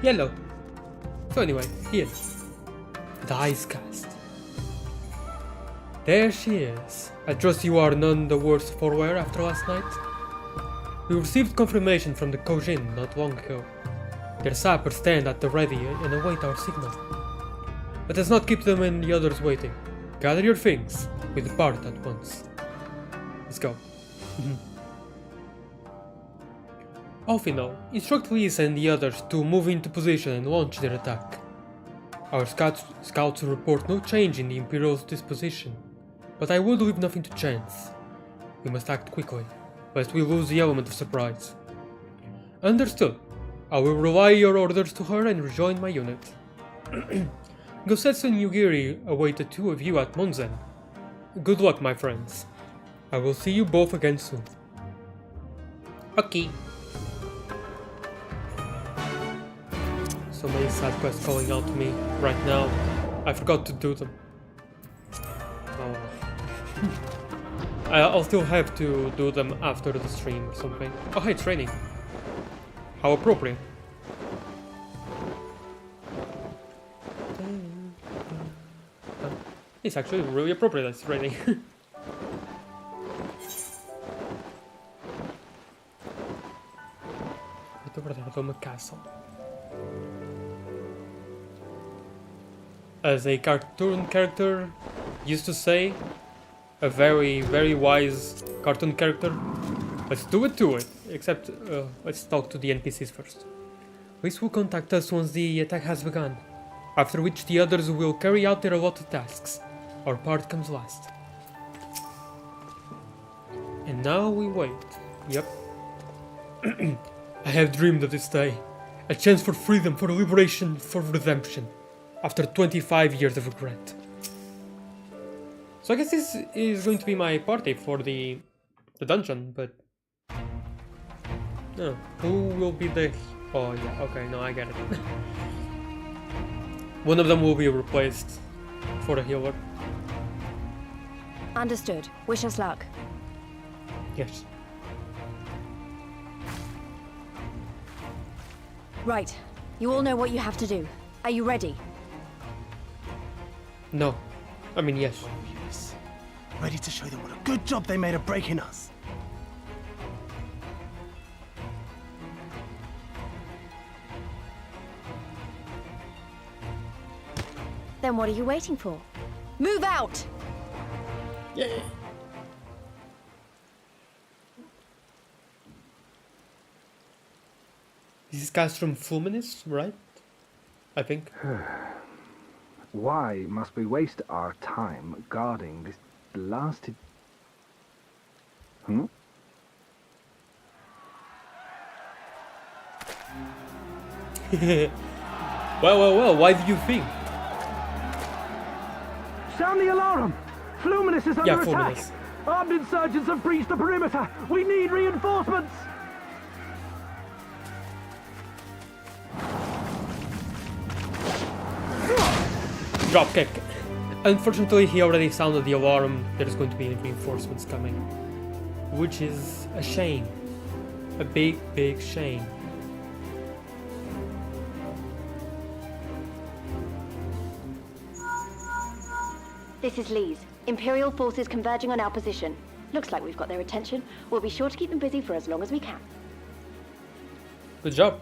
Yellow. So anyway, here. The ice cast. There she is. I trust you are none the worse for wear after last night? We received confirmation from the Kojin not long ago. Their sappers stand at the ready and await our signal. Let us not keep them and the others waiting. Gather your things. We depart at once. Let's go. Alfino, instruct Lisa and the others to move into position and launch their attack. Our scouts report no change in the Imperial's disposition, but I would leave nothing to chance. We must act quickly, lest we lose the element of surprise. Understood. I will relay your orders to her and rejoin my unit. Gosetsu and Yugiri await the two of you at Monzen. Good luck, my friends. I will see you both again soon. Okay. So many side quests calling out to me right now. I forgot to do them. Oh. I'll still have to do them after the stream or something. Oh hey, training. How appropriate. It's actually really appropriate as training. Right over there, Doma Castle. As a cartoon character used to say, a very, very wise cartoon character, let's do it to it. Except, let's talk to the NPCs first. Lise will contact us once the attack has begun, after which the others will carry out their allotted tasks. Our part comes last. And now we wait. Yep. I have dreamed of this day. A chance for freedom, for liberation, for redemption. After 25 years of regret. So I guess this is going to be my party for the dungeon, but... Oh, who will be the... Oh yeah, okay, no, I get it. One of them will be replaced for a healer. Understood. Wish us luck. Yes. Right. You all know what you have to do. Are you ready? No. I mean, yes. Oh, yes. Ready to show them what a good job they made of breaking us. Then what are you waiting for? Move out! Yeah. This is Castrum Fulminis, right? I think. Why must we waste our time guarding this blasted... Hmm? Well, why do you think? Sound the alarm! Fluminous is under attack! Fulminis. Armed insurgents have breached the perimeter! We need reinforcements! Dropkick. Unfortunately, he already sounded the alarm. There's going to be reinforcements coming. Which is a shame. A big, big shame. This is Lise. Imperial forces converging on our position. Looks like we've got their attention. We'll be sure to keep them busy for as long as we can. Good job.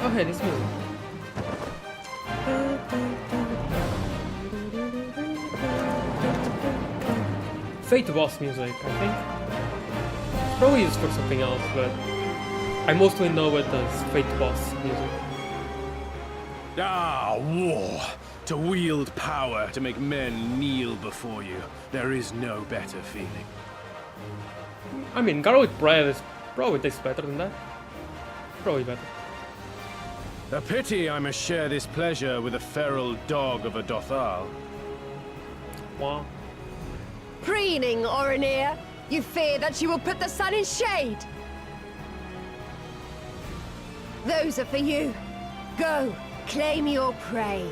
Oh, hey, this music. Fate Boss music, I think. It's probably used for something else, but I mostly know it as Fate Boss music. Ah, war! To wield power, to make men kneel before you. There is no better feeling. I mean, garlic bread is probably tastes better than that. Probably better. A pity I must share this pleasure with a feral dog of a Dothal. Wow. Preening, Oreneer! You fear that you will put the sun in shade? Those are for you. Go, claim your prey.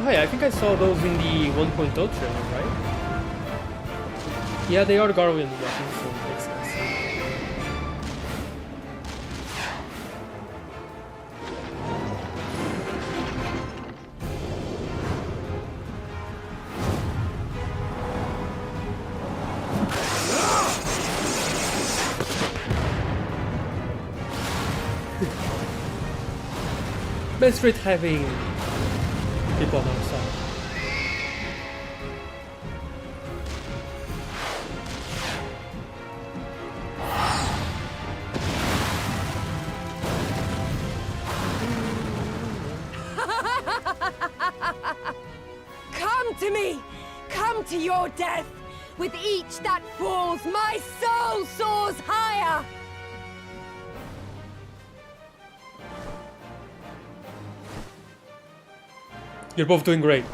Oh yeah, I think I saw those in the 1.0 trailer, right? Yeah, they are Garwin weapons, so it makes sense. Best rate having people on our side. Come to me! Come to your death! With each that falls, my soul soars higher! You're both doing great.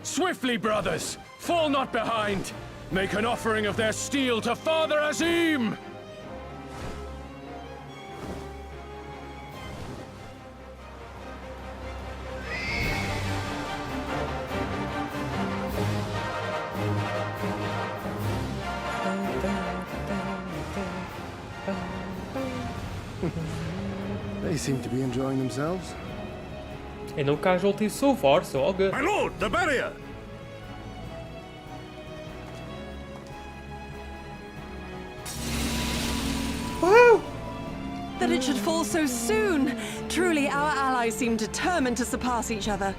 Swiftly, brothers! Fall not behind! Make an offering of their steel to Father Azim! They seem to be enjoying themselves. And no casualties so far, so all good. My lord, the barrier! Wow! That it should fall so soon! Truly, our allies seem determined to surpass each other.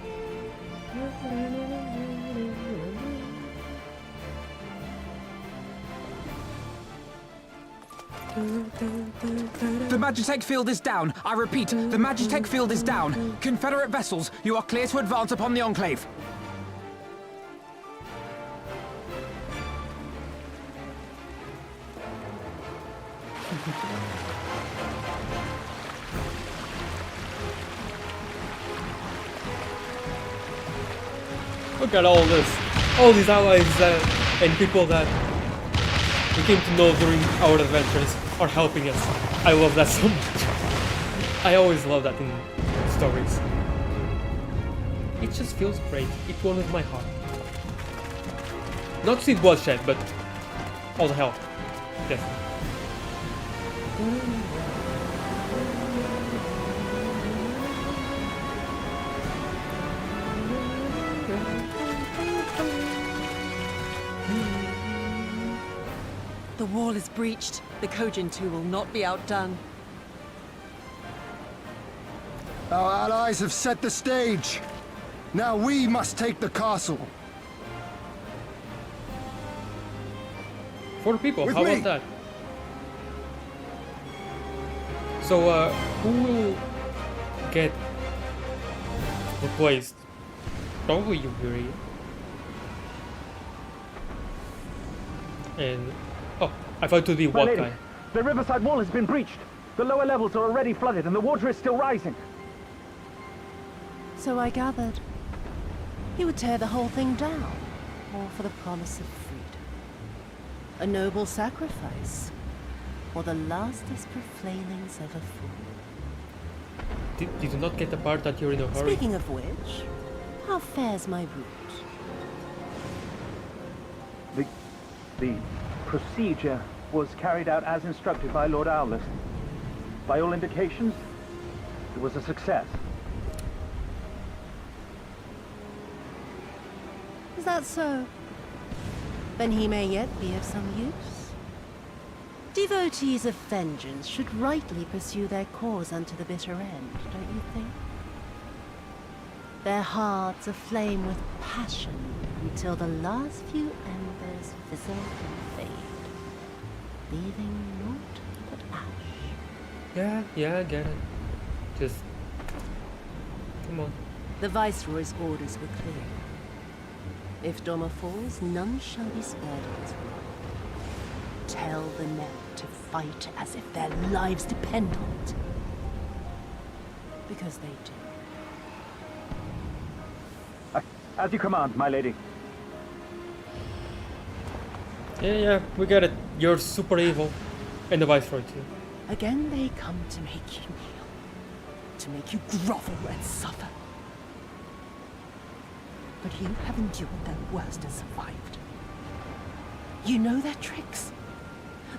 The Magitech field is down. I repeat, the Magitech field is down. Confederate vessels, you are clear to advance upon the Enclave. Look at all this. All these allies and people that we came to know during our adventures are helping us. I love that so much. I always love that in stories. It just feels great. It warms my heart. Not to see bloodshed, but all the help. Definitely. The wall is breached. The Kojin 2 will not be outdone. Our allies have set the stage. Now we must take the castle. 4 people, With how me. about that? So, who will get replaced? Probably Yuri. And oh, I thought to be My what lady, guy? the riverside wall has been breached. The lower levels are already flooded and the water is still rising. So I gathered. He would tear the whole thing down, all for the promise of freedom. A noble sacrifice, or the lastest proflanings of a fool. Did you not get the part that you're in a hurry? Speaking of which, how fares my route? The procedure was carried out as instructed by Lord Owlist. By all indications, it was a success. Is that so? Then he may yet be of some use. Devotees of vengeance should rightly pursue their cause unto the bitter end, don't you think? Their hearts aflame with passion until the last few embers fizzle and fade, leaving naught but ash. Yeah, I get it. Just come on. The Viceroy's orders were clear. If Doma falls, none shall be spared of his blood. Tell the net to fight as if their lives depend on it. Because they do. As you command, my lady. Yeah, we get it. You're super evil. And the Viceroy too. Again they come to make you kneel. To make you grovel and suffer. But you have endured their worst and survived. You know their tricks.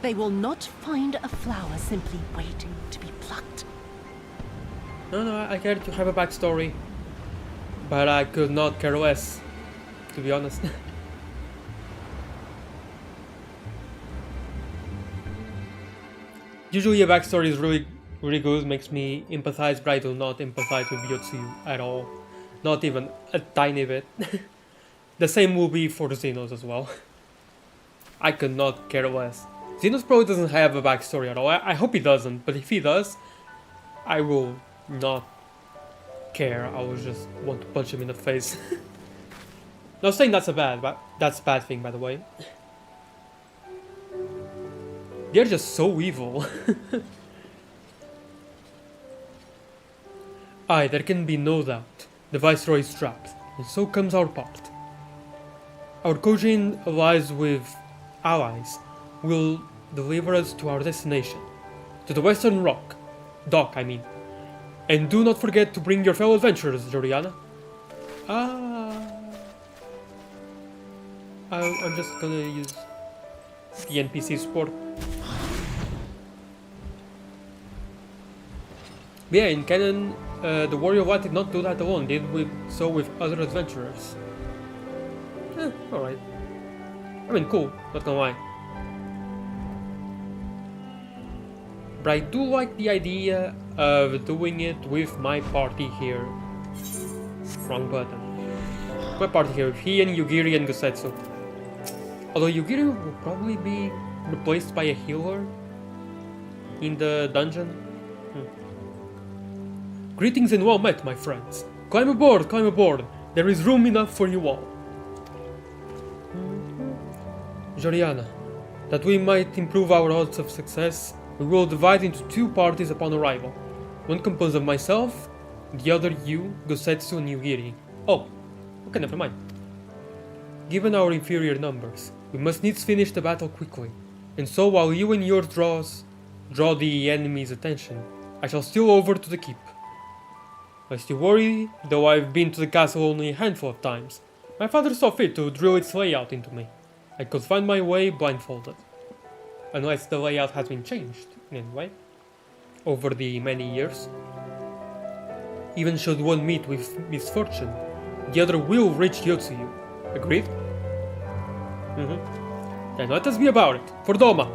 They will not find a flower simply waiting to be plucked. No, I care to have a backstory. But I could not care less, to be honest. Usually a backstory is really good, makes me empathize, but I do not empathize with Yotsuyu at all. Not even a tiny bit. The same will be for Xenos as well. I could not care less. Xenos probably doesn't have a backstory at all. I hope he doesn't, but if he does, I will not care. I will just want to punch him in the face. Not saying that's a bad thing, by the way. They're just so evil. Aye, there can be no doubt. The Viceroy is trapped, and so comes our part. Our Kojin allies will deliver us to our destination. To the Western Dock, I mean. And do not forget to bring your fellow adventurers, Joriana. I'm just gonna use the NPC support. Yeah, in canon, the Warrior of Light did not do that alone, did so with other adventurers. Alright. I mean, cool, not gonna lie. But I do like the idea of doing it with my party here. Wrong button. My party here, he and Yugiri and Gusetsu. Although Yugiri will probably be replaced by a healer in the dungeon. Greetings and well met, my friends. Climb aboard. There is room enough for you all. Joriana, that we might improve our odds of success, we will divide into two parties upon arrival. One composed of myself, the other you, Gusetsu and Yugiri. Oh, okay, never mind. Given our inferior numbers, we must needs finish the battle quickly, and so while you and yours draw the enemy's attention, I shall steal over to the keep. Lest you worry, though I've been to the castle only a handful of times, my father saw fit to drill its layout into me. I could find my way blindfolded. Unless the layout has been changed, in any way, over the many years. Even should one meet with misfortune, the other will reach Yotsuyu. Agreed? Then let us be about it, for Doma!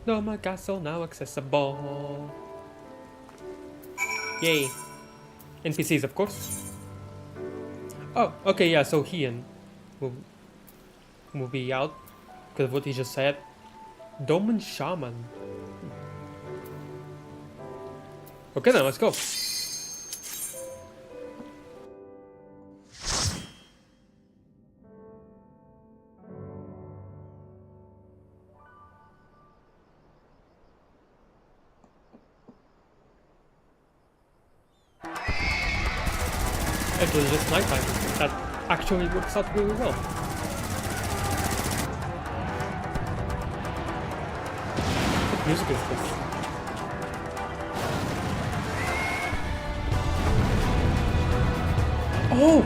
Doma Castle now accessible. Yay. NPCs, of course. Oh, okay, yeah, so Heian will be out because of what he just said. Doman Shaman. Okay then, let's go. It was just nighttime. That actually works out really well. What music is this? Oh!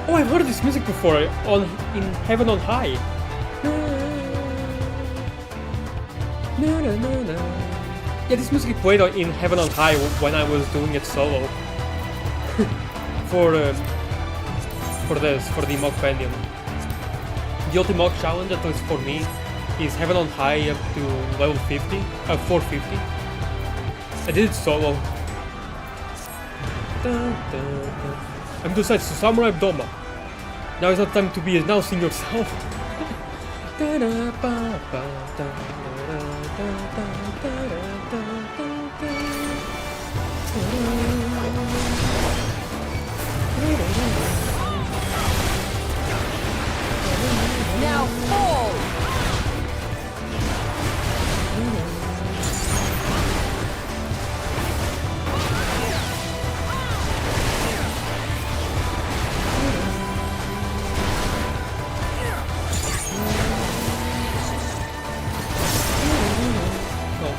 Oh, I've heard this music before in Heaven on High. Yeah, this music played in Heaven on High when I was doing it solo. for the mock pendium. The ultimate mock challenge, at least for me, is Heaven on High up to level 50, 450. I did it solo. I'm decided to samurai Doma. Now is not time to be announcing yourself. Now fall!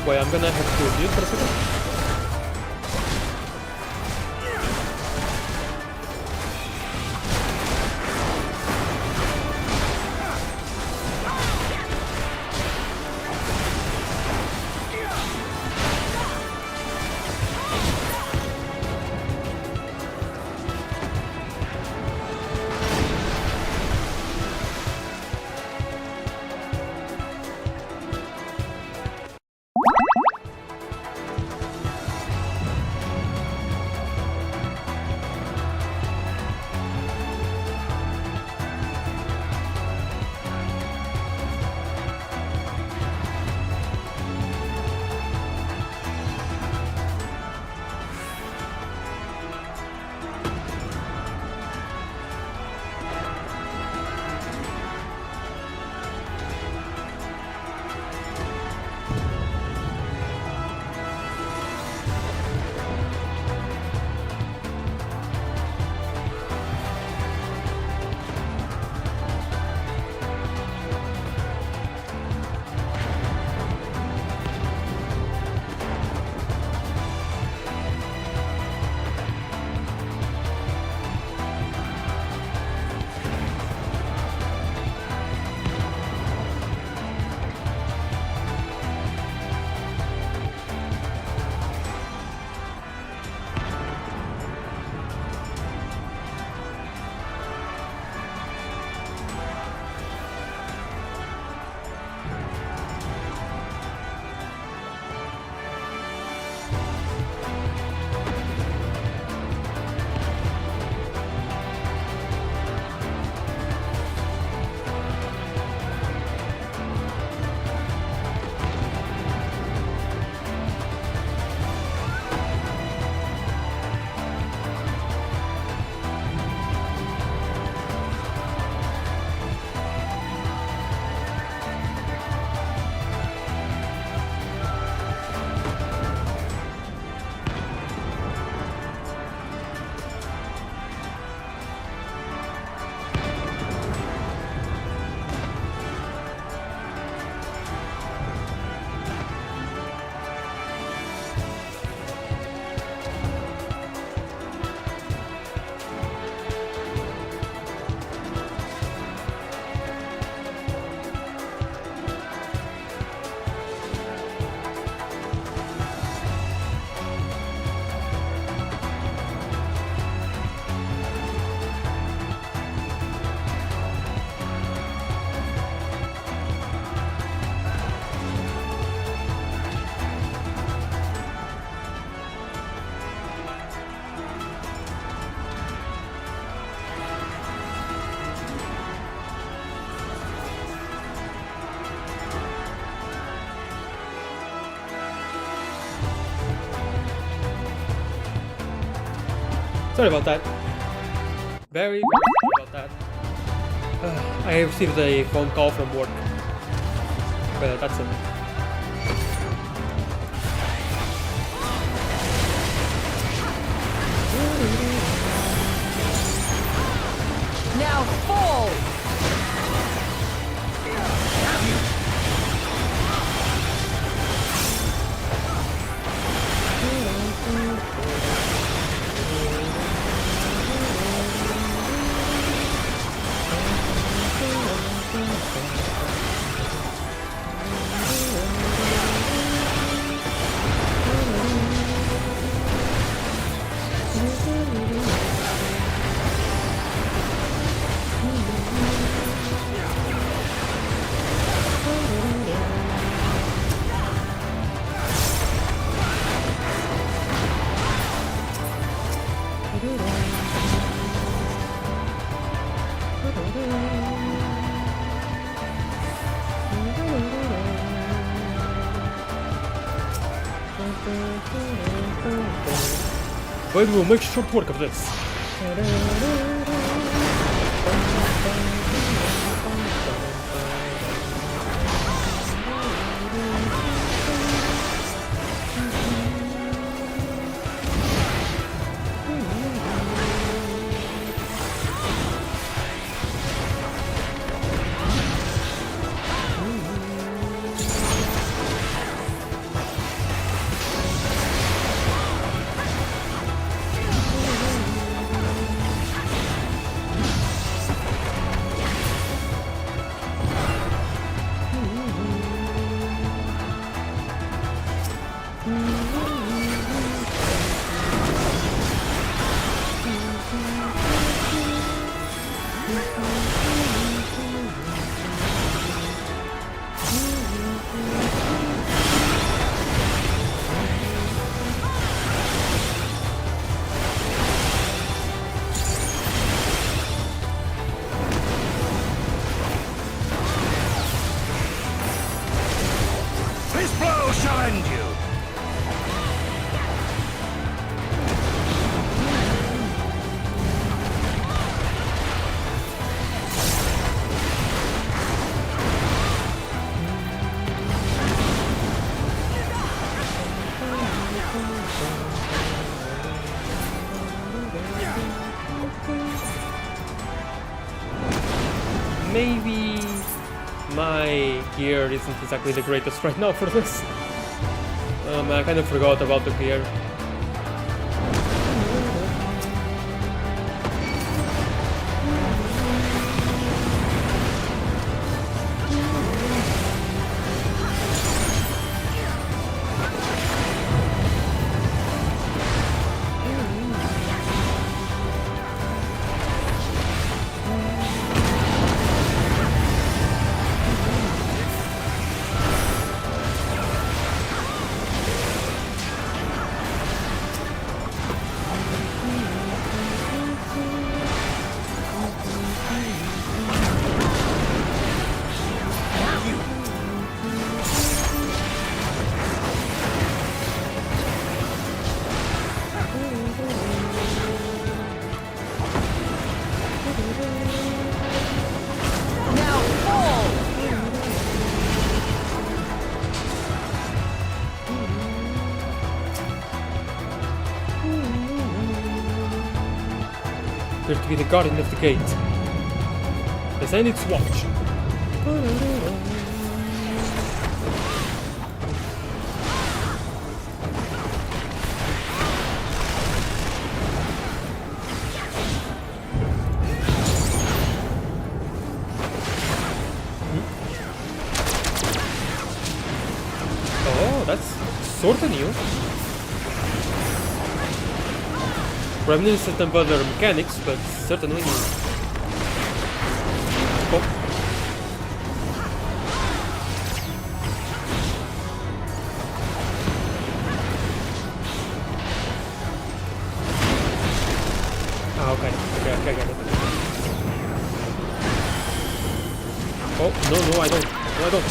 Wait, I'm gonna have to mute for a second. Sorry about that. Very sorry about that. I received a phone call from work. But that's it. Now fall! But we'll make short work of this. This blow shall end you! Maybe my gear isn't exactly the greatest right now for this. I kind of forgot about the gear. Appears to be the guardian of the gate. Let's end its watch. Oh, that's sort of new. Reminiscent of other mechanics, but certainly new. Oh. Ah, okay, I get it. Oh, no, I don't. No, I don't.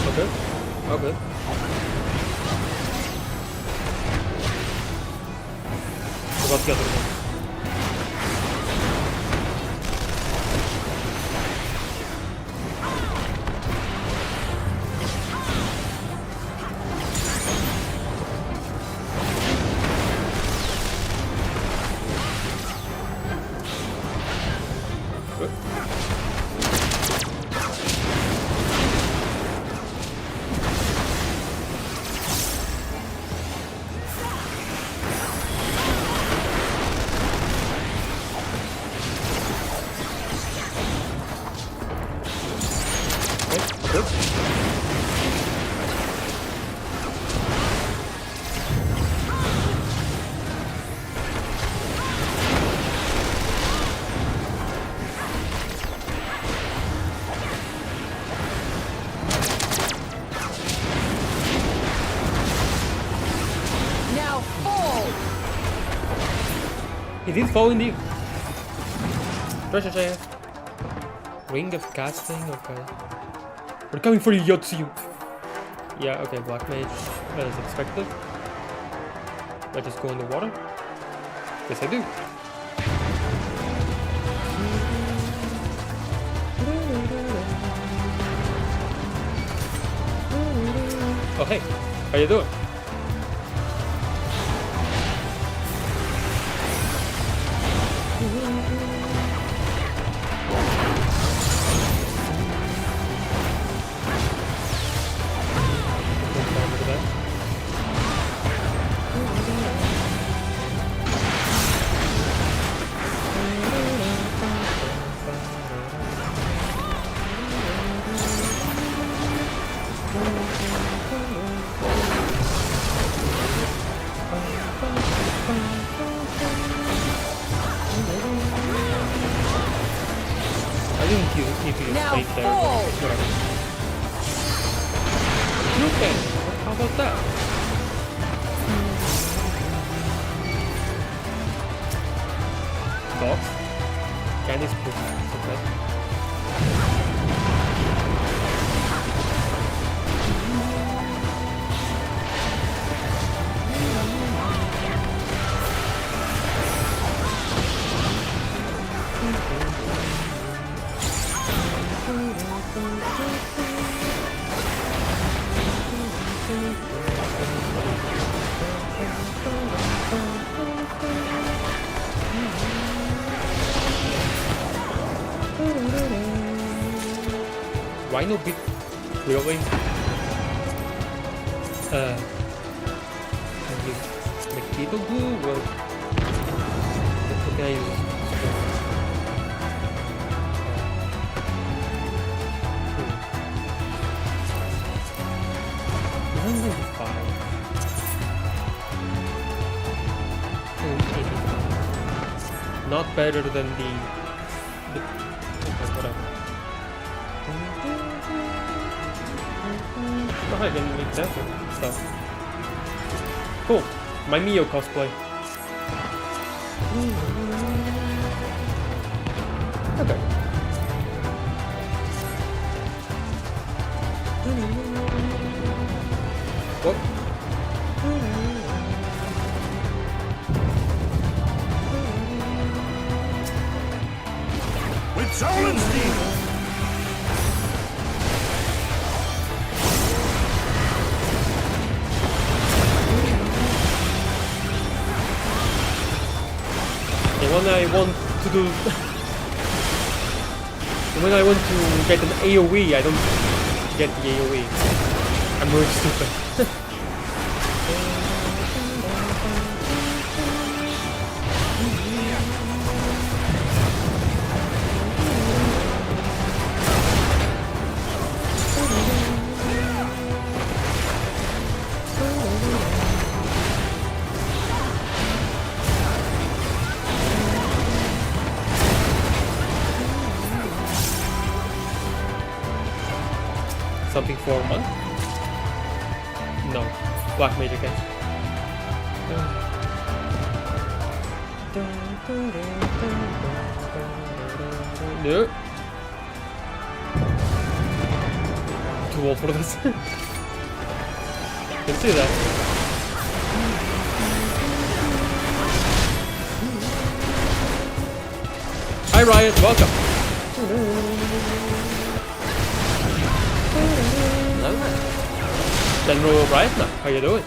Okay. Okay. What about the other one? He did fall indeed. Treasure chest. Ring of casting, okay. We're coming for you, Yotsu. Yeah, okay, black mage, as expected. I just go in the water? Yes, I do. Oh, hey, how you doing? How about that? Dogs? Candy's proof. Rhino bit really? Make people glue? Well, what can I use? 195. Not better than the whatever. Oh, I can make that stuff. Cool. My Mio cosplay. Okay. What? With soul and steel! When I want to do when I want to get an AoE, I don't get the AoE. I'm really stupid. Something for a month? No. Black Magic Cat. No. Too old for this. Can see that. Hi Riot, welcome. General Riot now, how you doing?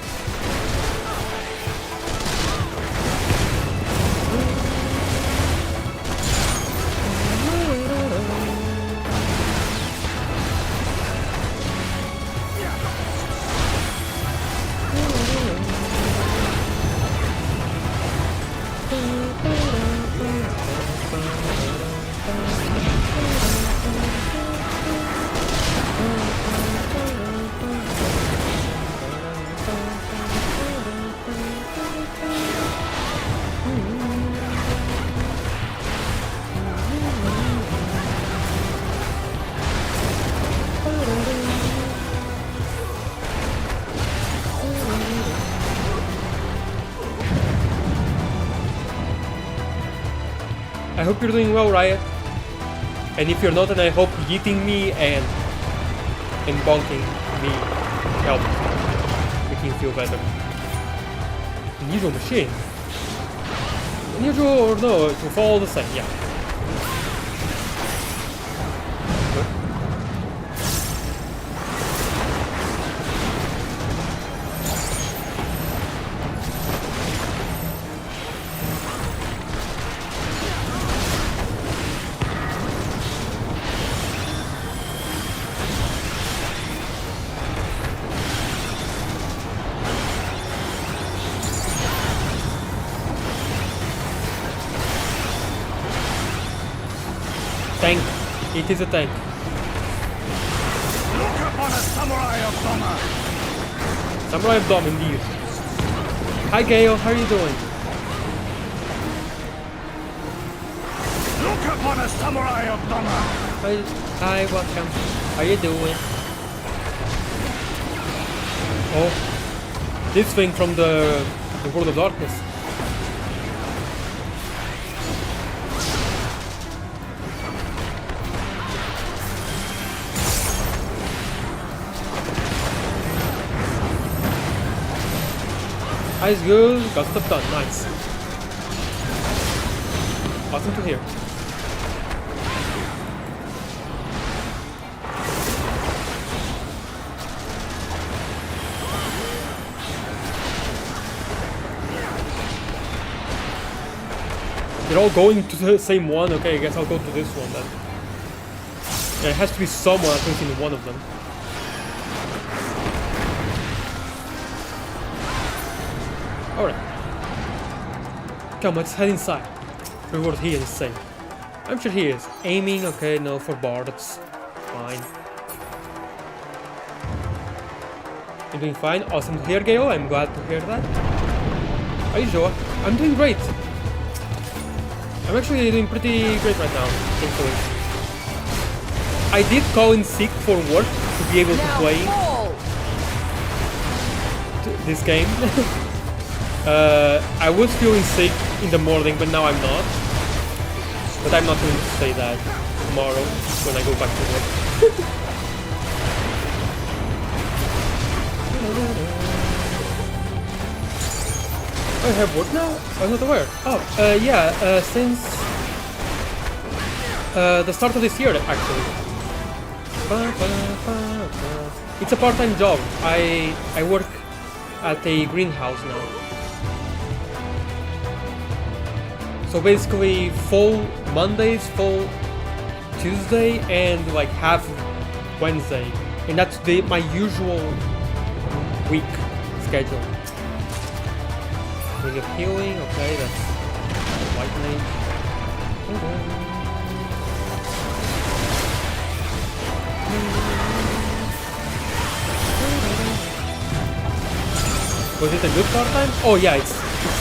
I hope you're doing well, Riot. And if you're not, then I hope yeeting me and bonking me helps make me feel better. Unusual machine. Unusual or no, it will fall the same, yeah. Tank. It is a tank. Look upon a samurai of Doma! Samurai of Doma, indeed. Hi Gale, how are you doing? Look upon a samurai of Doma! Hi, welcome. How you doing? Oh, this thing from the World of Darkness. Eyes good, got stuff done, nice. Awesome to hear. They're all going to the same one. Okay, I guess I'll go to this one then. There has to be someone at least in one of them. Alright. Come, let's head inside. Reward he is safe. I'm sure he is. Aiming, okay, no, for bards. Fine. You're doing fine. Awesome to hear, Gale. I'm glad to hear that. Are you sure? I'm doing great. I'm actually doing pretty great right now, thankfully. I did call in sick for work to be able to play this game. I was feeling sick in the morning, but now I'm not. But I'm not going to say that tomorrow when I go back to work. I have work now? I'm not aware. Oh, yeah, since the start of this year, actually. It's a part-time job. I work at a greenhouse now. So basically, full Mondays, full Tuesday, and like half Wednesday. And that's my usual week schedule. Ring of Healing, okay, that's White Mage. Was it a good part-time? Oh yeah, it's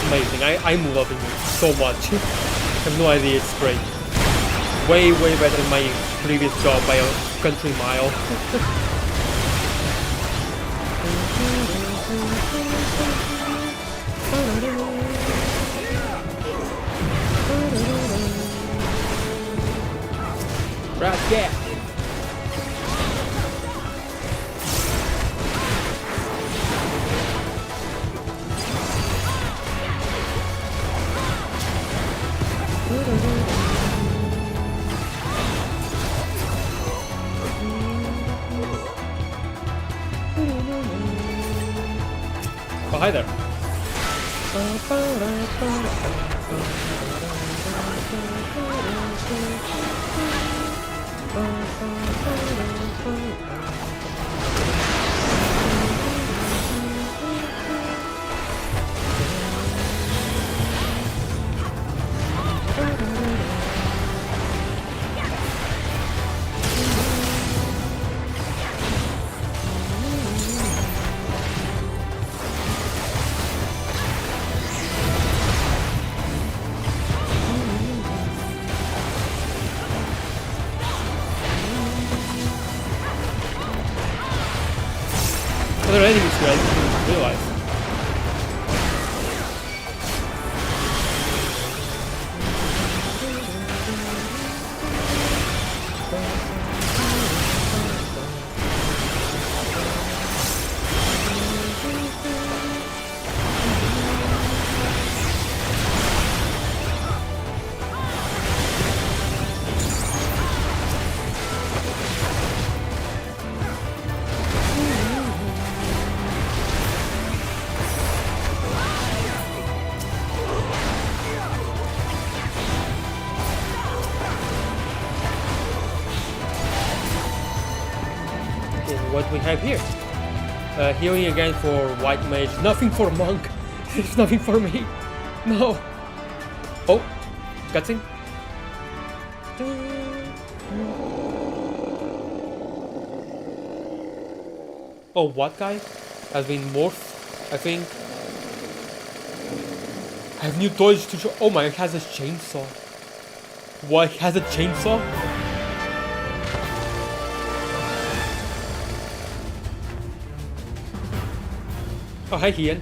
amazing. I'm loving it so much. I have no idea, it's great. Way better than my previous job by a country mile. Right, yeah. Oh, hi there. Are there enemies here? I didn't realize. What we have here? Healing again for White Mage. Nothing for Monk. There's nothing for me. No. Oh, cutscene. Oh, what guy has been morphed? I think. I have new toys to show. Oh my! It has a chainsaw. What? It has a chainsaw? Oh, hi, Ian.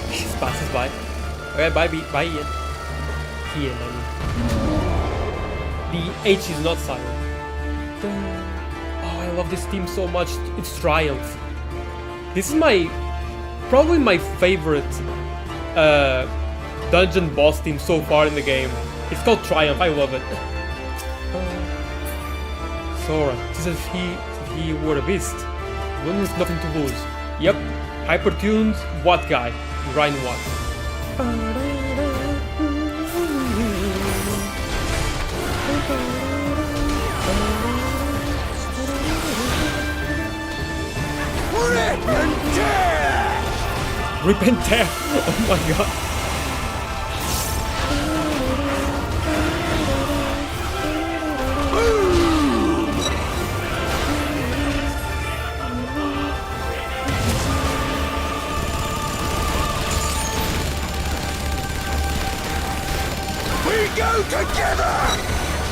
He just passes by. Alright, bye, Ian. Ian, I mean. The H is not silent. Oh, I love this team so much. It's Triumph. This is probably my favorite dungeon boss team so far in the game. It's called Triumph. I love it. Sora, just as if he were a beast. One has nothing to lose. Yep, hyper-tuned. What guy? Ryan what? Rip and tear! Oh my god! We go together!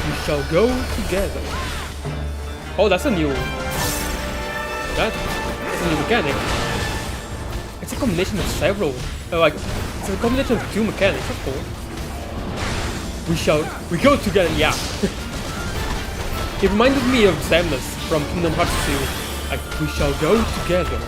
We shall go together. Oh, that's a new mechanic. It's a combination of several. It's a combination of two mechanics. That's cool. We go together. Yeah. It reminded me of Samus from Kingdom Hearts 2. Like, we shall go together.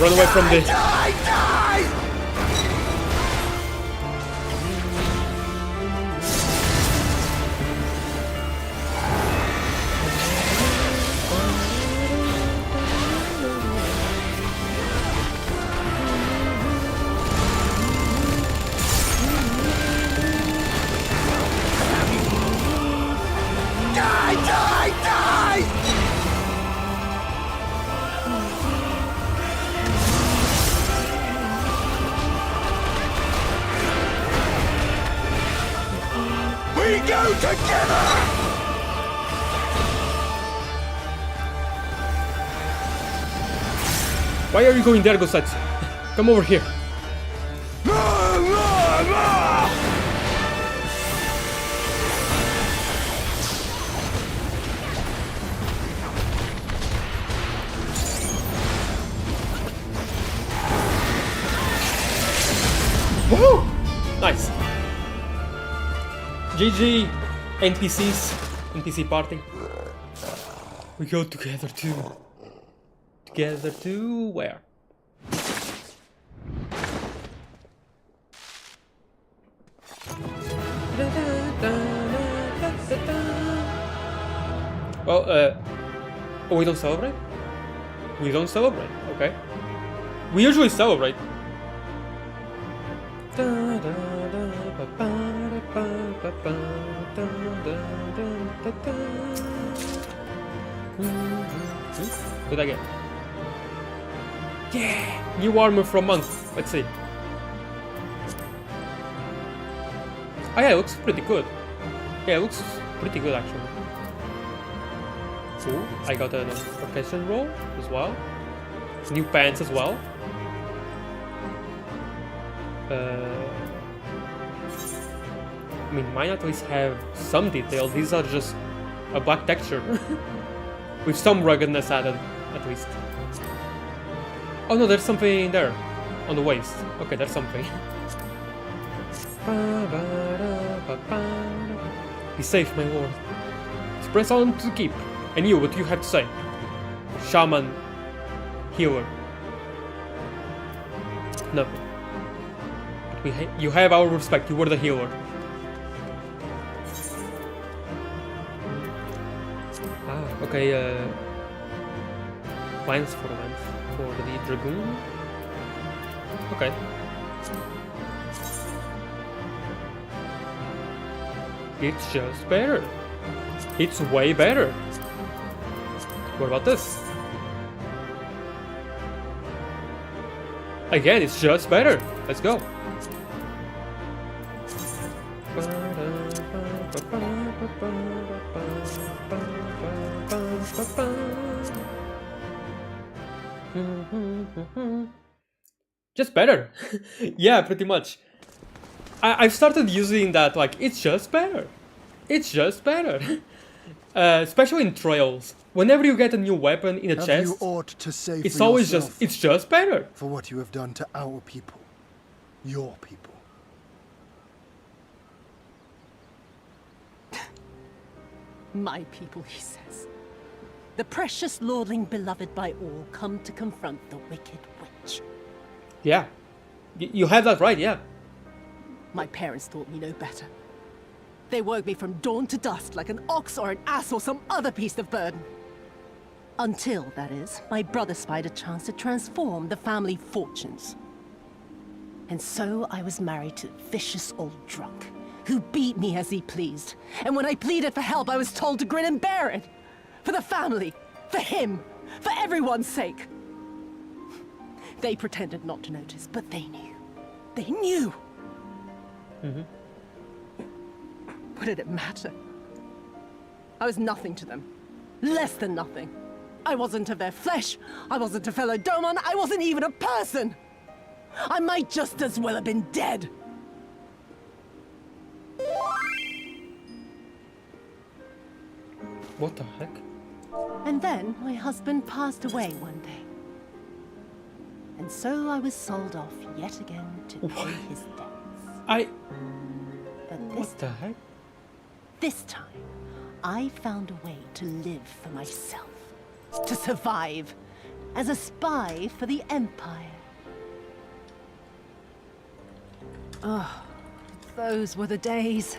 Run away from this. We go together! Why are you going there, Gosatsu? Come over here. Woohoo! Nice. GG, NPC party. We go together too. Together to where? Well, oh, we don't celebrate? We don't celebrate, okay. We usually celebrate. What did I get? Yeah! New armor from Monk. Let's see. Oh yeah, it looks pretty good. Yeah, it looks pretty good actually. Ooh, I got an orchestral roll as well. New pants as well. I mean, mine at least have some detail. These are just a black texture. With some ruggedness added, at least. Oh no, there's something there. On the waist. Okay, there's something. Be safe, my lord. Press on to keep. And you, what do you have to say? Shaman. Healer. Nothing. But you have our respect. You were the healer. Ah, okay, plans for the Dragoon. Okay. It's just better. It's way better. What about this? Again, it's just better. Let's go. Just better. Yeah, pretty much. I've started using that, like, it's just better. It's just better. especially in Trails. Whenever you get a new weapon in a chest, you ought to say it's for always yourself it's just better. for what you have done to our people, your people. My people, he says. The precious lordling beloved by all come to confront the wicked witch. Yeah, you have that right. Yeah. My parents taught me no better. They woke me from dawn to dusk like an ox or an ass or some other beast of burden. Until, that is, my brother spied a chance to transform the family fortunes. And so I was married to a vicious old drunk, who beat me as he pleased. And when I pleaded for help, I was told to grin and bear it. For the family, for him, for everyone's sake. They pretended not to notice, but they knew. They knew! What did it matter? I was nothing to them. Less than nothing. I wasn't of their flesh. I wasn't a fellow Doma. I wasn't even a person. I might just as well have been dead. What the heck? And then my husband passed away one day. And so I was sold off yet again to pay his debts. But What the heck? This time, I found a way to live for myself. To survive. As a spy for the Empire. Oh, those were the days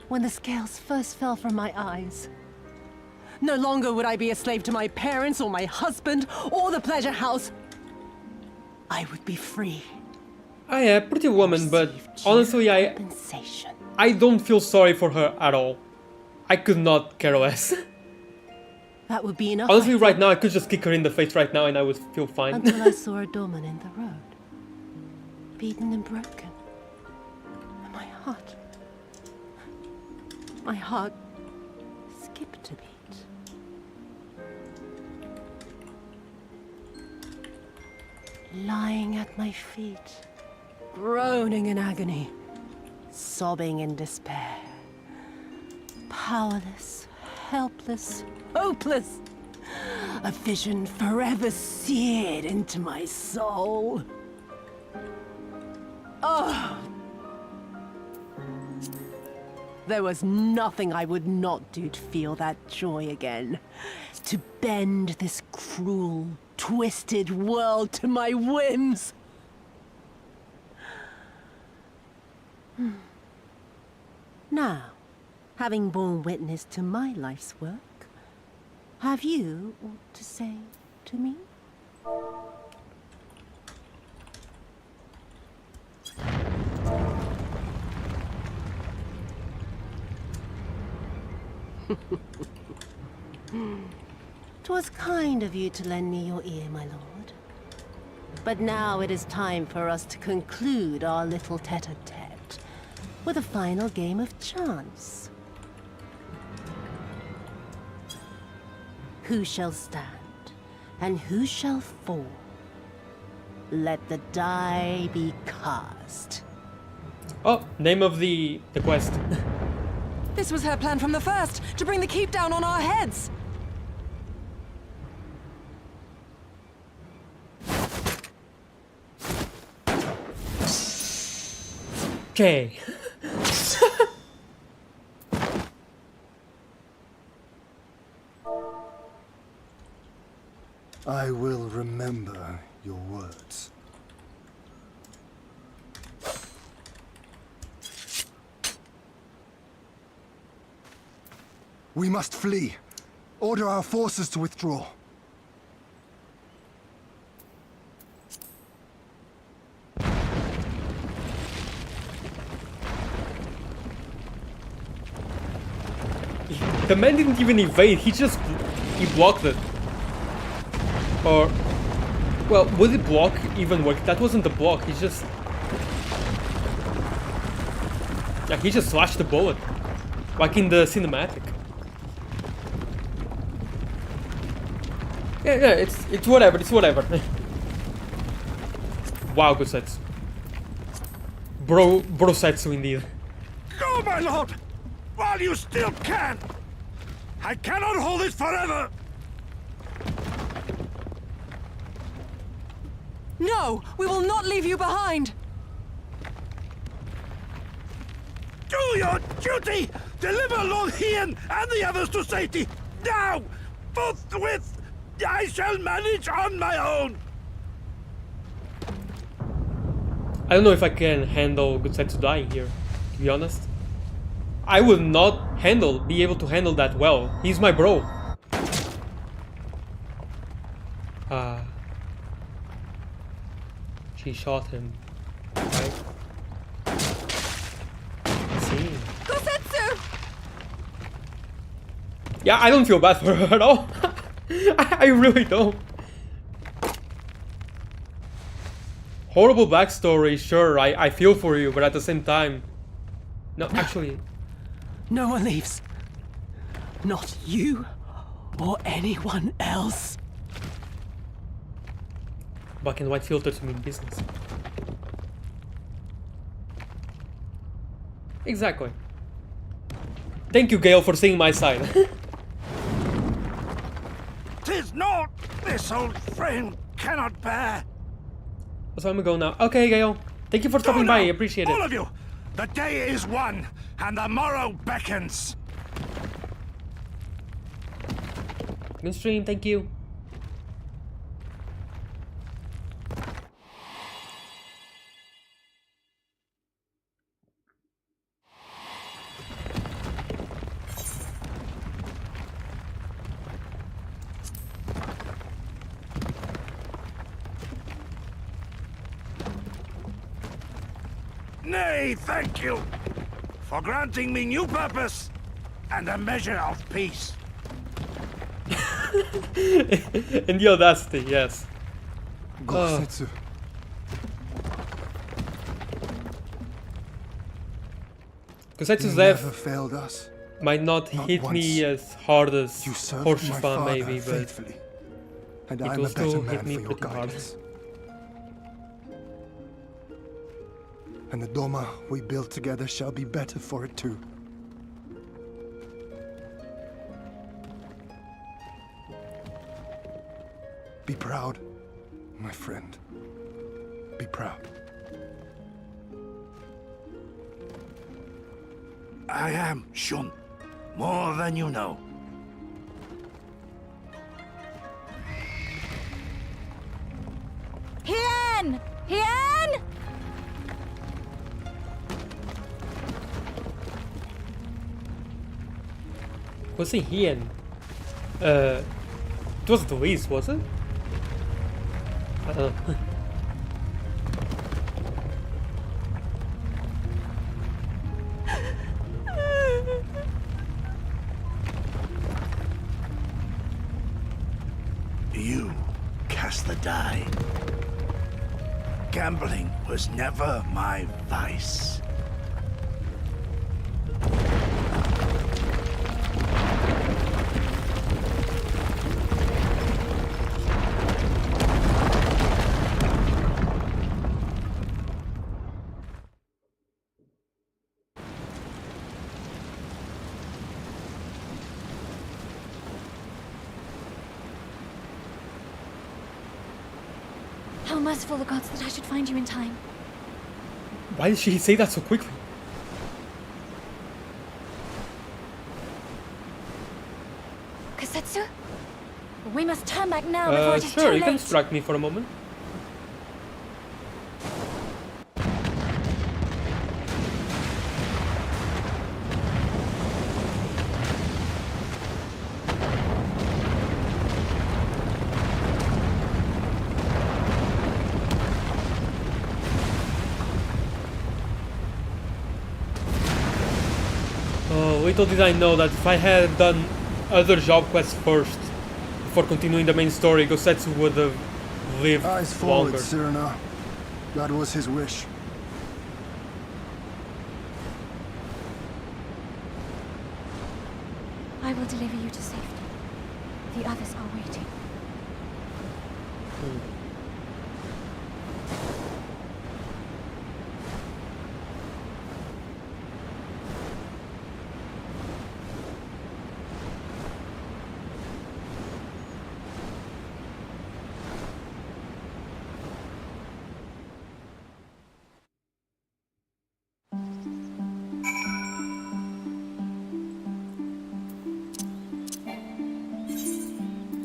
when the scales first fell from my eyes. No longer would I be a slave to my parents or my husband or the pleasure house. I would be free. Yeah, pretty woman, but honestly, I don't feel sorry for her at all. I could not care less. That would be enough. Honestly, right now, I could just kick her in the face right now and I would feel fine. Until I saw a doorman in the road. Beaten and broken. And my heart skipped a beat. Lying at my feet, groaning in agony, sobbing in despair. Powerless, helpless, hopeless. A vision forever seared into my soul. Oh! There was nothing I would not do to feel that joy again. To bend this cruel, twisted world to my whims. Now, having borne witness to my life's work, have you aught to say to me? "'Twas kind of you to lend me your ear, my lord. But now it is time for us to conclude our little tete-a-tete with a final game of chance. Who shall stand, and who shall fall? Let the die be cast." Oh, name of the quest. This was her plan from the first, to bring the keep down on our heads. Okay. I will remember your words. We must flee. Order our forces to withdraw. The man didn't even evade, he blocked it. Or, well, would the block even work? That wasn't the block, he just slashed the bullet. Like in the cinematic. Yeah, it's whatever, Wow, good sets. Bro sets indeed. Go, my lord! While you still can! I cannot hold it forever! No! We will not leave you behind! Do your duty! Deliver Lord Hien and the others to safety! Now! Forthwith! I shall manage on my own! I don't know if I can handle Gutsetsu dying here, to be honest. I would not be able to handle that well. He's my bro. She shot him, right? See. Gutsetsu! Yeah, I don't feel bad for her at all. I really don't. Horrible backstory, sure, I feel for you, but at the same time... No, actually... No one leaves. Not you or anyone else. Black and white filters mean business. Exactly. Thank you, Gale, for seeing my side. 'Tis not this old frame cannot bear. So I'm gonna go now. Okay, Gale. Thank you for stopping by. I appreciate it. All of you! The day is won, and the morrow beckons. Good stream, thank you. Nay, thank you for granting me new purpose and a measure of peace. And the audacity, yes. Gutsetsu. Gutsetsu's You never death failed us. might not hit me as hard as You served my Horseshoe father maybe, but faithfully, and it I'm will a better still man hit me for your pretty hard. guidance. And the Doma we build together shall be better for it too. Be proud, my friend. Be proud. I am, Shun. More than you know. Hien! Hien! Was he Hien? It wasn't Louise, was it? I don't know. You cast the die. Gambling was never my vice. How merciful the gods that I should find you in time. Why did she say that so quickly? Gutsetsu? We must turn back now before it is Sure, too you can late. distract me for a moment. Little did I know that if I had done other job quests first, before continuing the main story, Gutsetsu would have lived Eyes forward, longer. Cyrano. That was his wish. I will deliver you to safety. The others are waiting.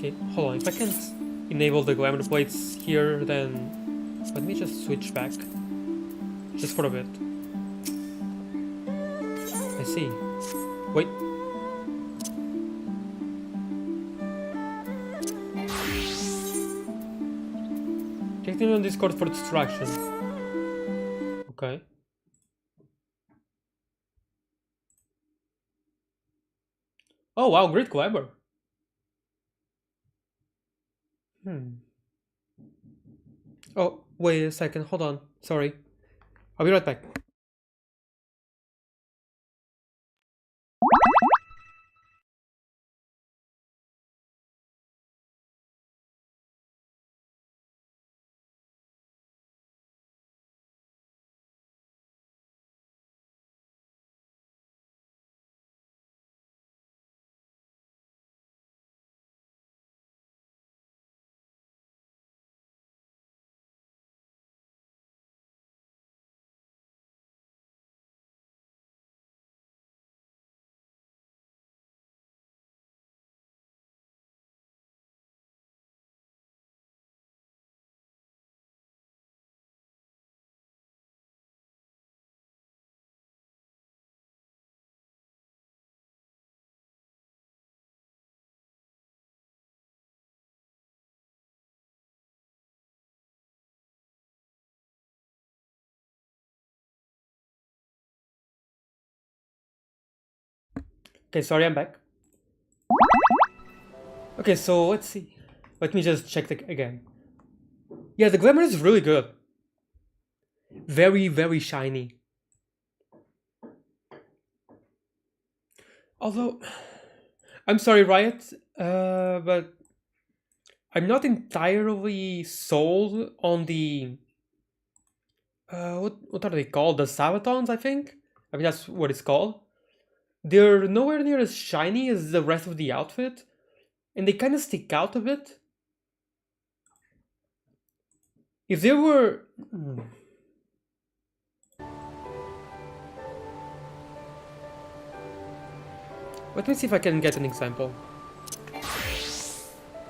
Okay, hold on. If I can't enable the glamour plates here, then let me just switch back. Just for a bit. I see. Wait. Check in on Discord for distraction. Okay. Oh wow, great glamour. Oh, wait a second. Hold on. Sorry. I'll be right back. Okay, sorry, I'm back. Okay, so let's see. Let me just check again. Yeah, the glamour is really good. Very, very shiny. Although, I'm sorry, Riot, but I'm not entirely sold on the... what are they called? The Sabatons, I think? I mean, that's what it's called. They're nowhere near as shiny as the rest of the outfit, and they kind of stick out a bit. If they were... Let me see if I can get an example.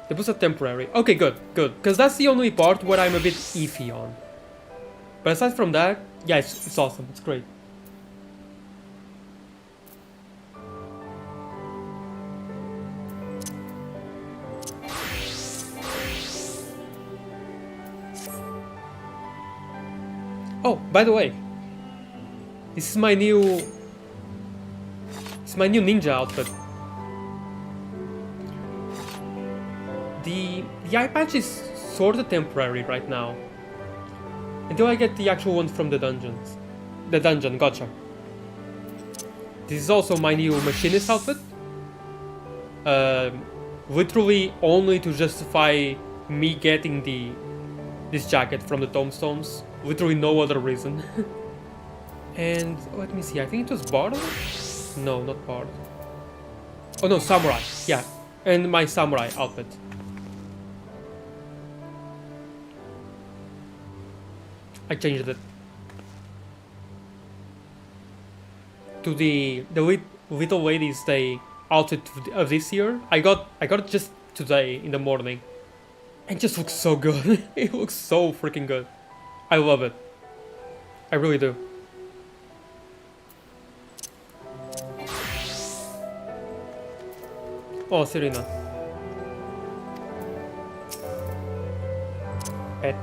The boost are temporary. Okay, good, good. Because that's the only part where I'm a bit iffy on. But aside from that, yeah, it's awesome. It's great. Oh, by the way, this is my new... It's my new ninja outfit. The eye patch is sort of temporary right now. Until I get the actual one from the dungeons. The dungeon, gotcha. This is also my new machinist outfit. Literally only to justify me getting this jacket from the tombstones. Literally no other reason. And let me see, I think it was Bard? No, not Bard. Oh no, Samurai, yeah. And my Samurai outfit. I changed it to the little ladies' day outfit of this year. I got it just today in the morning, and it just looks so good. It looks so freaking good. I love it. I really do. Oh, Serena. Pet.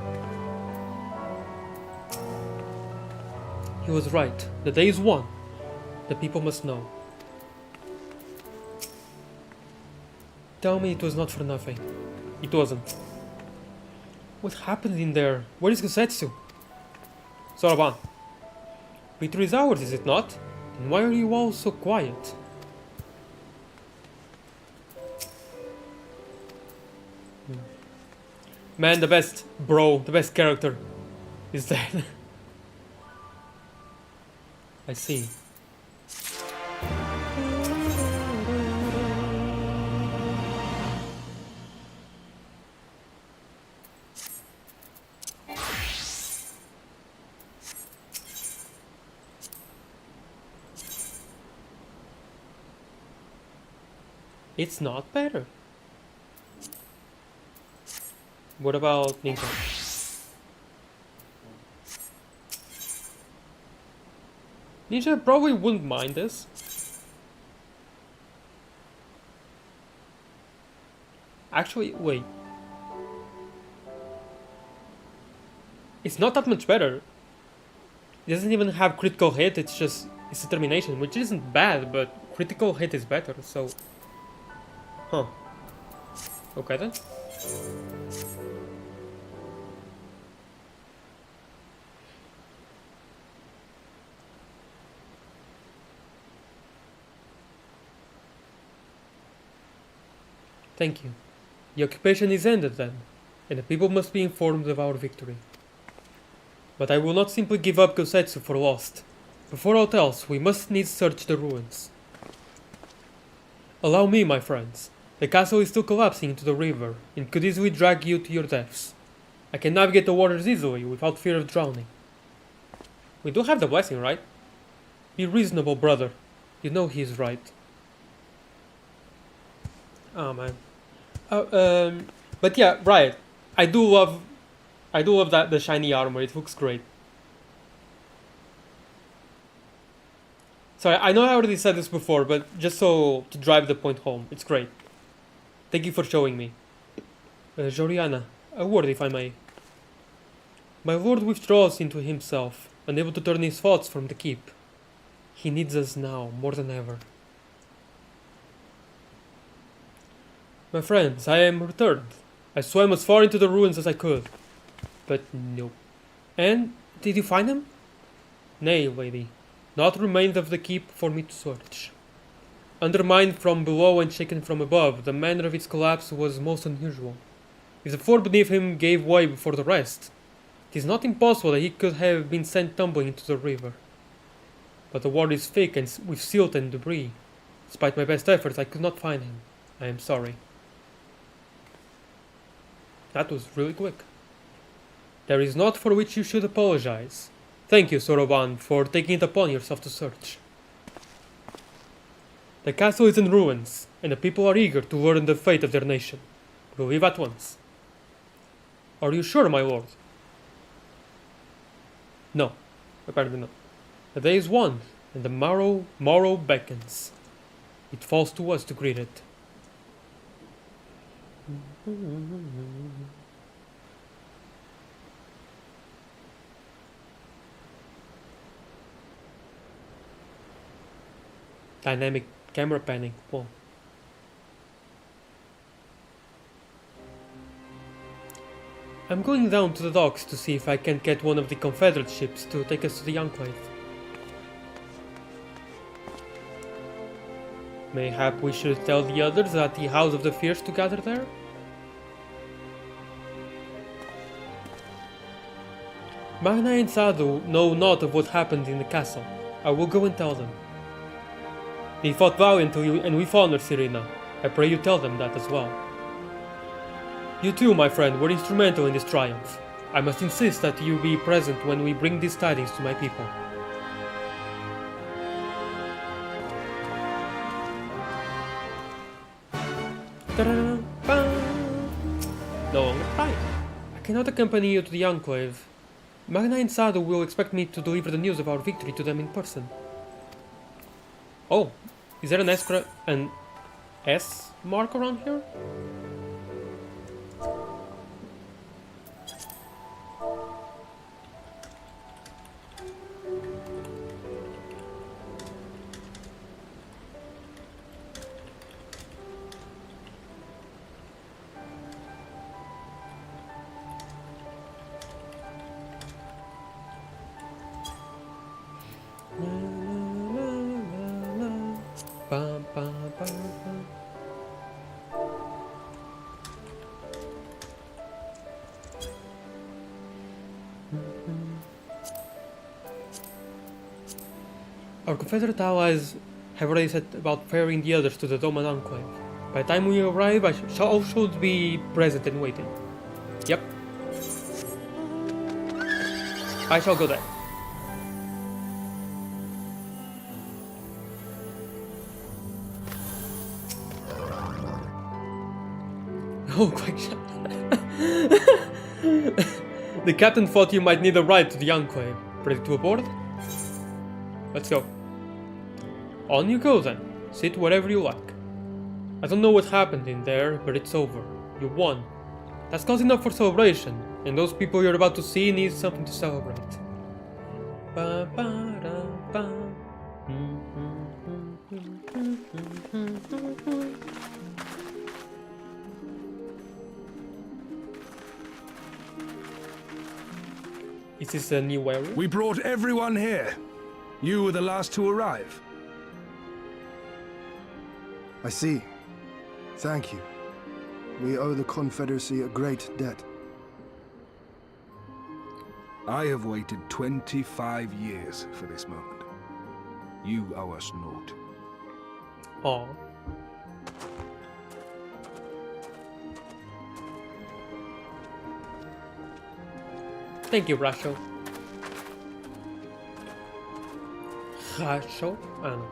He was right. The day is won. The people must know. Tell me it was not for nothing. It wasn't. What happened in there? Where is Gusetsu? Soraban. Victory is ours, is it not? Then why are you all so quiet? Man, the best bro, the best character is dead. I see. It's not better. What about Ninja? Ninja probably wouldn't mind this. Actually, wait. It's not that much better. It doesn't even have critical hit, it's just its determination, which isn't bad, but critical hit is better, so... Huh. Okay then. Thank you. The occupation is ended then, and the people must be informed of our victory. But I will not simply give up Gosetsu for lost. Before aught else, we must needs search the ruins. Allow me, my friends. The castle is still collapsing into the river, and could easily drag you to your deaths. I can navigate the waters easily, without fear of drowning. We do have the blessing, right? Be reasonable, brother. You know he is right. Oh man. But yeah, right. I do love that the shiny armor. It looks great. Sorry, I know I already said this before, but just so to drive the point home, it's great. Thank you for showing me. Joriana, a word if I may. My lord withdraws into himself, unable to turn his thoughts from the keep. He needs us now, more than ever. My friends, I am returned. I swam as far into the ruins as I could. But no. And, did you find him? Nay, lady. Not remains of the keep for me to search. Undermined from below and shaken from above, the manner of its collapse was most unusual. If the floor beneath him gave way before the rest, it is not impossible that he could have been sent tumbling into the river. But the water is thick and with silt and debris. Despite my best efforts, I could not find him. I am sorry. That was really quick. There is naught for which you should apologize. Thank you, Soroban, for taking it upon yourself to search. The castle is in ruins, and the people are eager to learn the fate of their nation. We'll leave at once. Are you sure, my lord? No, apparently not. The day is won, and the morrow beckons. It falls to us to greet it. Dynamic camera panning. Whoa. I'm going down to the docks to see if I can get one of the Confederate ships to take us to the Enclave. Mayhap we should tell the others at the House of the Fierce to gather there? Magna and Sadu know naught of what happened in the castle. I will go and tell them. They fought valiantly and with honor, Serena. I pray you tell them that as well. You too, my friend, were instrumental in this triumph. I must insist that you be present when we bring these tidings to my people. No longer trying. I cannot accompany you to the Enclave. Magna and Sadu will expect me to deliver the news of our victory to them in person. Oh, is there an S mark around here? Our Confederate allies have already set about ferrying the others to the Doma Enclave. By the time we arrive, I should be present and waiting. Yep. I shall go there. Oh, quick shot. The captain thought you might need a ride to the Enclave. Ready to aboard? Let's go. On you go then. Sit wherever you like. I don't know what happened in there, but it's over. You won. That's cause enough for celebration, and those people you're about to see need something to celebrate. Ba, ba, da, ba. Is this a new area? We brought everyone here. You were the last to arrive. I see. Thank you. We owe the Confederacy a great debt. I have waited 25 years for this moment. You owe us naught. Aw. Thank you, Rasho. Rasho? I don't know.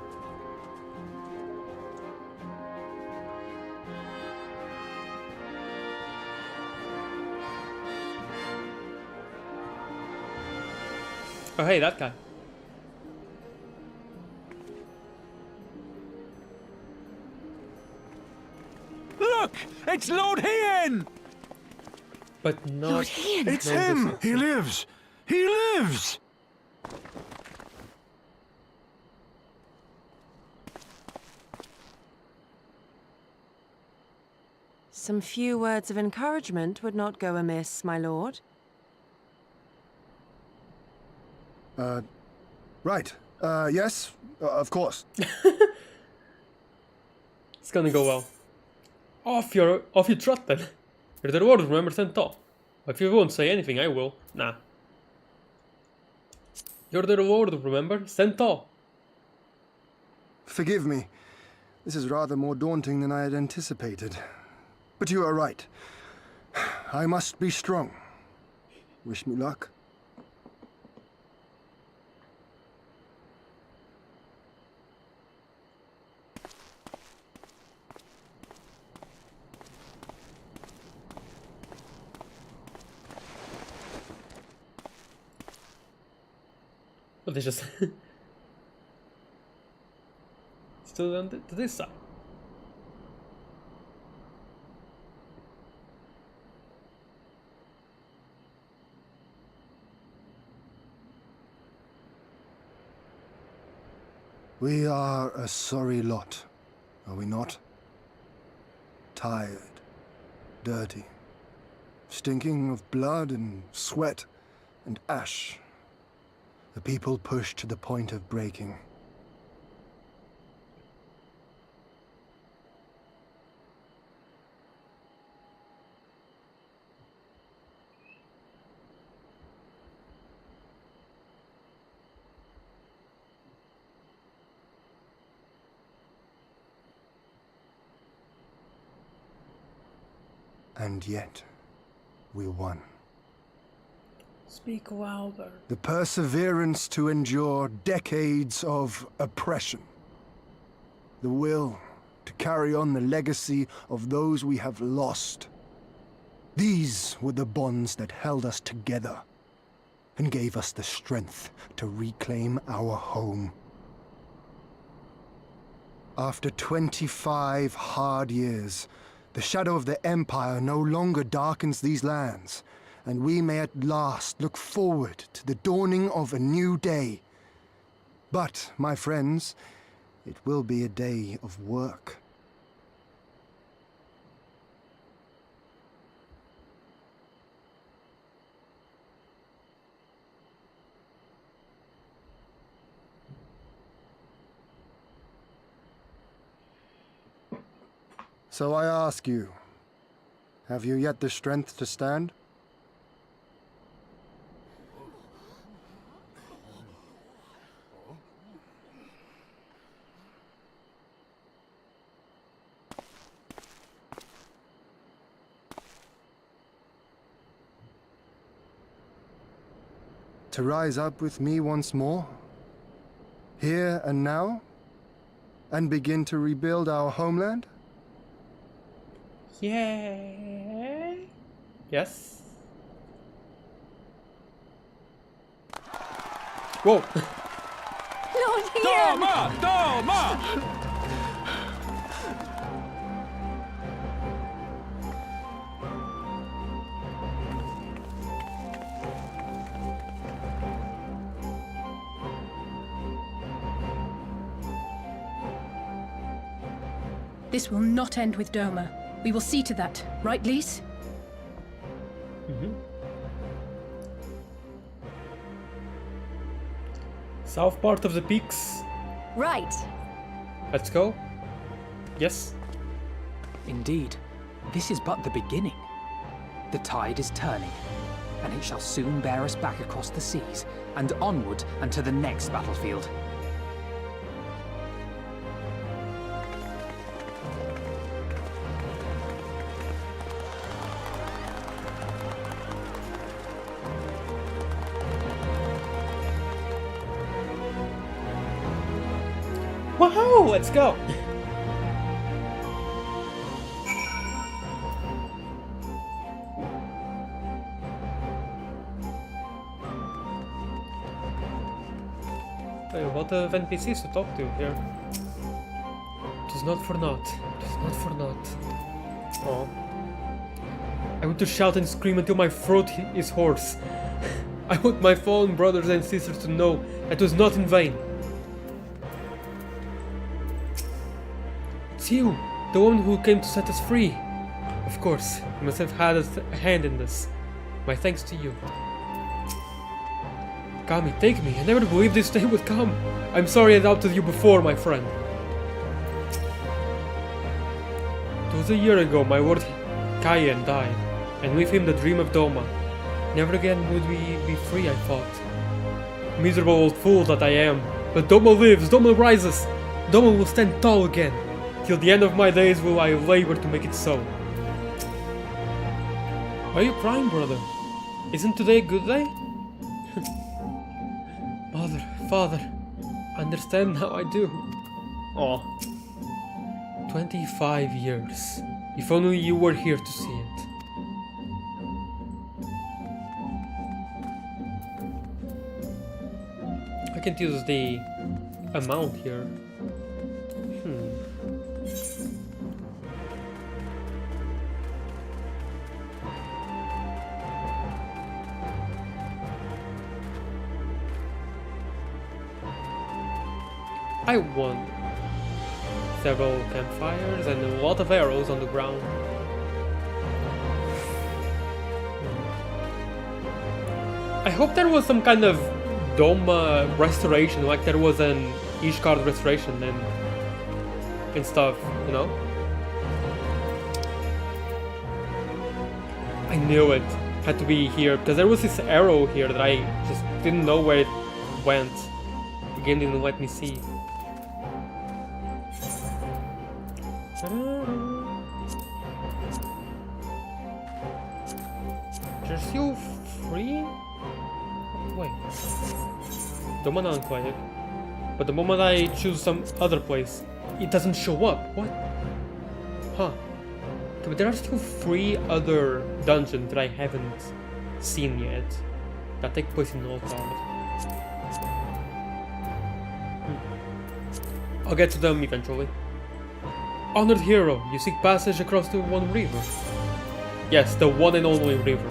Oh, hey, that guy. Look! It's Lord Hien! But not... Lord Hien! It's him! He lives! He lives! Some few words of encouragement would not go amiss, my lord. Right. Yes, of course. It's gonna go well. Off your trot then. You're the reward, remember, stand tall. If you won't say anything, I will. Nah. You're the reward, remember, stand tall. Forgive me. This is rather more daunting than I had anticipated. But you are right. I must be strong. Wish me luck. But they just... Still on to this side. We are a sorry lot, are we not? Tired, dirty, stinking of blood and sweat and ash. The people pushed to the point of breaking. And yet, we won. Speak louder. The perseverance to endure decades of oppression. The will to carry on the legacy of those we have lost. These were the bonds that held us together and gave us the strength to reclaim our home. After 25 hard years, the shadow of the Empire no longer darkens these lands, and we may at last look forward to the dawning of a new day. But, my friends, it will be a day of work. So I ask you, have you yet the strength to stand? To rise up with me once more, here and now, and begin to rebuild our homeland? Yeah. Yes. Whoa! Lord Ian! Doma! Doma! This will not end with Doma. We will see to that, right, Lise? South part of the peaks. Right. Let's go. Yes. Indeed, this is but the beginning. The tide is turning, and it shall soon bear us back across the seas and onward and to the next battlefield. Woohoo! Let's go! Hey, a lot of NPCs to talk to here. It is not for naught. It is not for naught. Oh. I want to shout and scream until my throat is hoarse. I want my fallen brothers and sisters to know that it was not in vain. It's you, the one who came to set us free. Of course, you must have had a hand in this. My thanks to you. Kami, take me. I never believed this day would come. I'm sorry I doubted you before, my friend. It was a year ago my lord Kayan died, and with him the dream of Doma. Never again would we be free, I thought. Miserable old fool that I am. But Doma lives, Doma rises. Doma will stand tall again. Till the end of my days will I labor to make it so. Why are you crying, brother? Isn't today a good day? Mother, father, understand now I do. Oh. 25 years. If only you were here to see it. I can't use the amount here. I won several campfires and a lot of arrows on the ground. I hope there was some kind of Doma restoration, like there was an Ishgard restoration and stuff, you know? I knew it had to be here, because there was this arrow here that I just didn't know where it went. The game didn't let me see. You're still free? Wait. Doma Enclave. But the moment I choose some other place, it doesn't show up. What? Huh. Okay, but there are still 3 other dungeons that I haven't seen yet that take place in Northgard. I'll get to them eventually. Honored hero, you seek passage across the one river. Yes, the one and only river.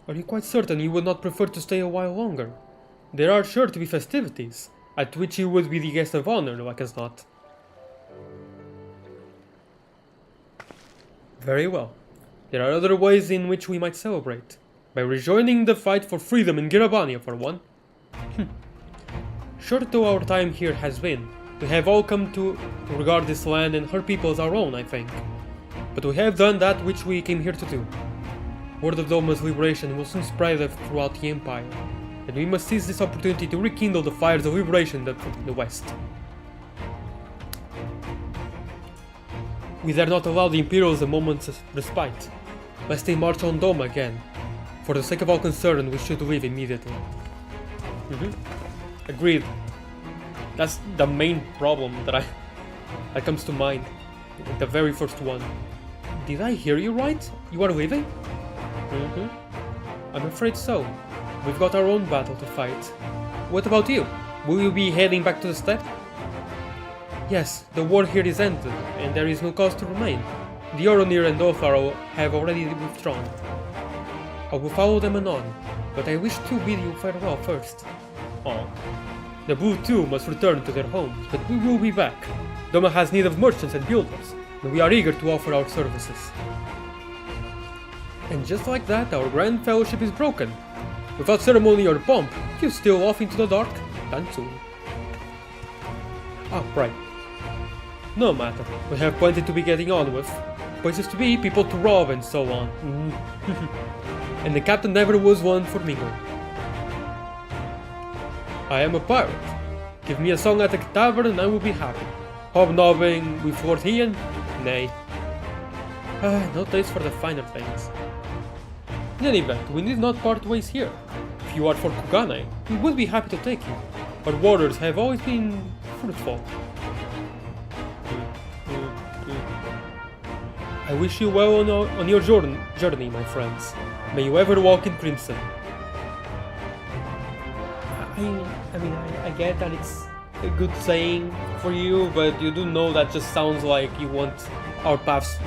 Are you quite certain you would not prefer to stay a while longer? There are sure to be festivities, at which you would be the guest of honor, like as not. Very well. There are other ways in which we might celebrate. By rejoining the fight for freedom in Girabania, for one. Short though our time here has been, we have all come to regard this land and her people as our own, I think. But we have done that which we came here to do. Word of Doma's liberation will soon spread throughout the Empire, and we must seize this opportunity to rekindle the fires of liberation in the West. We dare not allow the Imperials a moment's respite, lest they march on Doma again. For the sake of all concerned, we should leave immediately. Agreed. That's the main problem that that comes to mind. Like the very first one. Did I hear you right? You are leaving? I'm afraid so. We've got our own battle to fight. What about you? Will you be heading back to the steppe? Yes, the war here is ended, and there is no cause to remain. The Oronir and Othar have already withdrawn. I will follow them anon, but I wish to bid you farewell first. Oh. The Blue too must return to their homes, but we will be back. Doma has need of merchants and builders, and we are eager to offer our services. And just like that, our grand fellowship is broken. Without ceremony or pomp, you steal off into the dark? Done soon. Ah, right. No matter, we have plenty to be getting on with. Places to be, people to rob, and so on. And the captain never was one for mingling. I am a pirate. Give me a song at a tavern and I will be happy. Hobnobbing with Lord Ian? Nay. No taste for the finer things. In any event, we need not part ways here. If you are for Kugane, we would be happy to take you. Our waters have always been fruitful. I wish you well on your journey, my friends. May you ever walk in crimson. I get that it's a good saying for you, but you do know that just sounds like you want our path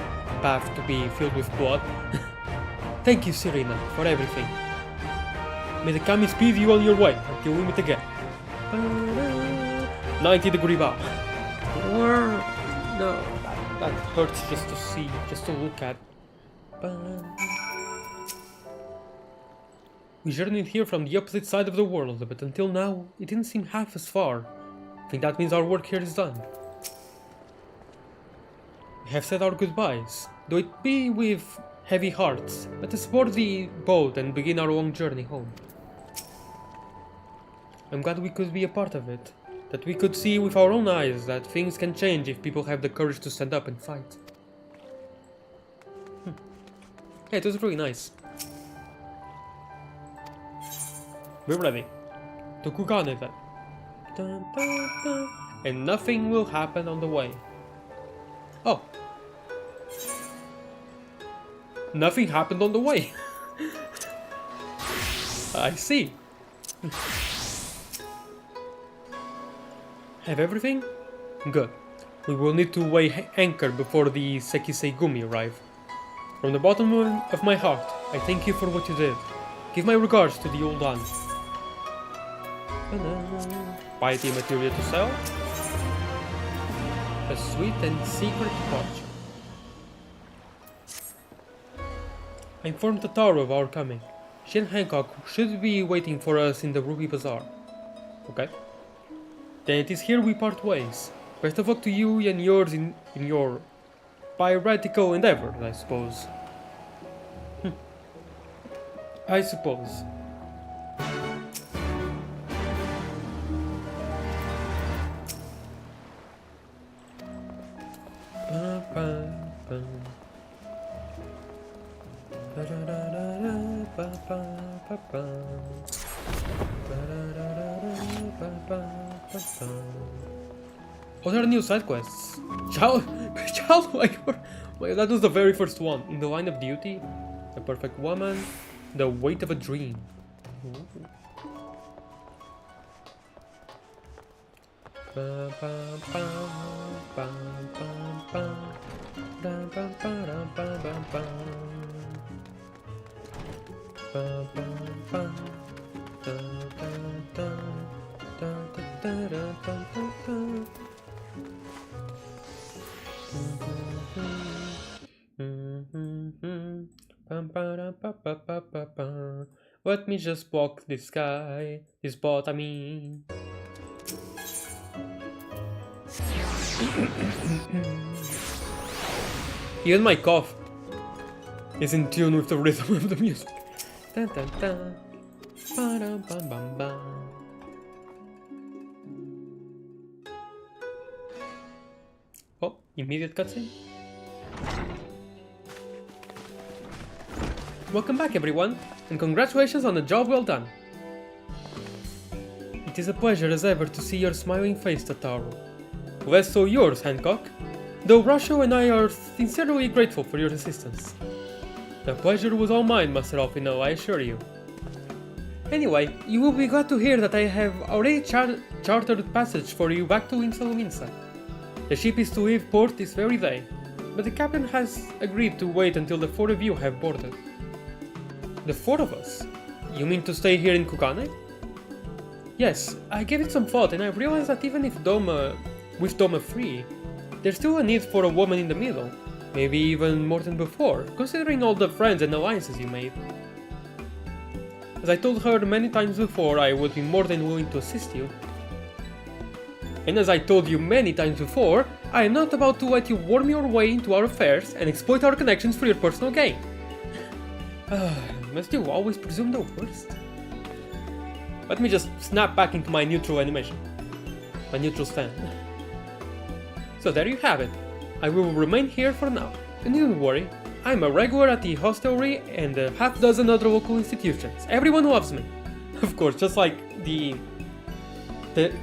to be filled with blood. Thank you, Serena, for everything. May the kami speed you on your way until we meet again. 90-degree bow. No, that hurts just to see, just to look at. We journeyed here from the opposite side of the world, but until now, it didn't seem half as far. I think that means our work here is done. We have said our goodbyes, though it be with heavy hearts. Let us board the boat and begin our long journey home. I'm glad we could be a part of it, that we could see with our own eyes that things can change if people have the courage to stand up and fight. Yeah, it was really nice. We're ready. To Kugane then. Dun, dun, dun. And nothing will happen on the way. Oh. Nothing happened on the way. I see. Have everything? Good. We will need to weigh anchor before the Sekisei Gumi arrive. From the bottom of my heart, I thank you for what you did. Give my regards to the old aunt. Piety material to sell. A sweet and secret departure. I informed Tataru of our coming. She and Hancock should be waiting for us in the Ruby Bazaar. Okay. Then it is here we part ways. Best of luck to you and yours in your piratical endeavors, I suppose. I suppose. Oh, there are new side quests. Child labor. Well, that was the very first one. In the line of duty, the perfect woman, the weight of a dream. Let me just block this guy, this bot, I mean. Even my cough is in tune with the rhythm of the music. Dun, dun, dun. Ba-dum, bum, bum, bum. Oh, immediate cutscene. Welcome back, everyone, and congratulations on a job well done. It is a pleasure as ever to see your smiling face, Tataru. Less so yours, Hancock. Though Rasho and I are sincerely grateful for your assistance. The pleasure was all mine, Master Alphino, I assure you. Anyway, you will be glad to hear that I have already chartered passage for you back to Insa. The ship is to leave port this very day, but the captain has agreed to wait until the 4 of you have boarded. The 4 of us? You mean to stay here in Kugane? Yes, I gave it some thought and I realized that even if with Doma free, there's still a need for a woman in the middle. Maybe even more than before, considering all the friends and alliances you made. As I told her many times before, I would be more than willing to assist you. And as I told you many times before, I am not about to let you worm your way into our affairs and exploit our connections for your personal gain. Must you always presume the worst? Let me just snap back into my neutral animation. My neutral stand. So there you have it. I will remain here for now. And don't worry, I'm a regular at the hostelry and a half dozen other local institutions. Everyone loves me. Of course, just like the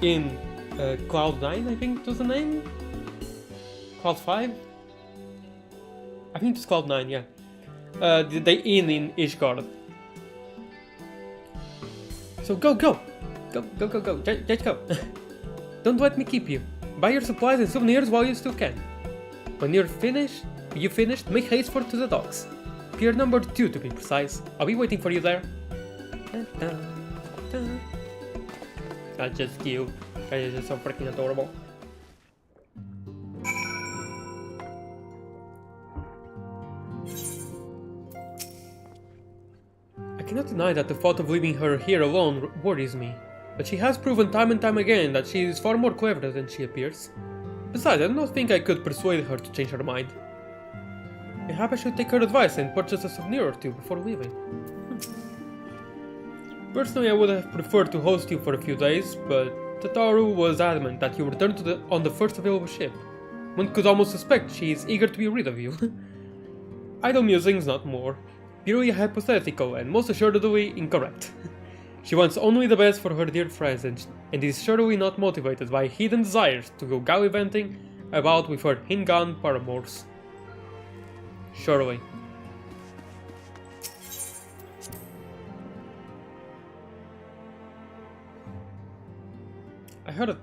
inn Cloud9, I think was the name? Cloud5? I think it's Cloud9, yeah. The inn in Ishgard. So go! Just go! Don't let me keep you. Buy your supplies and souvenirs while you still can. When you're finished, make haste to the docks. Pier number 2 to be precise. I'll be waiting for you there. That's just cute. That is just so freaking adorable. I cannot deny that the thought of leaving her here alone worries me, but she has proven time and time again that she is far more clever than she appears. Besides, I don't think I could persuade her to change her mind. Perhaps I should take her advice and purchase a souvenir or two before leaving. Personally, I would have preferred to host you for a few days, but Tataru was adamant that you return on the first available ship. One could almost suspect she is eager to be rid of you. Idle musings, not more. Purely hypothetical and most assuredly incorrect. She wants only the best for her dear friends and is surely not motivated by hidden desires to go gallivanting about with her Hingan paramours. Surely. I heard a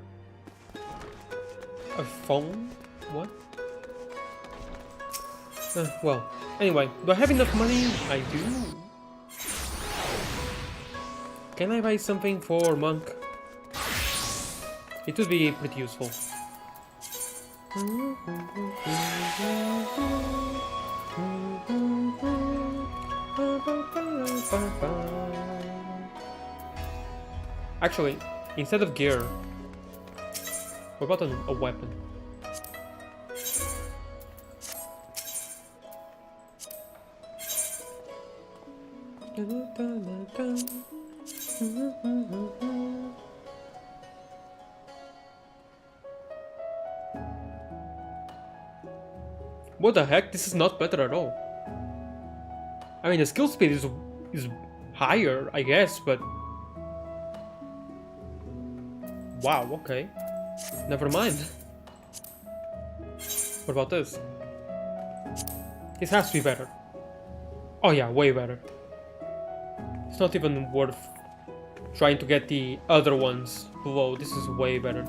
phone? What? Well, anyway, do I have enough money? I do. Can I buy something for Monk? It would be pretty useful. Actually, instead of gear, what about a weapon? What the heck? This is not better at all. I mean, the skill speed is higher, I guess, but... Wow, okay. Never mind. What about this? This has to be better. Oh yeah, way better. It's not even worth trying to get the other ones below. This is way better.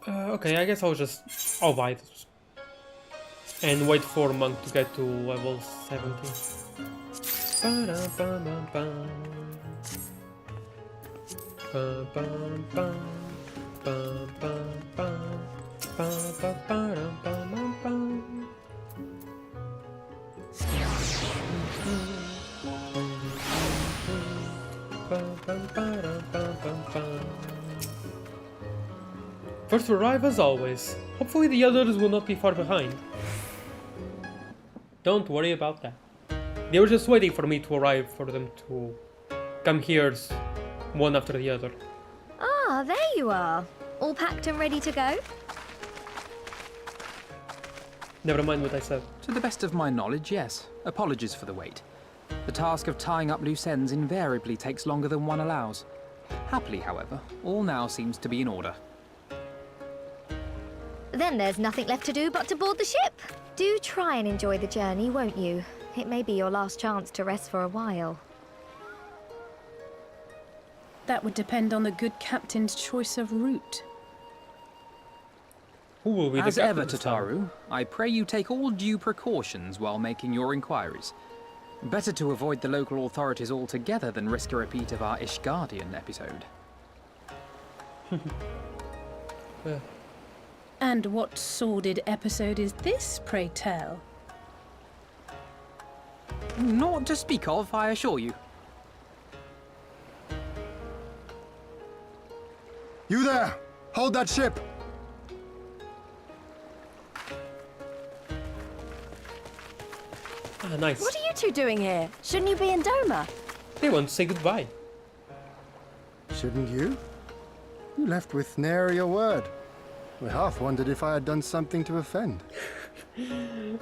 Okay, I guess I'll buy this. And wait for Monk to get to level 70. First to arrive as always. Hopefully the others will not be far behind. Don't worry about that. They were just waiting for me to arrive for them to come here one after the other. Ah, there you are. All packed and ready to go? Never mind what I said. To the best of my knowledge, yes. Apologies for the wait. The task of tying up loose ends invariably takes longer than one allows. Happily, however, all now seems to be in order. Then there's nothing left to do but to board the ship. Do try and enjoy the journey, won't you? It may be your last chance to rest for a while. That would depend on the good captain's choice of route. Who will be As the ever, captain this time? Tataru, I pray you take all due precautions while making your inquiries. Better to avoid the local authorities altogether than risk a repeat of our Ishgardian episode. Yeah. And what sordid episode is this, pray tell? Not to speak of, I assure you. You there! Hold that ship! Ah, nice. What are you two doing here? Shouldn't you be in Doma? They want to say goodbye. Shouldn't you? You left with nary a word. We half wondered if I had done something to offend.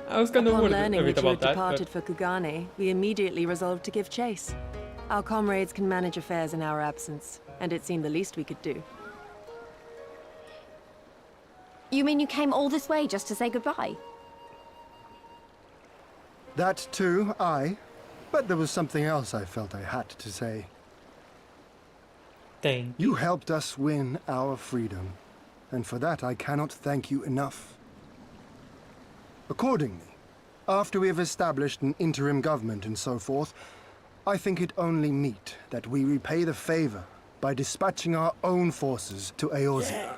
I was kind of Upon worried a learning bit that you about had that. departed for Kugane, we immediately resolved to give chase. Our comrades can manage affairs in our absence, and it seemed the least we could do. You mean you came all this way just to say goodbye? That too, aye. But there was something else I felt I had to say. Thank you. You helped us win our freedom, and for that I cannot thank you enough. Accordingly, after we have established an interim government and so forth, I think it only meet that we repay the favor by dispatching our own forces to Eorzea. Yeah.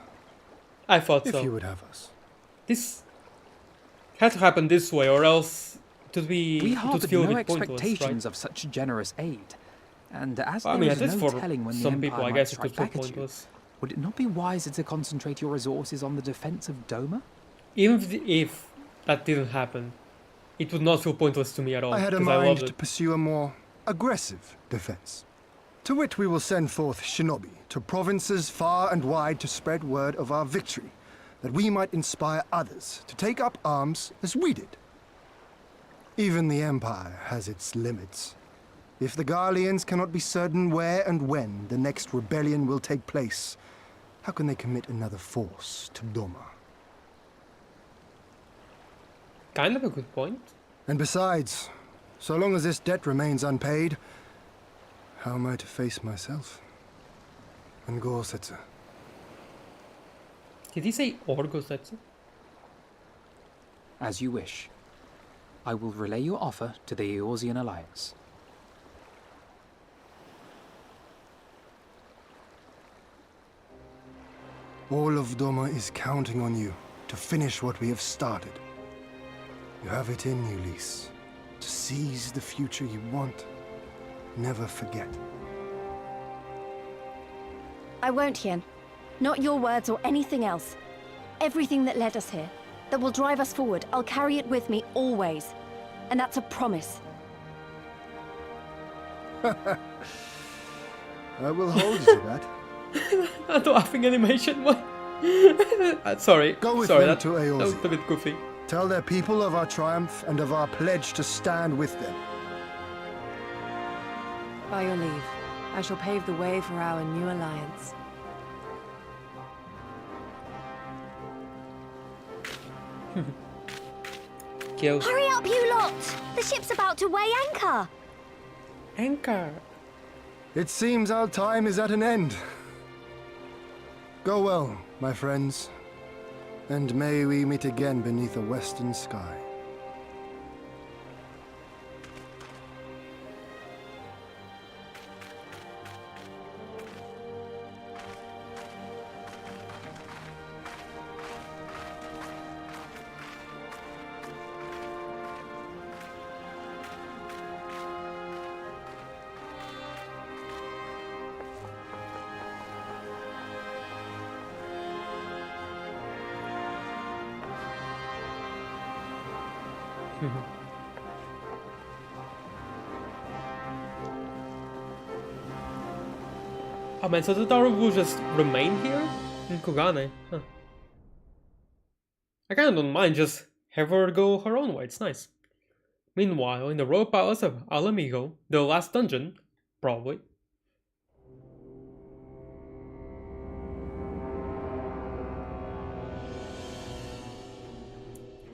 I thought so. If you would have us. This had to happen this way, or else it would be. We it would harbored feel a no bit pointless, expectations right? of such generous aid. And as Well, I there mean, is at least no for telling when the some Empire people, I might guess it strike could feel back at you, pointless. would it not be wiser to concentrate your resources on the defense of Doma? Even if that didn't happen, it would not feel pointless to me at all. I had a 'cause I mind loved to it. pursue a more aggressive defense. To wit, we will send forth shinobi to provinces far and wide to spread word of our victory, that we might inspire others to take up arms as we did. Even the Empire has its limits. If the Garleans cannot be certain where and when the next rebellion will take place, how can they commit another force to Doma? Kind of a good point. And besides, so long as this debt remains unpaid, how am I to face myself? And Gorsetzer? Did he say Orgosetsu? As you wish. I will relay your offer to the Eorzean Alliance. All of Doma is counting on you to finish what we have started. You have it in you, Lys, to seize the future you want. Never forget. I won't, Hien. Not your words or anything else. Everything that led us here, that will drive us forward, I'll carry it with me always. And that's a promise. I will hold you to that. That laughing animation. What? Sorry. Go with Sorry, them that to Eorzea. was a bit goofy. Tell their people of our triumph and of our pledge to stand with them. By your leave, I shall pave the way for our new alliance. Kills. Hurry up, you lot! The ship's about to weigh anchor! Anchor. It seems our time is at an end. Go well, my friends, and may we meet again beneath a western sky. Oh man, so the tower will just remain here in Kugane? Huh. I kinda don't mind, just have her go her own way, it's nice. Meanwhile, in the Royal Palace of Alamigo, the last dungeon, probably.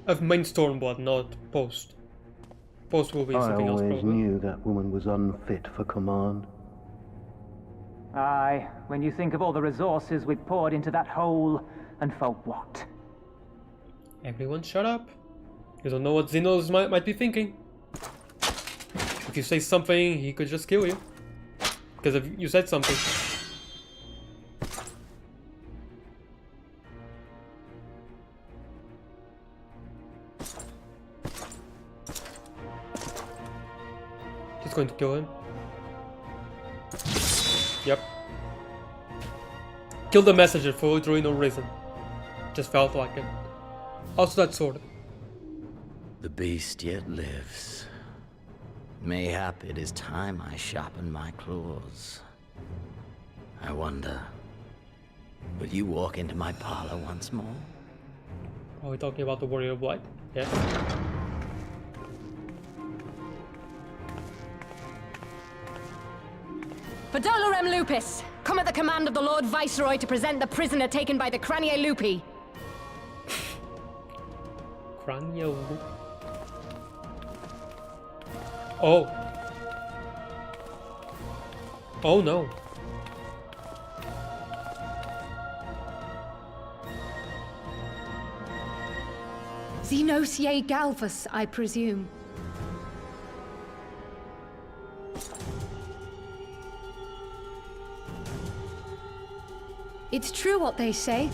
Of main Stormblood, not post. Post will be something else, I probably. always knew that woman was unfit for command. Aye, when you think of all the resources we've poured into that hole, and for what? Everyone shut up. You don't know what Xenos might be thinking. If you say something, he could just kill you. Because if you said something. He's going to kill him. Yep. Kill the messenger for literally no reason. Just felt like it. Also that sword. The beast yet lives. Mayhap it is time I sharpen my claws. I wonder, will you walk into my parlor once more? Are we talking about the Warrior of Light? Yes. For Dolorem Lupus, come at the command of the Lord Viceroy to present the prisoner taken by the Crania Lupi. Crania Lupi? Oh. Oh no. Xenosier Galvus, I presume. It's true what they say.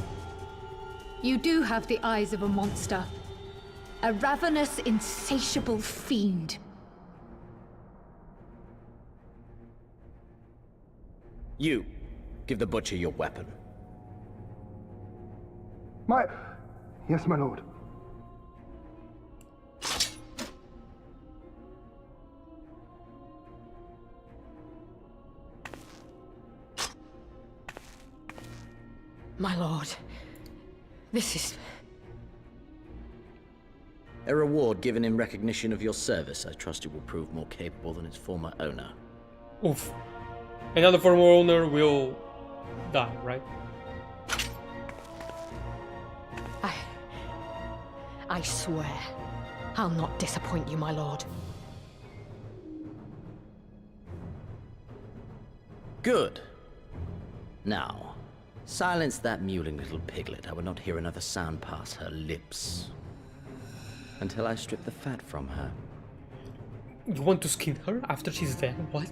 You do have the eyes of a monster. A ravenous, insatiable fiend. You, give the butcher your weapon. Yes, my lord. My lord, this is... A reward given in recognition of your service. I trust it will prove more capable than its former owner. Oof. Another former owner will die, right? I swear, I'll not disappoint you, my lord. Good. Now, silence that mewling little piglet. I will not hear another sound pass her lips. Until I strip the fat from her. You want to skin her after she's dead? What?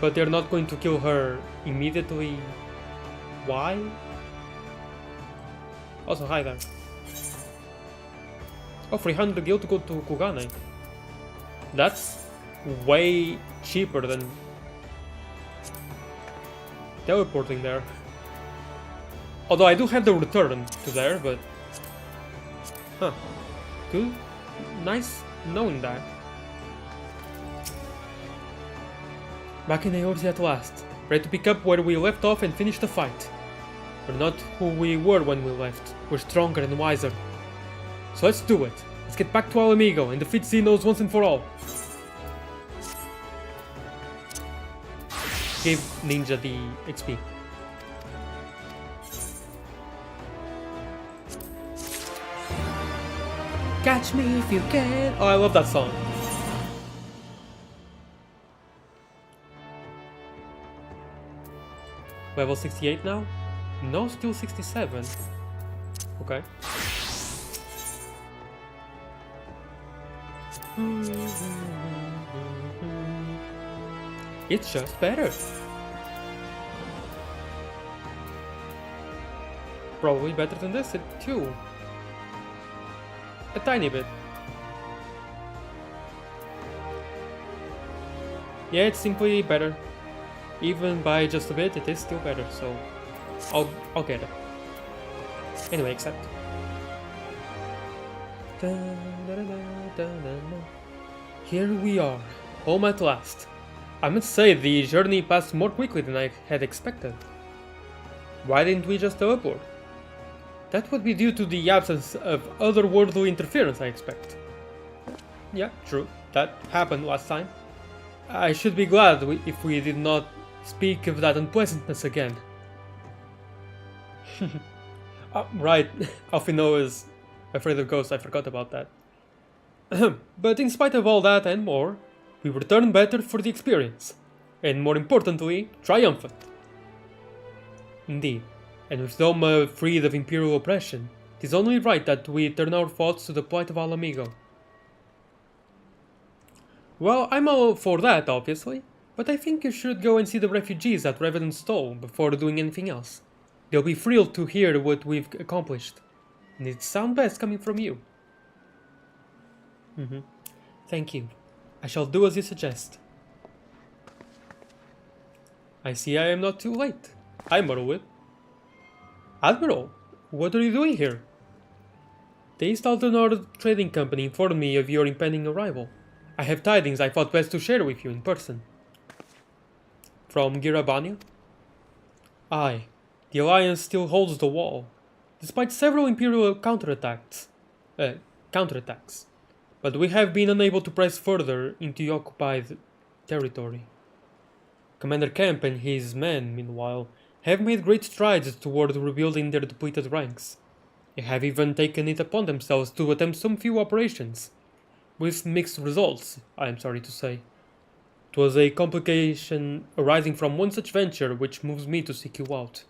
But they're not going to kill her immediately. Why? Also, hi there. Oh, 300 gil to go to Kugane. That's way cheaper than teleporting there. Although I do have the return to there, but... Huh. Good. Nice knowing that. Back in Eorzea at last, ready to pick up where we left off and finish the fight. We're not who we were when we left. We're stronger and wiser. So let's do it. Let's get back to Alamigo and defeat Xenos once and for all. Give Ninja the XP. Catch me if you can. Oh, I love that song. Level 68 now? No, still 67. Okay. It's just better. Probably better than this too. A tiny bit. Yeah, it's simply better. Even by just a bit, it is still better, so I'll get it. Anyway, except. Here we are, home at last. I must say the journey passed more quickly than I had expected. Why didn't we just teleport? That would be due to the absence of otherworldly interference, I expect. Yeah, true. That happened last time. I should be glad if we did not speak of that unpleasantness again. Right, Alphino is afraid of ghosts, I forgot about that. But in spite of all that and more, we return better for the experience, and more importantly, triumphant. Indeed, and with Doma freed of Imperial oppression, it is only right that we turn our thoughts to the plight of Al Amigo. Well, I'm all for that, obviously, but I think you should go and see the refugees at Revenant's Stall before doing anything else. They'll be thrilled to hear what we've accomplished, and it sounds best coming from you. Thank you. I shall do as you suggest. I see I am not too late. Hi, Morrowind. Admiral, what are you doing here? The East Aldenor Trading Company informed me of your impending arrival. I have tidings I thought best to share with you in person. From Girabania? Aye, the Alliance still holds the wall, despite several Imperial counterattacks. But we have been unable to press further into the occupied territory. Commander Kemp and his men, meanwhile, have made great strides toward rebuilding their depleted ranks. They have even taken it upon themselves to attempt some few operations, with mixed results, I am sorry to say. It was a complication arising from one such venture which moves me to seek you out.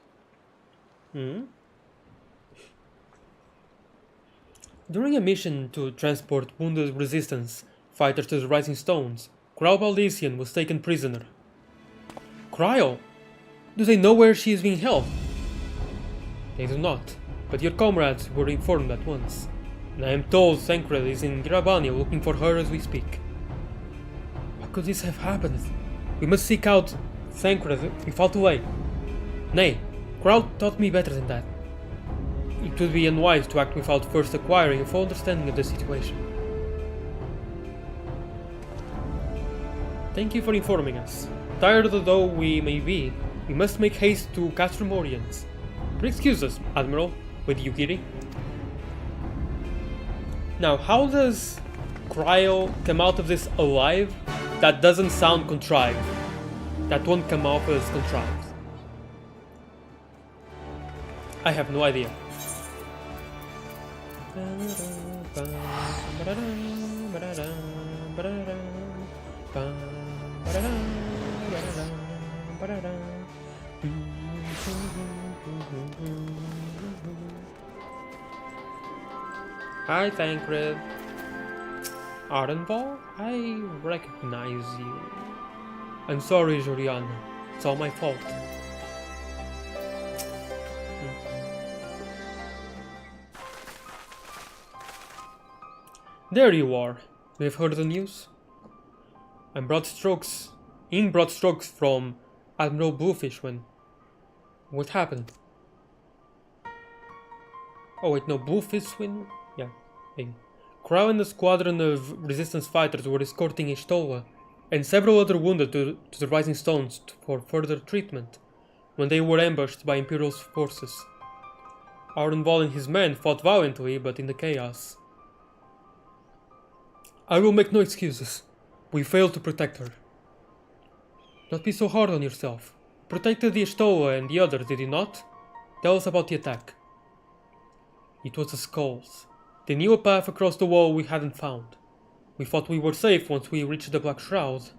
During a mission to transport wounded resistance fighters to the Rising Stones, Kryle Baldician was taken prisoner. Kryle? Do they know where she is being held? They do not, but your comrades were informed at once, and I am told Thancred is in Girabania looking for her as we speak. How could this have happened? We must seek out Thancred without delay. Nay, Kryle taught me better than that. It would be unwise to act without first acquiring a full understanding of the situation. Thank you for informing us. Tired though we may be, we must make haste to Castrum Oriens. Please excuse us, Admiral, with Yukiri. Now, how does Kryle come out of this alive? That doesn't sound contrived. That won't come off as contrived. I have no idea. Hi, Thancred. Ardenval? I recognize you. I'm sorry, Joriana. It's all my fault. There you are. You've heard the news? In broad strokes from Admiral Bluefishman. What happened? Oh wait, no, Bluefishman? Yeah, maybe. Kryle and a squadron of resistance fighters were escorting Ishtola and several other wounded to the Rising Stones for further treatment when they were ambushed by Imperial forces. Ardenval and his men fought valiantly, but in the chaos. I will make no excuses. We failed to protect her. Don't be so hard on yourself. You protected the Ishtola and the others, did you not? Tell us about the attack. It was the Skulls. They knew a path across the wall we hadn't found. We thought we were safe once we reached the Black Shroud.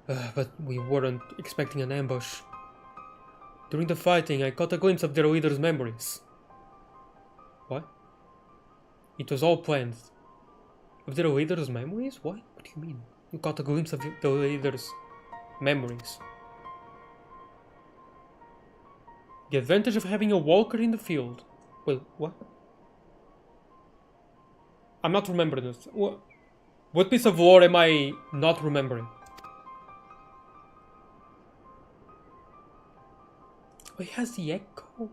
But we weren't expecting an ambush. During the fighting, I caught a glimpse of their leader's memories. What? It was all planned. Of their leader's memories? What? What do you mean? You caught a glimpse of the leader's memories. The advantage of having a walker in the field. Wait, what? I'm not remembering this. What piece of lore am I not remembering? Oh, he has the echo?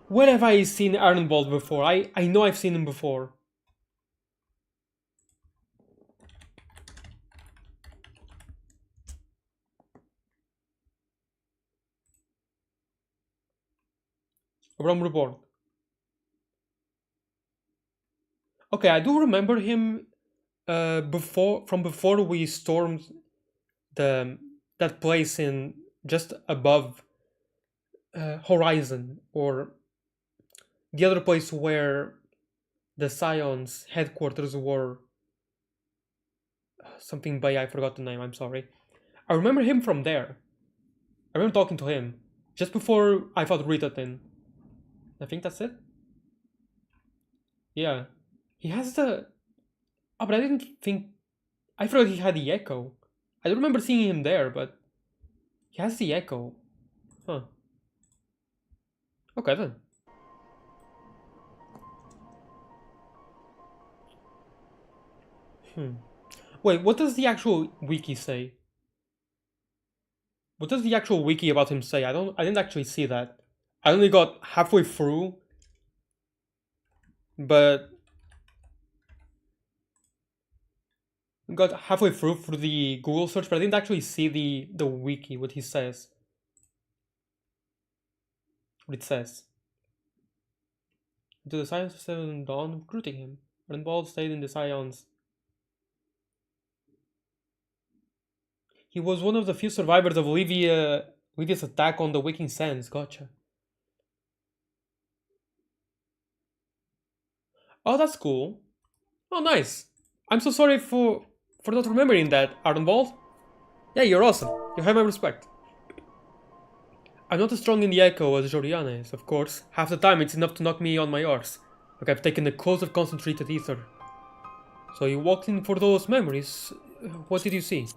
Where have I seen Arnbold before? I know I've seen him before. Rom report. Okay, I do remember him before we stormed that place in just above Horizon, or the other place where the Scion's headquarters were. Something Bay, I forgot the name, I'm sorry. I remember him from there. I remember talking to him just before I fought Ritatin. I think that's it. Yeah. He has the... Oh, but I didn't think... I forgot he had the Echo. I don't remember seeing him there, but... He has the Echo. Huh. Okay then. Wait, what does the actual wiki say? What does the actual wiki about him say? I didn't actually see that. I only got halfway through. But got halfway through the Google search, but I didn't actually see the wiki, what he says. What it says. To the Scions of Seven Dawn, recruiting him. Renbald stayed in the Scions. He was one of the few survivors of Livia's attack on the Waking Sands. Gotcha. Oh, that's cool. Oh, nice. I'm so sorry for not remembering that, Ardenwald. Yeah, you're awesome. You have my respect. I'm not as strong in the Echo as Joriana is, of course. Half the time it's enough to knock me on my arse. Like I've taken a course of concentrated ether. So you walked in for those memories. What did you see?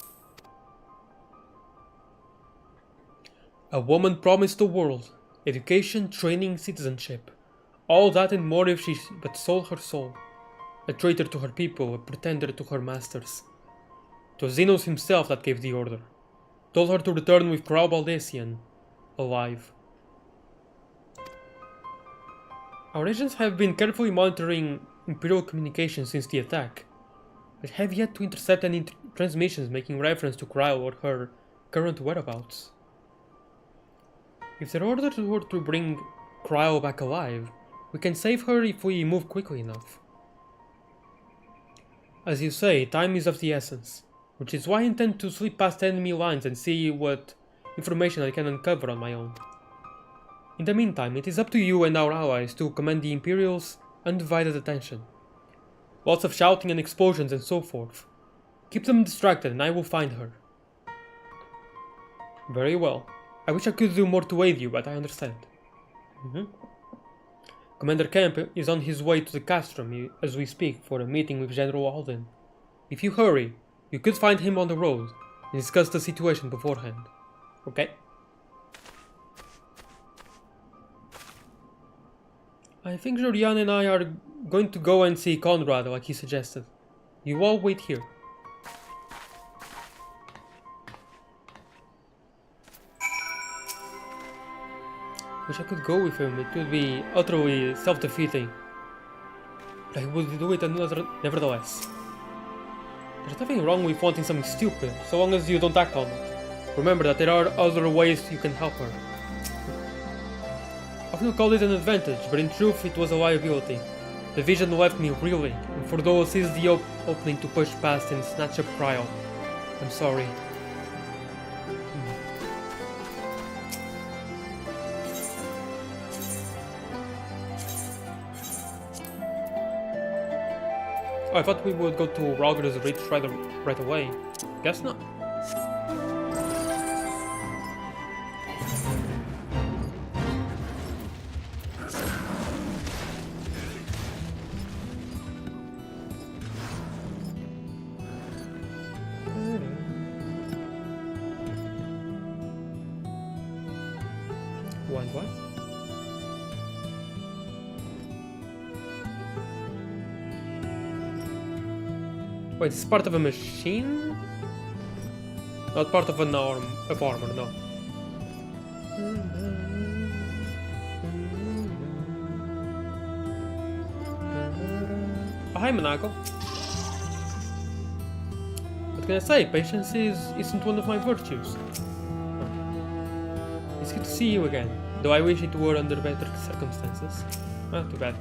A woman promised the world. Education, training, citizenship. All that and more if she but sold her soul. A traitor to her people, a pretender to her masters. It was Xenos himself that gave the order. Told her to return with Crow Baldesian, alive. Our agents have been carefully monitoring Imperial communications since the attack, but have yet to intercept any transmissions making reference to Cryo or her current whereabouts. If their orders were to bring Cryo back alive, we can save her if we move quickly enough. As you say, time is of the essence, which is why I intend to slip past enemy lines and see what information I can uncover on my own. In the meantime, it is up to you and our allies to command the Imperials' undivided attention. Lots of shouting and explosions and so forth. Keep them distracted and I will find her. Very well. I wish I could do more to aid you, but I understand. Commander Kemp is on his way to the Castrum as we speak for a meeting with General Alden. If you hurry, you could find him on the road and discuss the situation beforehand. Okay? I think Jorian and I are going to go and see Conrad like he suggested. You all wait here. Wish I could go with him, it would be utterly self-defeating. But I would do it nevertheless. There's nothing wrong with wanting something stupid, so long as you don't act on it. Remember that there are other ways you can help her. Often call it an advantage, but in truth it was a liability. The vision left me reeling, and for those is the opening to push past and snatch up Cryo. I'm sorry. Oh, I thought we would go to Rauger's Reach right away. Guess not. What? Wait, it's part of a machine? Not part of an armor, no. hi, Monaco. What can I say? Patience isn't one of my virtues. It's good to see you again, though I wish it were under better circumstances. Well, too bad.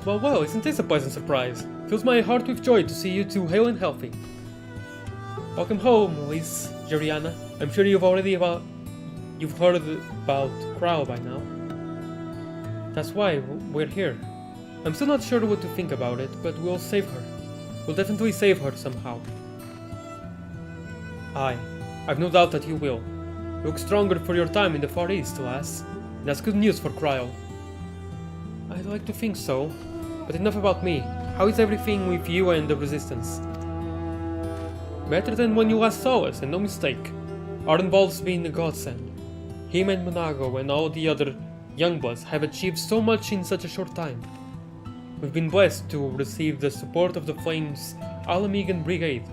Well, isn't this a pleasant surprise? Fills my heart with joy to see you two hale and healthy. Welcome home, Liz, Jeriana. I'm sure you've heard about Crow by now. That's why we're here. I'm still not sure what to think about it, but we'll save her. We'll definitely save her somehow. Aye, I've no doubt that you will. You look stronger for your time in the Far East, lass. And that's good news for Cryle. I'd like to think so, but enough about me. How is everything with you and the Resistance? Better than when you last saw us, and no mistake. Ardenwald's been a godsend. Him and Monago and all the other youngbloods have achieved so much in such a short time. We've been blessed to receive the support of the Flames' Alamegan Brigade,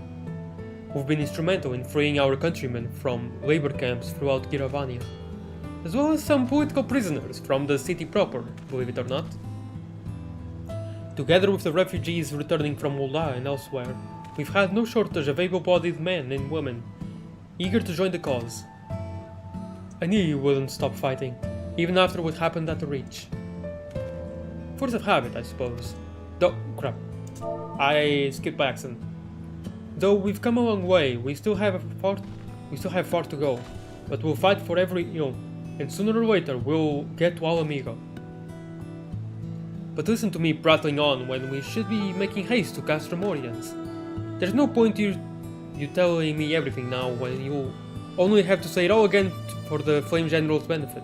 who've been instrumental in freeing our countrymen from labor camps throughout Giravania, as well as some political prisoners from the city proper, believe it or not. Together with the refugees returning from Ula and elsewhere, we've had no shortage of able-bodied men and women eager to join the cause. I knew you wouldn't stop fighting, even after what happened at the Reach. Force of habit, I suppose. Though, crap. I skipped by accident. Though we've come a long way, we still have far to go. But we'll fight for every ill, and sooner or later we'll get to Alamigo. But listen to me prattling on when we should be making haste to Castromorians. There's no point you telling me everything now when you only have to say it all again for the Flame General's benefit.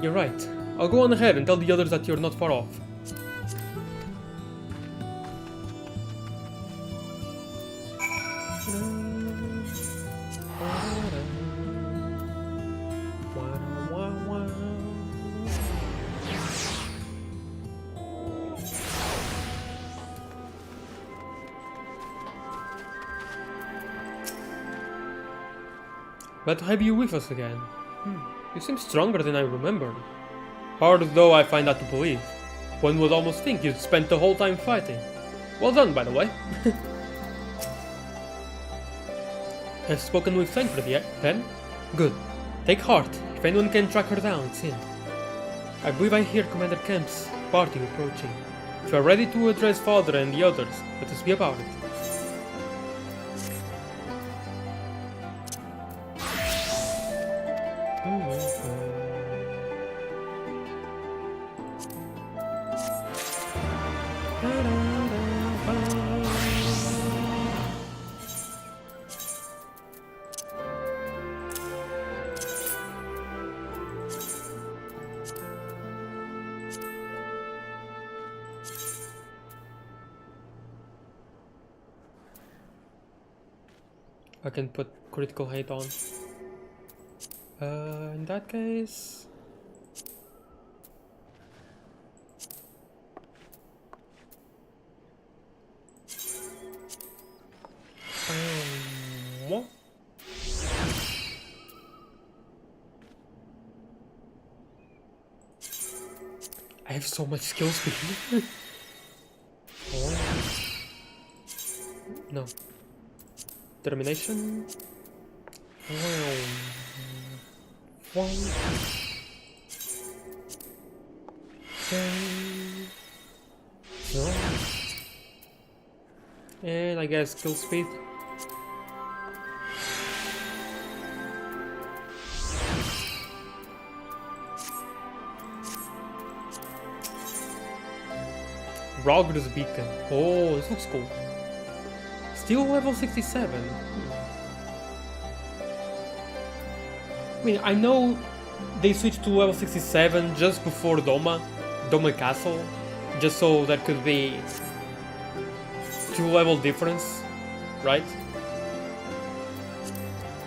You're right. I'll go on ahead and tell the others that you're not far off. Glad to have you with us again. You seem stronger than I remembered. Hard though I find that to believe. One would almost think you'd spent the whole time fighting. Well done, by the way. Have spoken with Thancred yet, then? Good. Take heart. If anyone can track her down, it's him. I believe I hear Commander Kemp's party approaching. If you are ready to address Father and the others, let us be about it. I can put critical hate on. In that case... what? I have so much skill speed. No. Determination. One. No. And I guess skill speed. Rogger's Beacon. Oh, this looks cool. Still level 67. I mean, I know they switched to level 67 just before Doma Castle, just so there could be 2-level difference, right?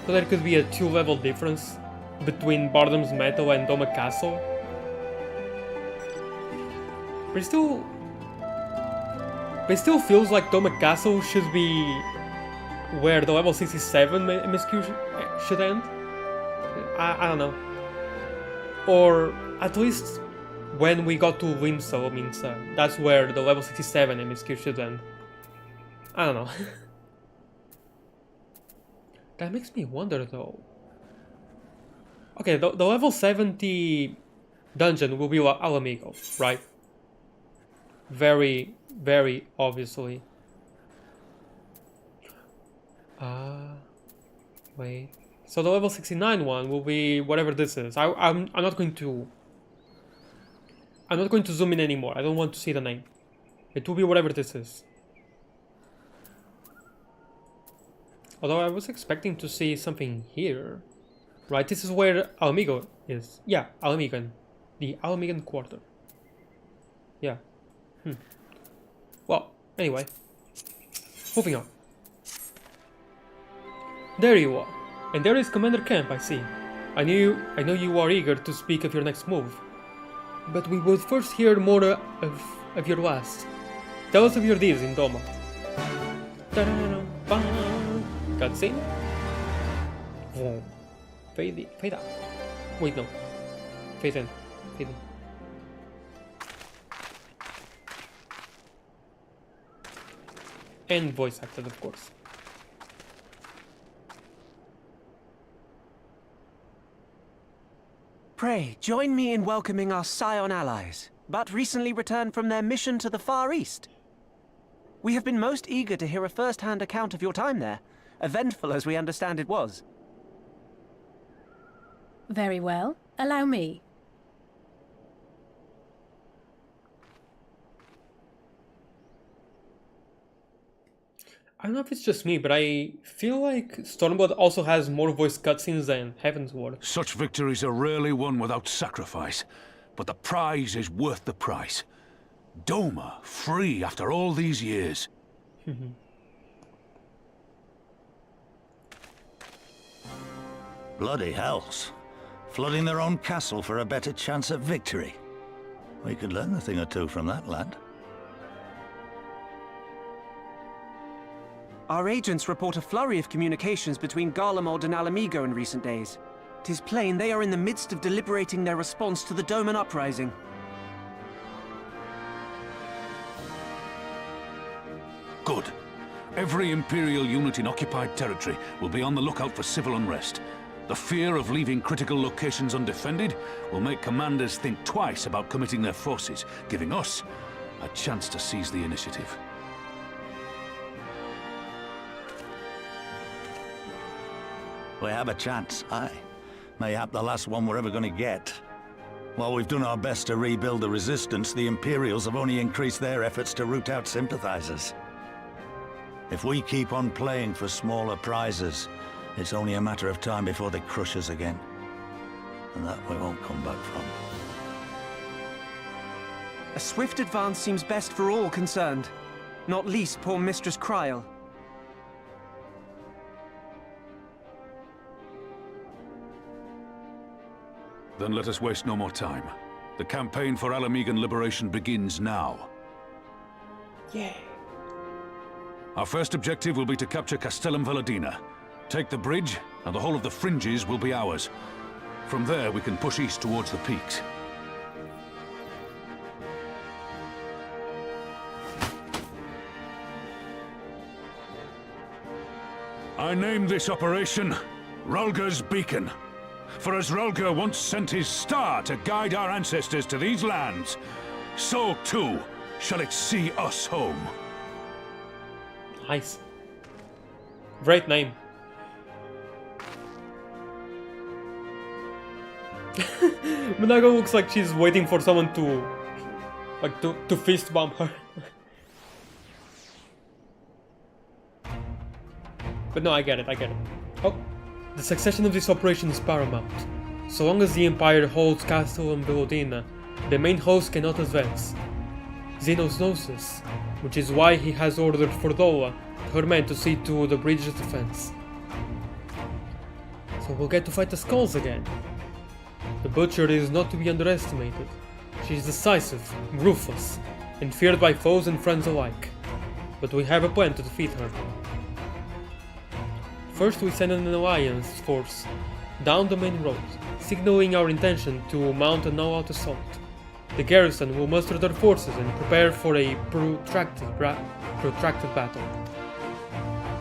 So there could be a 2-level difference between Bardham's Meadow and Doma Castle. But it still feels like Doma Castle should be where the level 67 MSQ should end. I don't know. Or at least when we got to Limsel means that's where the level 67 MSQ should end. I don't know. That makes me wonder though. Okay, the level 70 dungeon will be Alamigo, right? Very, very obviously. Wait. So the level 69 one will be whatever this is. I'm not going to zoom in anymore. I don't want to see the name. It will be whatever this is. Although I was expecting to see something here. Right, this is where Alamigo is. Yeah, Alamigan. The Alamigan Quarter. Yeah. Well, anyway. Moving on. There you are. And there is Commander Camp, I see. I know you are eager to speak of your next move. But we would first hear more of your last. Tell us of your deeds in Doma. Cutscene? Fade out. Wait, no. Fade in. Fade in. And voice acted, of course. Pray, join me in welcoming our Scion allies, but recently returned from their mission to the Far East. We have been most eager to hear a first-hand account of your time there, eventful as we understand it was. Very well. Allow me. I don't know if it's just me, but I feel like Stormblood also has more voice cutscenes than Heavensward. Such victories are rarely won without sacrifice, but the prize is worth the price. Doma, free after all these years. Bloody hells. Flooding their own castle for a better chance at victory. We could learn a thing or two from that lad. Our agents report a flurry of communications between Garlemald and Alamigo in recent days. 'Tis plain they are in the midst of deliberating their response to the Doman uprising. Good. Every Imperial unit in occupied territory will be on the lookout for civil unrest. The fear of leaving critical locations undefended will make commanders think twice about committing their forces, giving us a chance to seize the initiative. We have a chance, aye. Mayhap the last one we're ever going to get. While we've done our best to rebuild the resistance, the Imperials have only increased their efforts to root out sympathizers. If we keep on playing for smaller prizes, it's only a matter of time before they crush us again. And that we won't come back from. A swift advance seems best for all concerned, not least poor Mistress Kryl. Then let us waste no more time. The campaign for Alamigan liberation begins now. Yay. Our first objective will be to capture Castellum Valadina. Take the bridge, and the whole of the fringes will be ours. From there, we can push east towards the peaks. I named this operation Rulga's Beacon. For as Rulga once sent his star to guide our ancestors to these lands, so too shall it see us home. Nice. Great name. Minago looks like she's waiting for someone to fist bump her. But no, I get it. Oh, the succession of this operation is paramount. So long as the Empire holds Castellum Valadina, the main host cannot advance. Xenos knows this, which is why he has ordered Fordola, her men, to see to the bridge's defense. So we'll get to fight the Skulls again. The Butcher is not to be underestimated. She is decisive, ruthless, and feared by foes and friends alike. But we have a plan to defeat her. First we send an alliance force down the main road, signaling our intention to mount an all-out assault. the garrison will muster their forces and prepare for a protracted battle.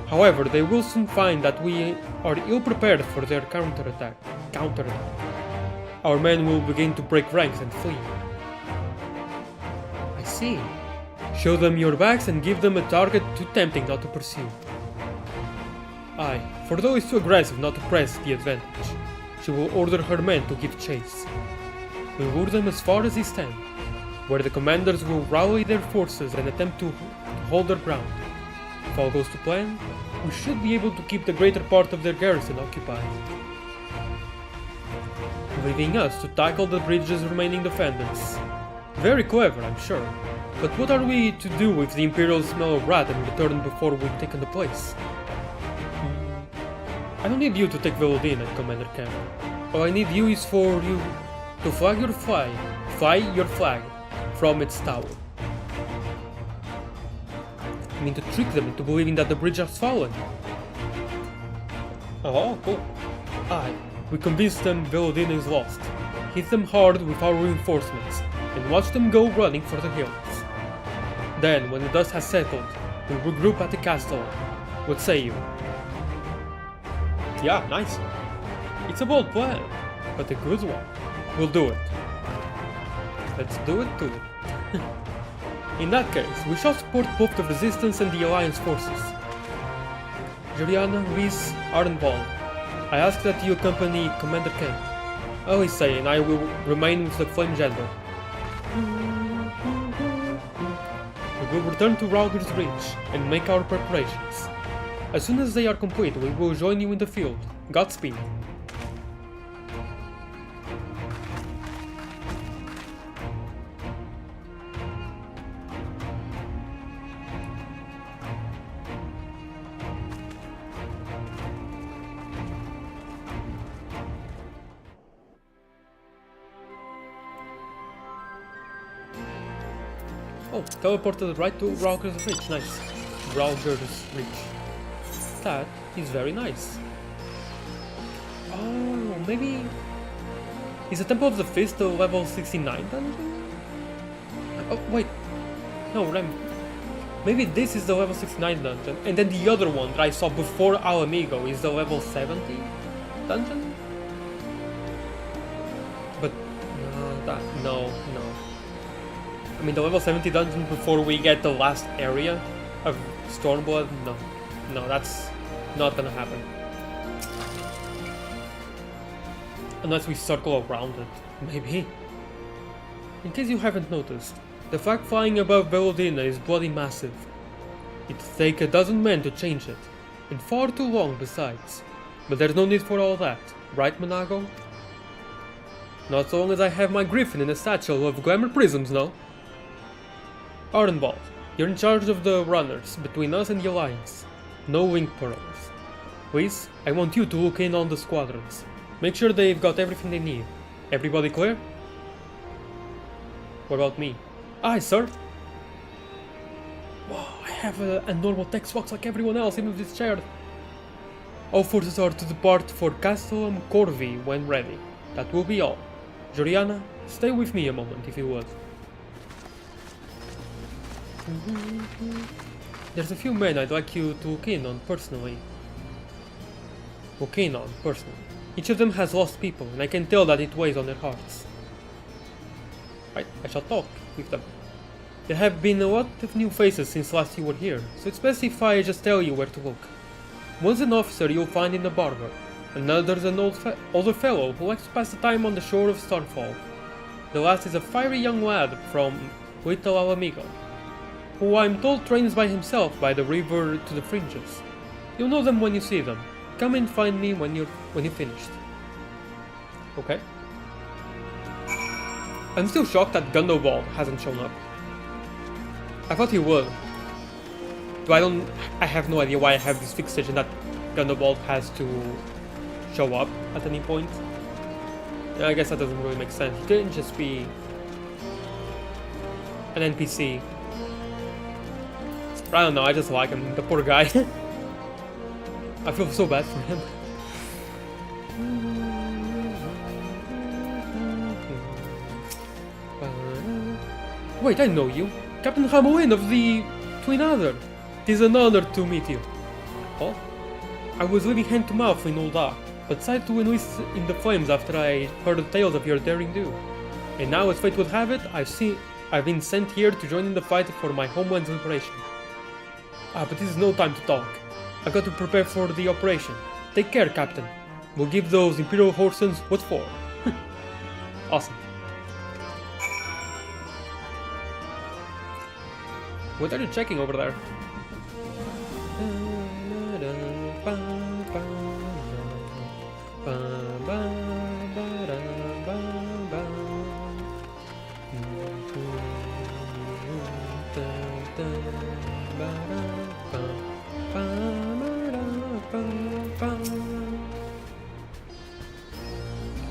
However, they will soon find that we are ill prepared for their counterattack. Our men will begin to break ranks and flee. I see. Show them your backs and give them a target too tempting not to pursue. Aye, for though it's too aggressive not to press the advantage, she will order her men to give chase. We lure them as far as they stand, where the commanders will rally their forces and attempt to hold their ground. If all goes to plan, we should be able to keep the greater part of their garrison occupied, leaving us to tackle the bridge's remaining defenders. Very clever, I'm sure, but what are we to do if the Imperials smell a rat and return before we've taken the place? I don't need you to take Velodina, Commander Camp. All I need you is for you to fly your flag from its tower. I mean, to trick them into believing that the bridge has fallen. Oh, cool. Aye, we convince them Velodina is lost, hit them hard with our reinforcements, and watch them go running for the hills. Then, when the dust has settled, we regroup at the castle. What say you? Yeah, nice. It's a bold plan, but a good one. We'll do it. Let's do it too. In that case, we shall support both the Resistance and the Alliance forces. Juliana, Reese, Ardenwald, I ask that you accompany Commander Kemp. Alice and I will remain with the Flame General. We will return to Rauger's Reach and make our preparations. As soon as they are complete, we will join you in the field. Godspeed. Oh, teleported right to Rauger's Reach. Nice. Rauger's Reach. That is very nice. Oh, maybe... Is the Temple of the Fist the level 69 dungeon? Oh, wait. No, maybe this is the level 69 dungeon, and then the other one that I saw before Alamigo is the level 70 dungeon? But, no. I mean, the level 70 dungeon before we get the last area of Stormblood? No, that's not gonna happen. Unless we circle around it, maybe. In case you haven't noticed, the flag flying above Velodina is bloody massive. It'd take a dozen men to change it, and far too long besides. But there's no need for all that, right, Monago? Not so long as I have my griffin in a satchel of glamour prisms, no? Ardenwald, you're in charge of the runners between us and the Alliance. No link pearls. Please, I want you to look in on the squadrons. Make sure they've got everything they need. Everybody clear? What about me? Aye, sir. Whoa, I have a normal text box like everyone else, even with this chair. All forces are to depart for Castellum Corvi when ready. That will be all. Juliana, stay with me a moment if you would. There's a few men I'd like you to look in on personally. Each of them has lost people, and I can tell that it weighs on their hearts. Right, I shall talk with them. There have been a lot of new faces since last you were here, so it's best if I just tell you where to look. One's an officer you'll find in the barber, another's an older fellow who likes to pass the time on the shore of Starfall. The last is a fiery young lad from Little Alamigo, who I'm told trains by himself by the river to the fringes. You'll know them when you see them. Come and find me when you're finished. Okay. I'm still shocked that Gundobald hasn't shown up. I thought he would. I have no idea why I have this fixation that Gundobald has to show up at any point. I guess that doesn't really make sense. He couldn't just be an NPC. I don't know, I just like him, the poor guy. I feel so bad for him. Wait, I know you. Captain Hamoin of the Twin Adder. It is an honor to meet you. Oh? I was living hand to mouth in Ulda, but decided to enlist in the flames after I heard the tales of your daring do. And now, as fate would have it, I've been sent here to join in the fight for my homeland's liberation. But this is no time to talk. I've got to prepare for the operation. Take care, Captain. We'll give those Imperial Horsens what for. Awesome. What are you checking over there?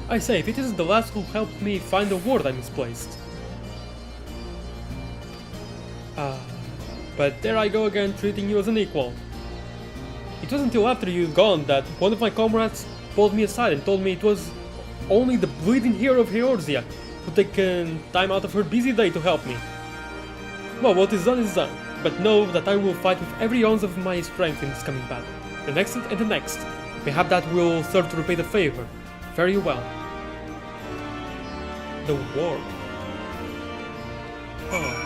I say, if it isn't the last who helped me find a ward I misplaced. But there I go again, treating you as an equal. It wasn't until after you'd gone that one of my comrades pulled me aside and told me it was only the bleeding hero of Heorzia who'd taken time out of her busy day to help me. Well, what is done is done, but know that I will fight with every ounce of my strength in this coming battle. The next and the next. Mayhap that will serve to repay the favor. Very well. The war. Oh.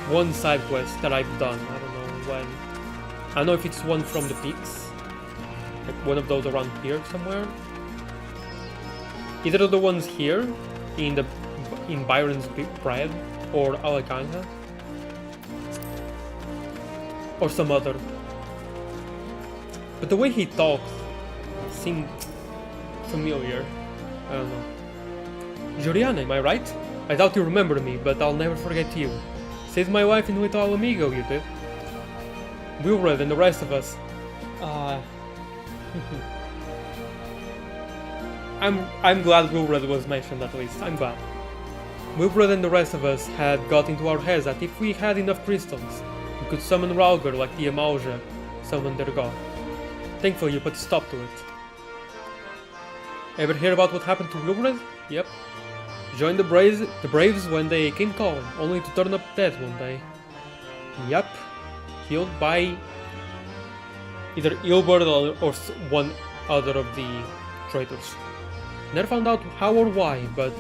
One side quest that I've done, I don't know when. I don't know if it's one from the peaks. Like one of those around here somewhere. Either of the ones here, in Byron's Pride, or Alakanga. Or some other. But the way he talks seemed familiar. I don't know. Joriana, am I right? I doubt you remember me, but I'll never forget you. Saved my life in Little Amigo, you did. Wilred and the rest of us. I'm glad Wilred was mentioned at least. I'm glad. Wilred and the rest of us had got into our heads that if we had enough crystals, we could summon Ralgar like the Amalja summoned their god. Thankfully, you put a stop to it. Ever hear about what happened to Wilred? Yep. Joined the Braves when they came calling, only to turn up dead one day. Yep. Killed by either Ilbert or one other of the traitors. Never found out how or why, but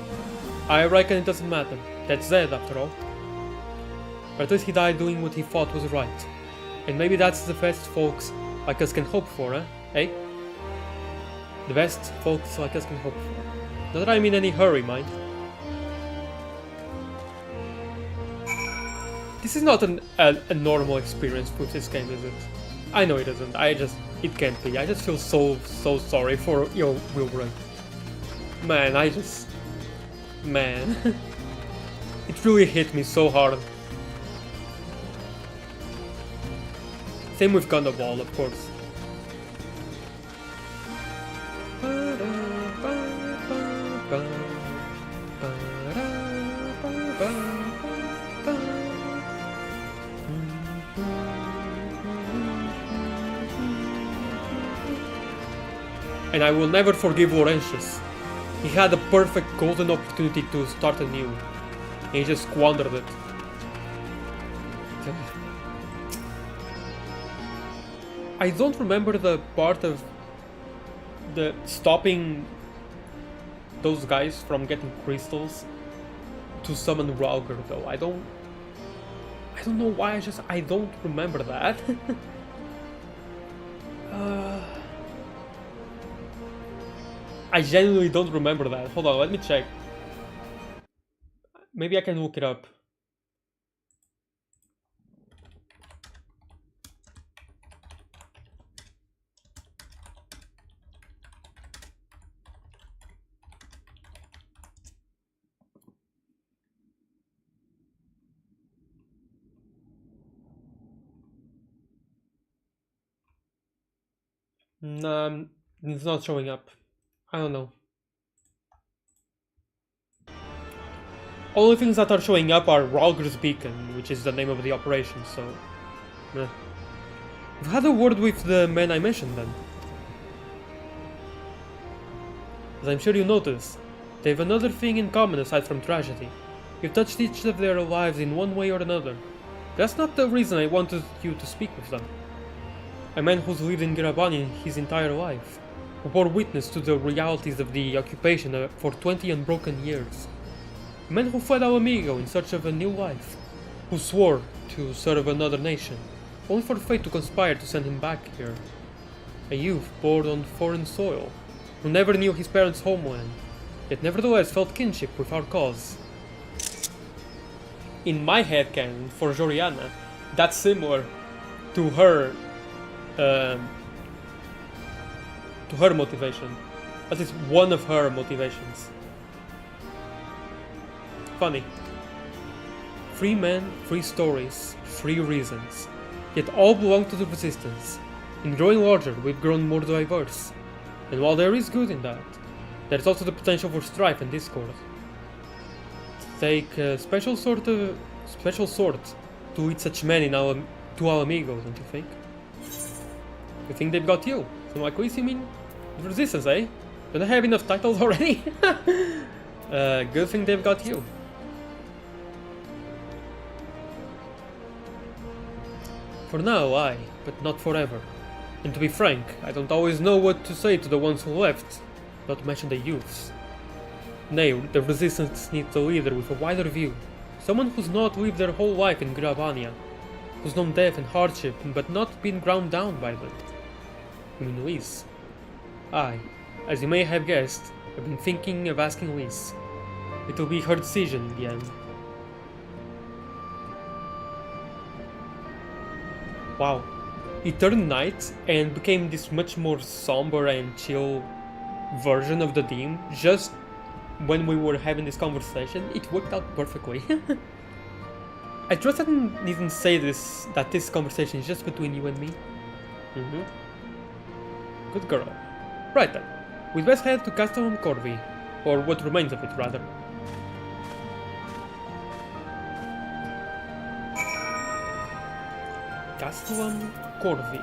I reckon it doesn't matter. That's Zed after all. But at least he died doing what he thought was right. And maybe that's the best folks like us can hope for, eh? The best folks like us can hope for. Not that I'm in any hurry, mind. This is not a normal experience with this game, is it? I know it isn't. It can't be. I just feel so sorry for your Wilbur. Man, man. It really hit me so hard. Same with Gundaball, of course. And I will never forgive Laurentius. He had a perfect golden opportunity to start anew, and he just squandered it. I don't remember the part of the stopping those guys from getting crystals to summon Ralgar though. I don't know why, I don't remember that. I genuinely don't remember that. Hold on, let me check. Maybe I can look it up. No, it's not showing up. I don't know. Only things that are showing up are Ralgar's Beacon, which is the name of the operation, so... Meh. I've had a word with the men I mentioned then. As I'm sure you noticed, they have another thing in common aside from tragedy. You've touched each of their lives in one way or another. That's not the reason I wanted you to speak with them. A man who's lived in Garabani his entire life, who bore witness to the realities of the occupation for 20 unbroken years. A man who fled Alamigo in search of a new life, who swore to serve another nation, only for fate to conspire to send him back here. A youth born on foreign soil, who never knew his parents' homeland, yet nevertheless felt kinship with our cause. In my headcanon, for Joriana, that's similar to her motivation. That is one of her motivations. Funny. 3 men, 3 stories, 3 reasons, yet all belong to the Resistance. In growing larger, we've grown more diverse, and while there is good in that, there is also the potential for strife and discord. Take a special sort to lead such men to Alamigo, don't you think? You think they've got you? Some like Whis, you mean? The Resistance, eh? Don't I have enough titles already? Good thing they've got you. For now, aye, but not forever. And to be frank, I don't always know what to say to the ones who left, not to mention the youths. Nay, the Resistance needs a leader with a wider view, someone who's not lived their whole life in Gravania, who's known death and hardship, but not been ground down by them. You mean Whis? Aye, as you may have guessed, I've been thinking of asking Whis. It will be her decision in the end. Wow. It turned night and became this much more somber and chill version of the theme just when we were having this conversation. It worked out perfectly. I trust I didn't say that this conversation is just between you and me. Good girl. Right then, we'd best head to Castellum Corvi, or what remains of it rather. Castellum Corvi.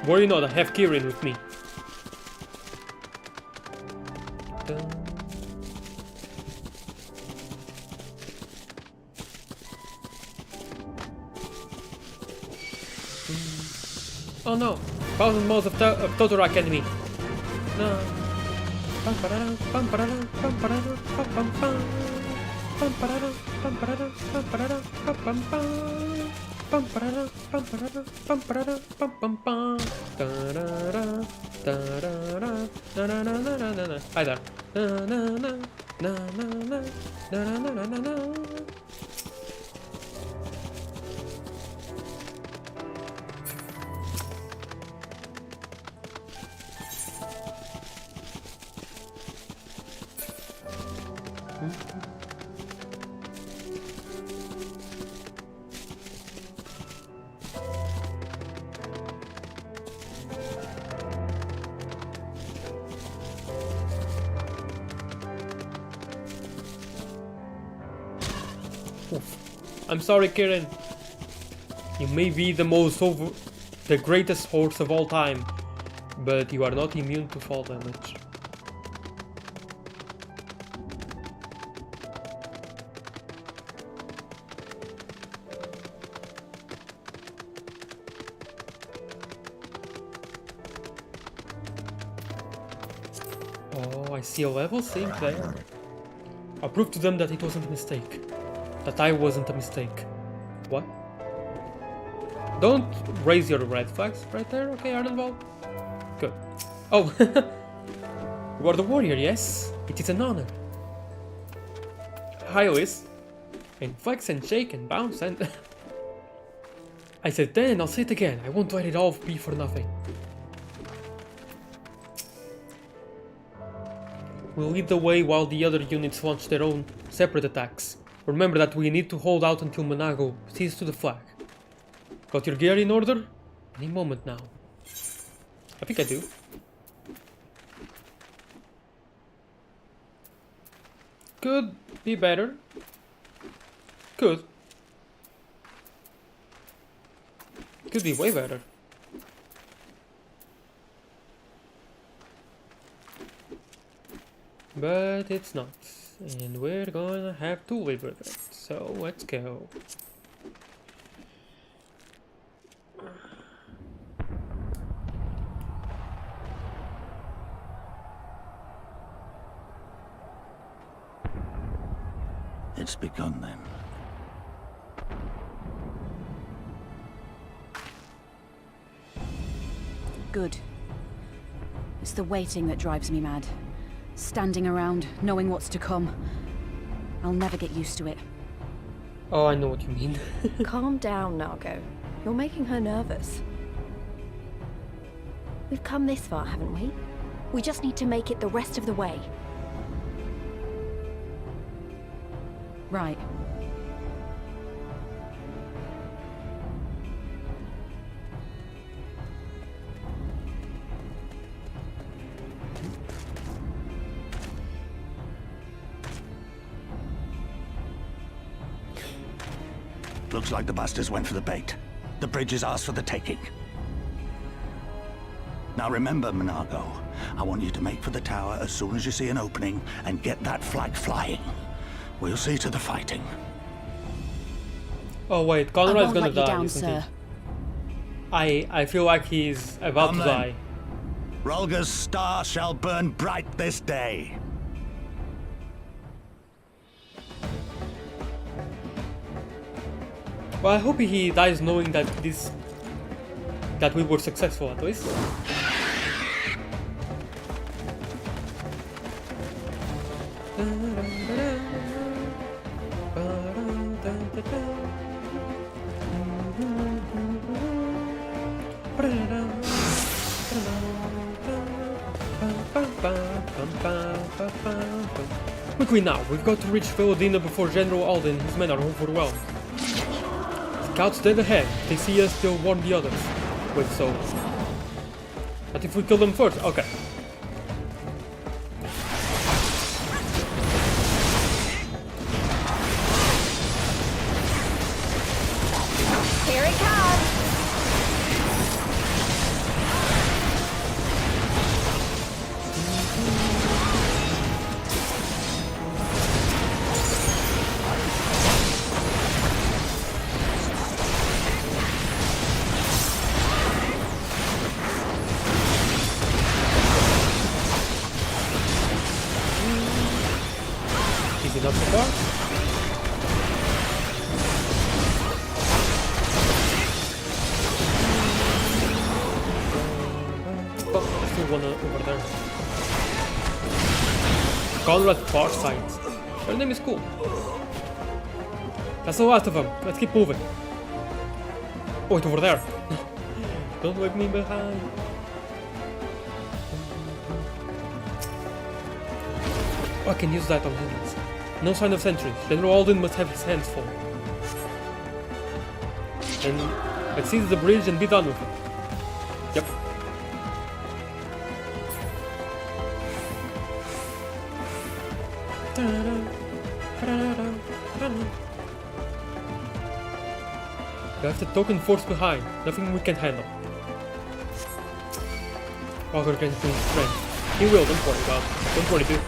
Worry not, I have Kirin with me. Oh no! 1,000 miles of Totorak enemy! No! Hi there. I'm sorry, Kirin. You may be the greatest horse of all time, but you are not immune to fall damage. Oh, I see a level sync there. I'll prove to them that it wasn't a mistake. That I wasn't a mistake. What? Don't raise your red flags right there, okay, Ardenval? Good. Oh, you are the warrior, yes? It is an honor. Hi, Whis. And flex and shake and bounce and... I said then and I'll say it again. I won't let it all be for nothing. We'll lead the way while the other units launch their own separate attacks. Remember that we need to hold out until Manago sees to the flag. Got your gear in order? Any moment now. I think I do. Could be better. Could be way better. But it's not. And we're gonna have to live with it. So let's go. It's begun then. Good. It's the waiting that drives me mad. Standing around, knowing what's to come. I'll never get used to it. Oh, I know what you mean. Calm down, Nago. You're making her nervous. We've come this far, haven't we? We just need to make it the rest of the way. Right. Looks like the bastards went for the bait. The bridge is ours for the taking. Now remember, Minago, I want you to make for the tower as soon as you see an opening and get that flag flying. We'll see to the fighting. Oh wait, Conrad's gonna die, down, isn't sir. he? I feel like he's about to die. Rolga's star shall burn bright this day. Well, I hope he dies knowing that we were successful at least. Quickly now, we've got to reach Velodina before General Alden and his men are overwhelmed. Scouts dead ahead. They see us, they'll warn the others. Wait, so... But if we kill them first? Okay. Here it comes! Is it up so far? Oh, there's still one over there. Conrad Farsight. Her name is cool. That's the last of them. Let's keep moving. Oh, it's over there. Don't leave me behind. Oh, I can use that on humans. No sign of sentries. General Alden must have his hands full. And let's seize the bridge and be done with it. Yep. We have the token force behind. Nothing we can handle. Roger can bring strength. He will, don't worry about it. Don't worry, dude.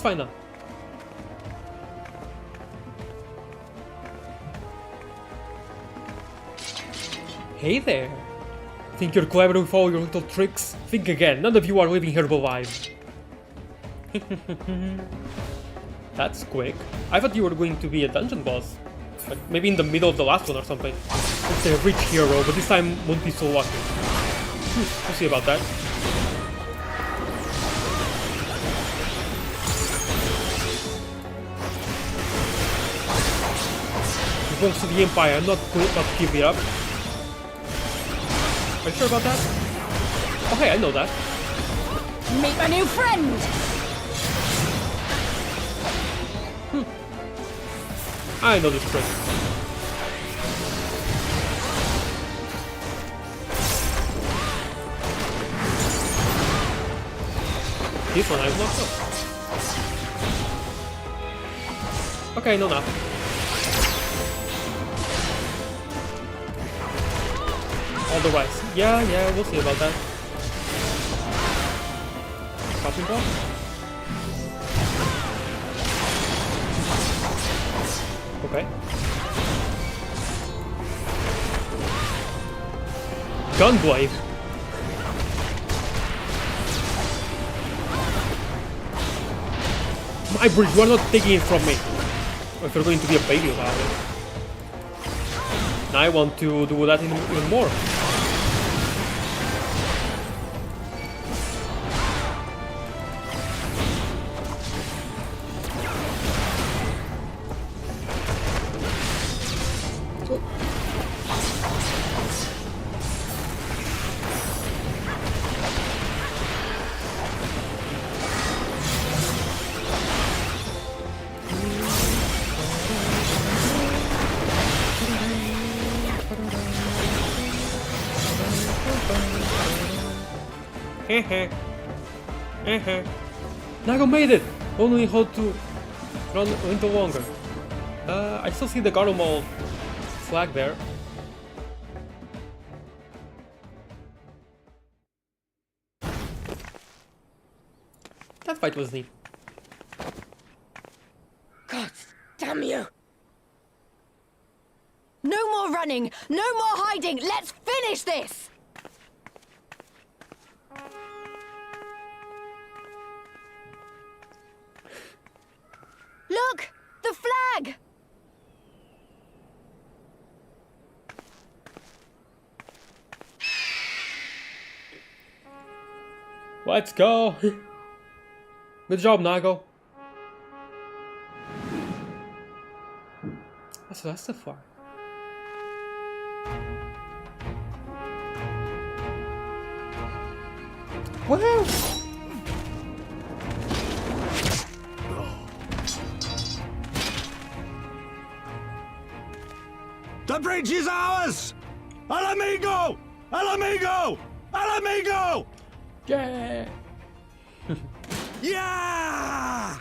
fine now. Hey there! Think you're clever with all your little tricks? Think again, none of you are living here alive. That's quick. I thought you were going to be a dungeon boss. Like maybe in the middle of the last one or something. It's a rich hero, but this time won't be so lucky. We'll see about that. He belongs to the Empire, not give it up. Are you sure about that? Oh hey, I know that. Meet my new friend! I know this trick. This one I've locked up. Okay, no now. All the rice. Yeah, we'll see about that. Popping ball? Okay. Gunblade. My bridge, you are not taking it from me. If you're going to be a baby about it. Now I want to do that even more. Nago made it! Only how to run a little longer. I still see the Garumol flag there. That fight was neat. God damn you! No more running! No more hiding! Let's finish this! Look! The flag! Let's go! Good job, Nago. So that's the far. Wow! The bridge is ours! Al amigo! Al amigo! Al amigo! Yeah! Yeah!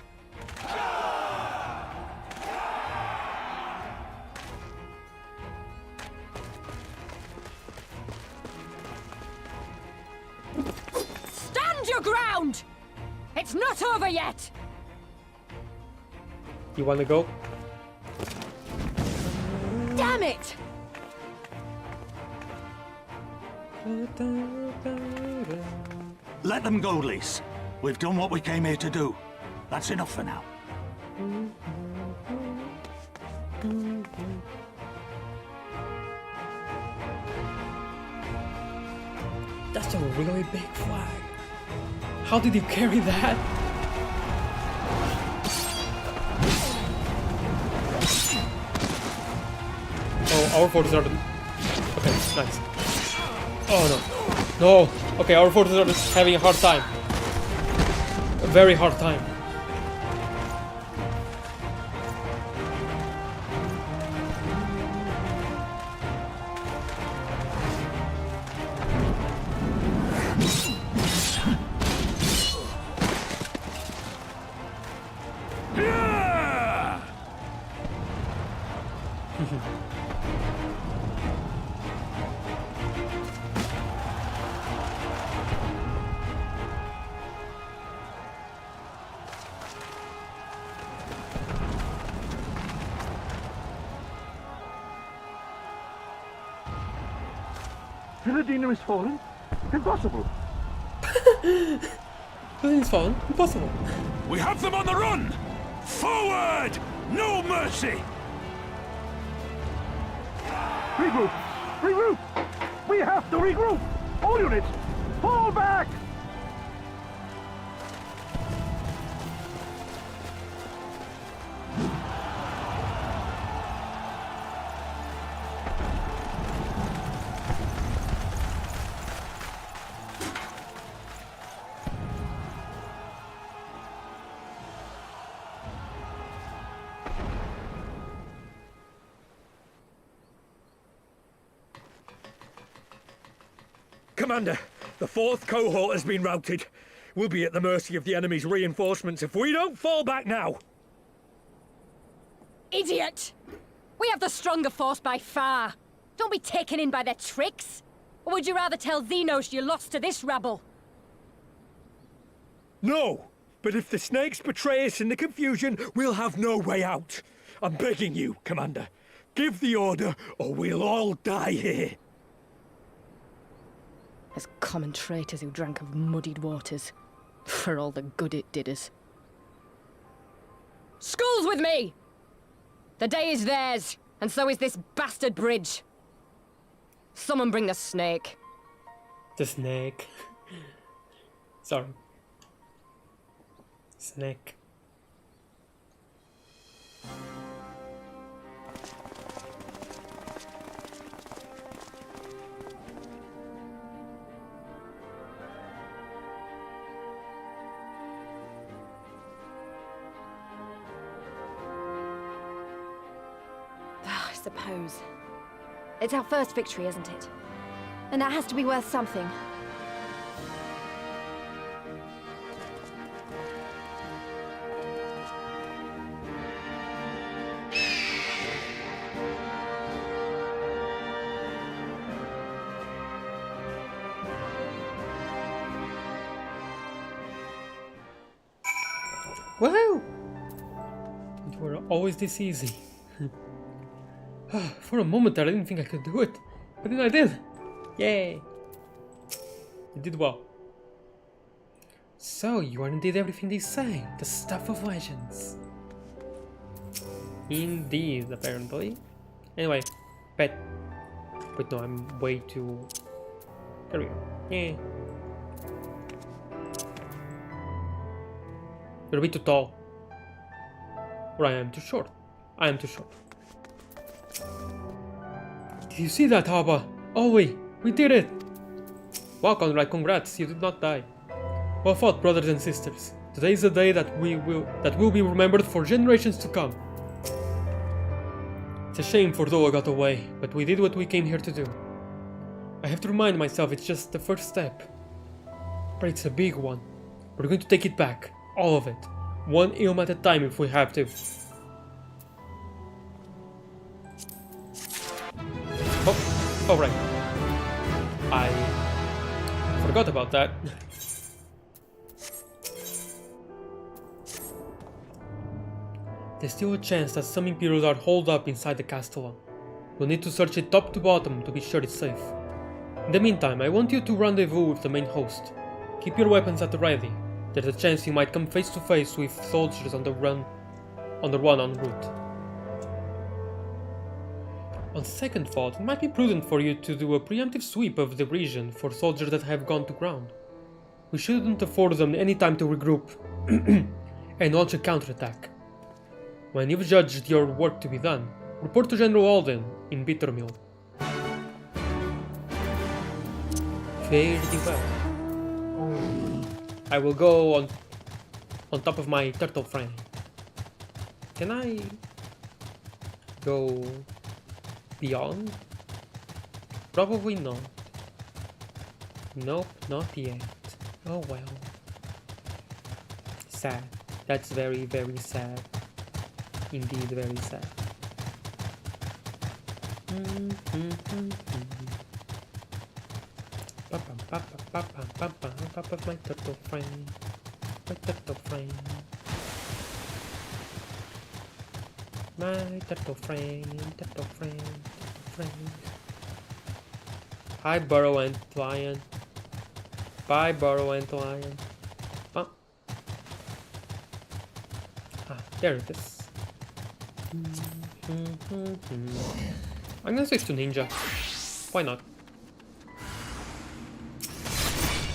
Stand your ground! It's not over yet! You wanna go? Damn it! Let them go, Lise. We've done what we came here to do. That's enough for now. That's a really big flag. How did you carry that? Oh, our forces are... Okay, nice. Oh no. No! Okay, our forces are just having a hard time. A very hard time. Philadina is fallen? Impossible! Philadina's fallen? Impossible! We have them on the run! Forward! No mercy! Regroup! Regroup! We have to regroup! All units, fall back! Commander, the 4th cohort has been routed. We'll be at the mercy of the enemy's reinforcements if we don't fall back now. Idiot! We have the stronger force by far. Don't be taken in by their tricks. Or would you rather tell Xenos you lost to this rabble? No, but if the snakes betray us in the confusion, we'll have no way out. I'm begging you, Commander. Give the order, or we'll all die here. As common traitors who drank of muddied waters. For all the good it did us. Skulls with me! The day is theirs, and so is this bastard bridge. Someone bring the snake. The snake. Sorry. Snake. I suppose. It's our first victory, isn't it? And that has to be worth something. Wow! You were always this easy. For a moment there, I didn't think I could do it, but then I did. Yay! You did well. So, you are indeed everything they say, the stuff of legends. Indeed, apparently. Anyway, pet. Wait, no, I'm way too... There we go. Yeah. You're a bit too tall. Or I am too short. I am too short. Did you see that, Haba? Oh wait, we did it! Wow, Conrad, congrats, you did not die. Well fought, brothers and sisters. Today is a day that will be remembered for generations to come. It's a shame for Doma got away, but we did what we came here to do. I have to remind myself it's just the first step. But it's a big one. We're going to take it back. All of it. One ilm at a time if we have to. Oh right. I forgot about that. There's still a chance that some Imperials are holed up inside the Castellan. We'll need to search it top to bottom to be sure it's safe. In the meantime, I want you to rendezvous with the main host. Keep your weapons at the ready. There's a chance you might come face to face with soldiers on the run en route. On second thought, it might be prudent for you to do a preemptive sweep of the region for soldiers that have gone to ground. We shouldn't afford them any time to regroup and launch a counterattack. When you've judged your work to be done, report to General Alden in Bittermill. Very well. I will go on top of my turtle friend. Can I go beyond? Probably not. Nope, not yet. Oh well. Sad. That's very, very sad. Indeed, very sad. Papa, my turtle friend. My turtle friend. My turtle friend. Turtle friend. Turtle friend. Hi, Burrow and Lion. Bye, Burrow and Lion. Oh. Ah, there it is. I'm gonna switch to Ninja. Why not?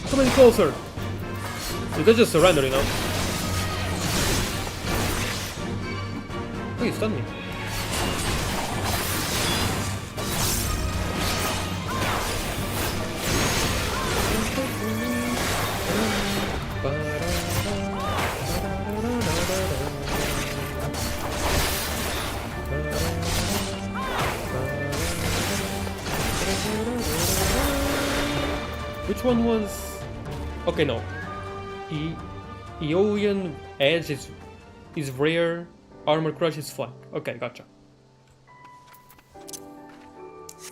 Coming closer! You could just surrender, you know. Oh, you stunned me. Which one was... Okay, no. Aeolian Edge is rare, Armor Crush is flank. Okay, gotcha.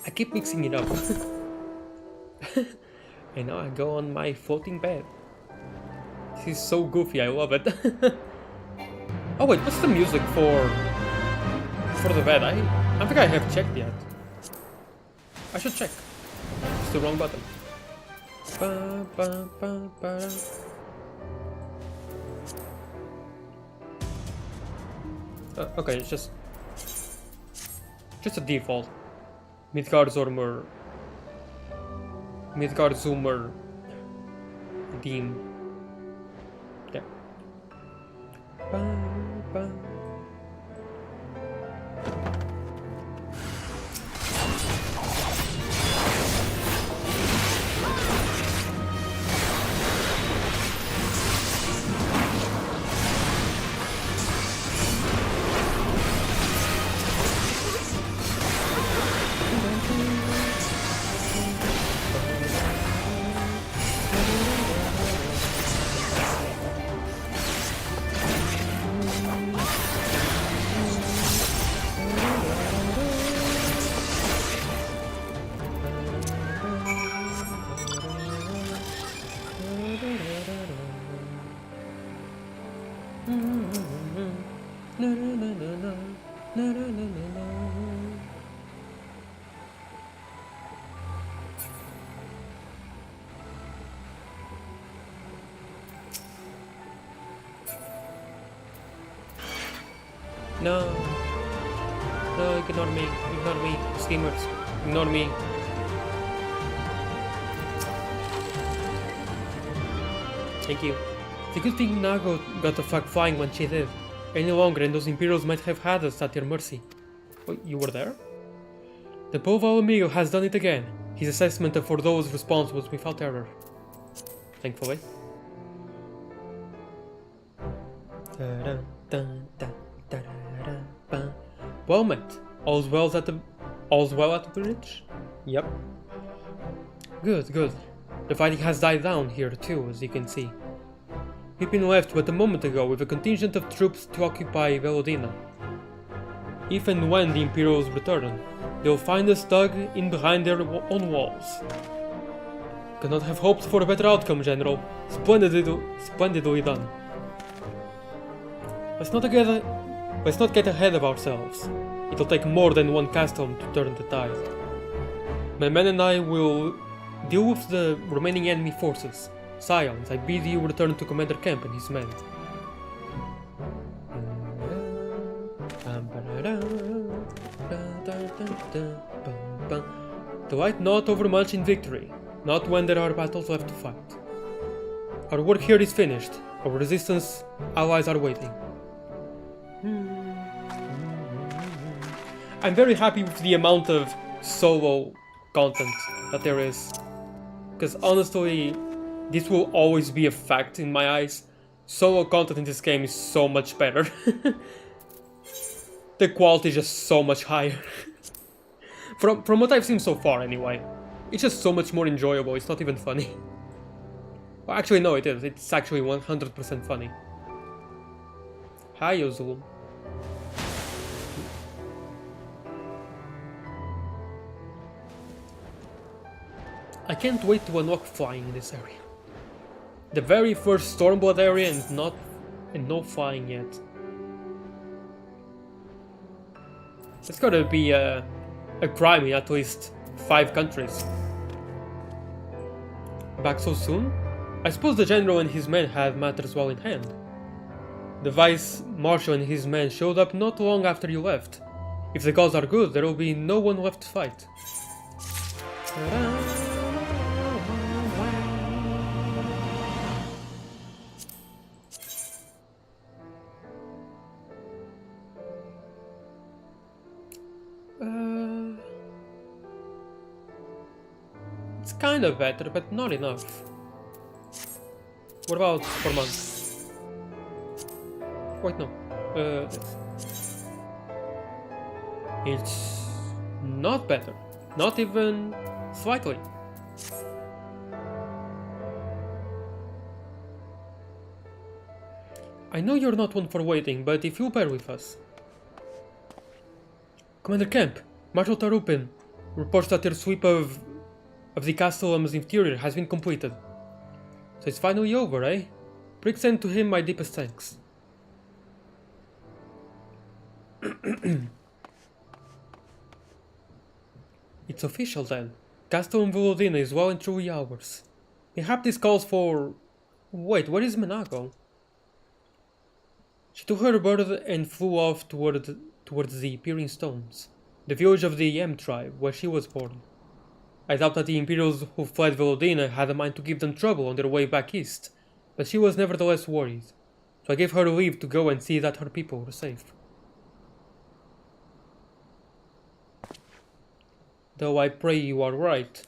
I keep mixing it up. And now I go on my floating bed. This is so goofy, I love it. Oh wait, what's the music for the bed? I don't think I have checked yet. I should check. It's the wrong button. Ba, ba, ba, ba. Okay, it's just a default. Midgard Zoomer Dean. Yeah. Ba, ba. No, ignore me, steamers, ignore me. Thank you. It's a good thing Nago got the fuck flying when she did. Any longer and those Imperials might have had us at their mercy. Oh, you were there? The povo amigo has done it again. His assessment for those response was without error. Thankfully. Well met. All's well at the bridge? Yep. Good, good. The fighting has died down here too, as you can see. We've been left but a moment ago with a contingent of troops to occupy Velodina. If and when the Imperials return, they'll find us dug in behind their own walls. Could not have hoped for a better outcome, General. Splendidly done. Let's not get ahead of ourselves. It'll take more than one Castle to turn the tide. My men and I will deal with the remaining enemy forces. Scions, I bid you return to Commander Kemp and his men. Delight not overmuch in victory, not when there are battles left to fight. Our work here is finished. Our resistance allies are waiting. I'm very happy with the amount of solo content that there is. Because honestly, this will always be a fact in my eyes. Solo content in this game is so much better. The quality is just so much higher. From what I've seen so far anyway. It's just so much more enjoyable, it's not even funny. Well, actually no, it is. It's actually 100% funny. Hi Ozul. I can't wait to unlock flying in this area. The very first Stormblood area and no flying yet. It's gotta be a crime in at least 5 countries. Back so soon? I suppose the general and his men had matters well in hand. The vice-marshal and his men showed up not long after you left. If the gods are good, there will be no one left to fight. It's kind of better, but not enough. What about 4 months? Wait, no. It's not better. Not even slightly. I know you're not one for waiting, but if you'll bear with us. Commander Kemp, Marshal Tarupin reports that their sweep of the castle's interior has been completed. So it's finally over, eh? Please send to him my deepest thanks. It's official then. Castle Volodina is well and truly ours. Mayhap this calls for... Wait, where is Menago? She took her bird and flew off towards the Peering Stones, the village of the M tribe, where she was born. I doubt that the Imperials who fled Volodina had a mind to give them trouble on their way back east, but she was nevertheless worried, so I gave her leave to go and see that her people were safe. Though I pray you are right,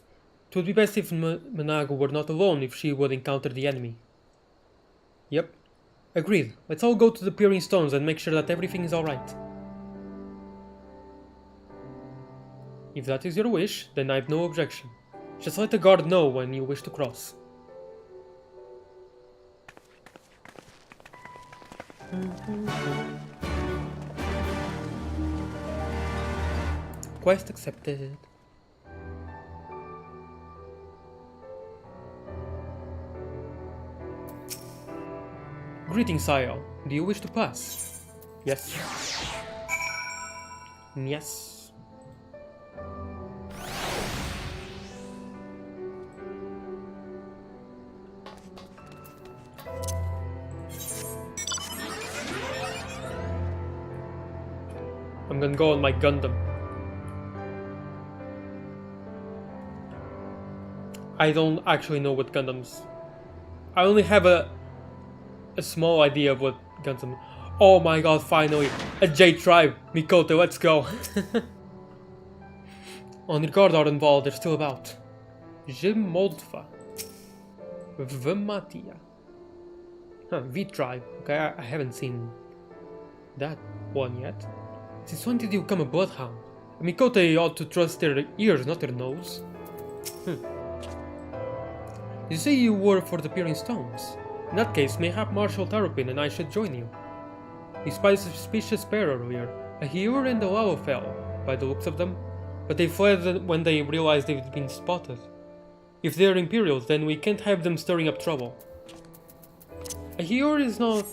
it would be best if Menago were not alone if she would encounter the enemy. Yep, agreed. Let's all go to the Peering Stones and make sure that everything is alright. If that is your wish, then I have no objection. Just let the guard know when you wish to cross. Quest accepted. Greetings, Sire. Do you wish to pass? Yes. Yes. I'm gonna go on my Gundam. I don't actually know what Gundams... I only have a small idea of what Gundam... Oh my god, finally! A J tribe! Mikoto, let's go! On your guard are involved, they're still about. Jim Moldva. Vmatia. Huh, V tribe. Okay, I haven't seen that one yet. Since when did you become a bloodhound? Mikote ought to trust their ears, not their nose. You say you were for the Peering Stones. In that case, mayhap Marshal Tarupin and I should join you. We spied a suspicious pair earlier, a Hewer and a Lalofell, by the looks of them, but they fled when they realized they'd been spotted. If they're Imperials, then we can't have them stirring up trouble. A Hewer is not...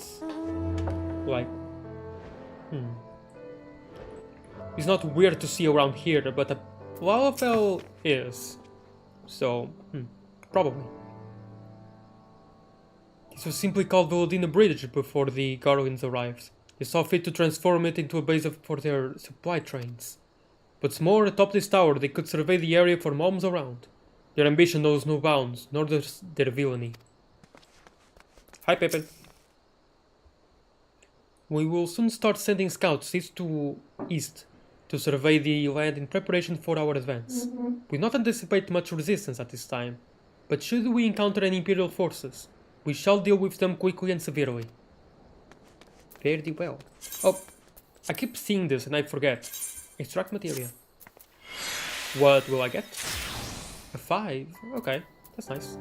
like... It's not weird to see around here, but a Lalofell is. So, probably. This was simply called Volodina Bridge before the Garleans arrived. They saw fit to transform it into a base for their supply trains. What's more, atop this tower they could survey the area for miles around. Their ambition knows no bounds, nor does their villainy. Hi, Pepe. We will soon start sending scouts east to survey the land in preparation for our advance. We do not anticipate much resistance at this time, but should we encounter any Imperial forces, we shall deal with them quickly and severely. Very well. Oh, I keep seeing this and I forget. Extract materia. What will I get? A 5. Okay, that's nice.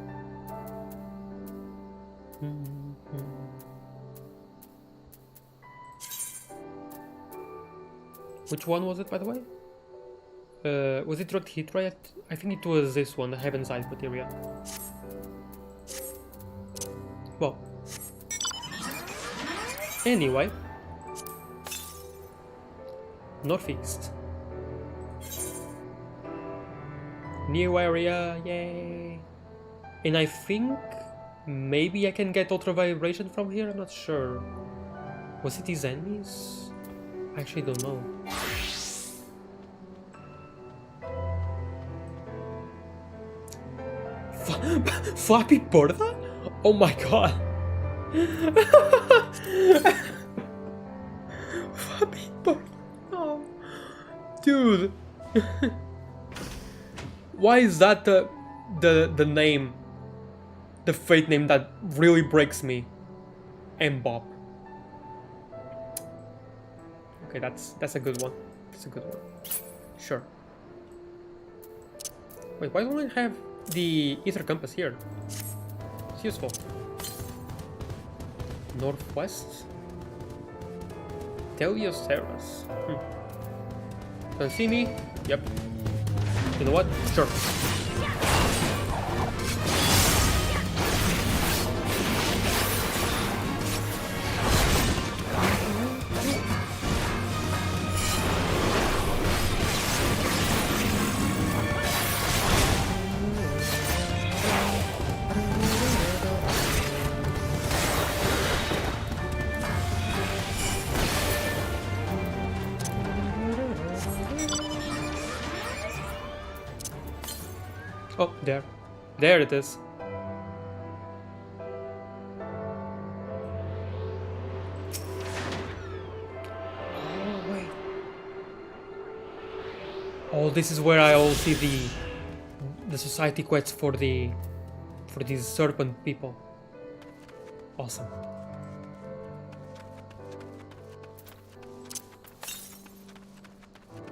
Which one was it, by the way? Was it direct hit right? I think it was this one, the Heaven's Eyes materia. Well. Anyway. Northeast. New area, yay! And I think maybe I can get Ultra Vibration from here, I'm not sure. Was it these enemies? I actually don't know. Flappy Porta? Oh my god. Flappy Porta. Oh. Dude. Why is that the name? The fate name that really breaks me. Mbop. Okay, that's a good one. That's a good one. Sure. Wait, why don't I have the ether compass here? It's useful. Northwest? Telioceras. Can you see me? Yep. You know what? Sure. Oh, there. There it is. Oh, wait. Oh, this is where I all see the society quests for these serpent people. Awesome.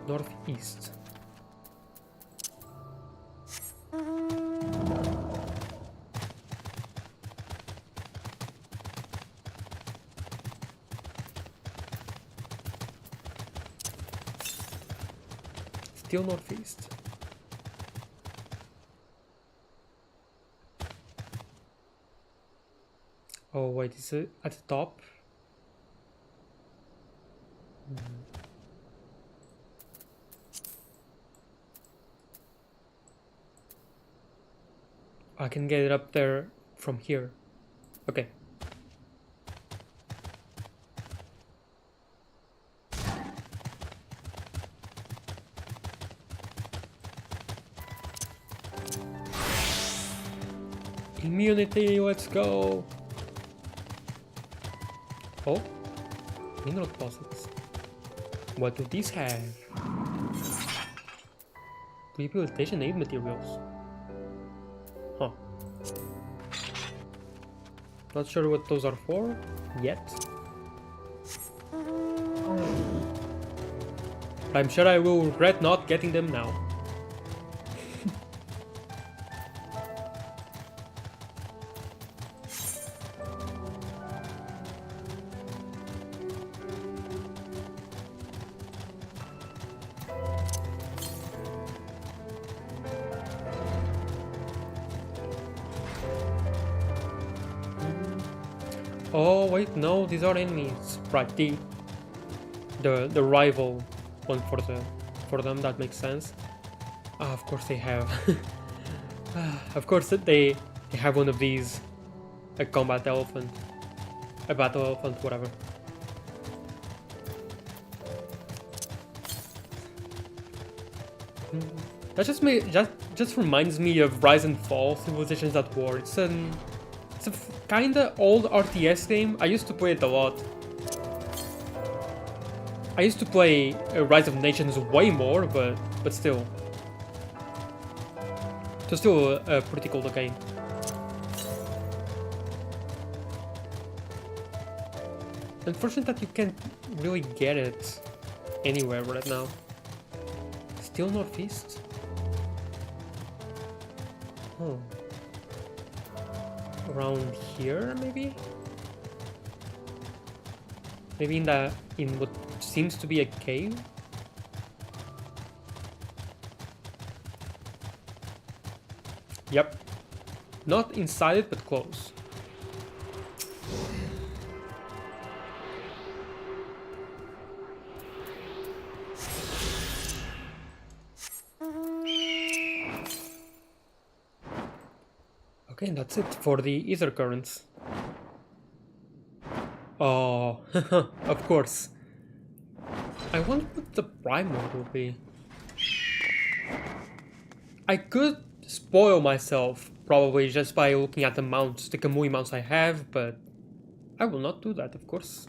Northeast. Still northeast. Oh wait, is it at the top? I can get it up there from here. Okay. Immunity, let's go! Oh, mineral deposits. What do these have? Rehabilitation aid materials. Huh. Not sure what those are for yet. But I'm sure I will regret not getting them now. Oh wait, no, these are enemies. Right, the rival one for them. That makes sense. Ah, of course they have. Of course they have one of these, a combat elephant, a battle elephant, whatever. That just reminds me of Rise and Fall, Civilizations at War. It's a kinda old RTS game. I used to play it a lot. I used to play Rise of Nations way more, but still. It's still a pretty cool game. Unfortunate that you can't really get it anywhere right now. Still northeast? Oh. Around here, maybe? Maybe in what seems to be a cave? Yep. Not inside it, but close. Okay, and that's it for the ether currents. Oh, of course. I wonder what the prime mode will be. I could spoil myself, probably just by looking at the mounts, the Kamui mounts I have, but I will not do that, of course.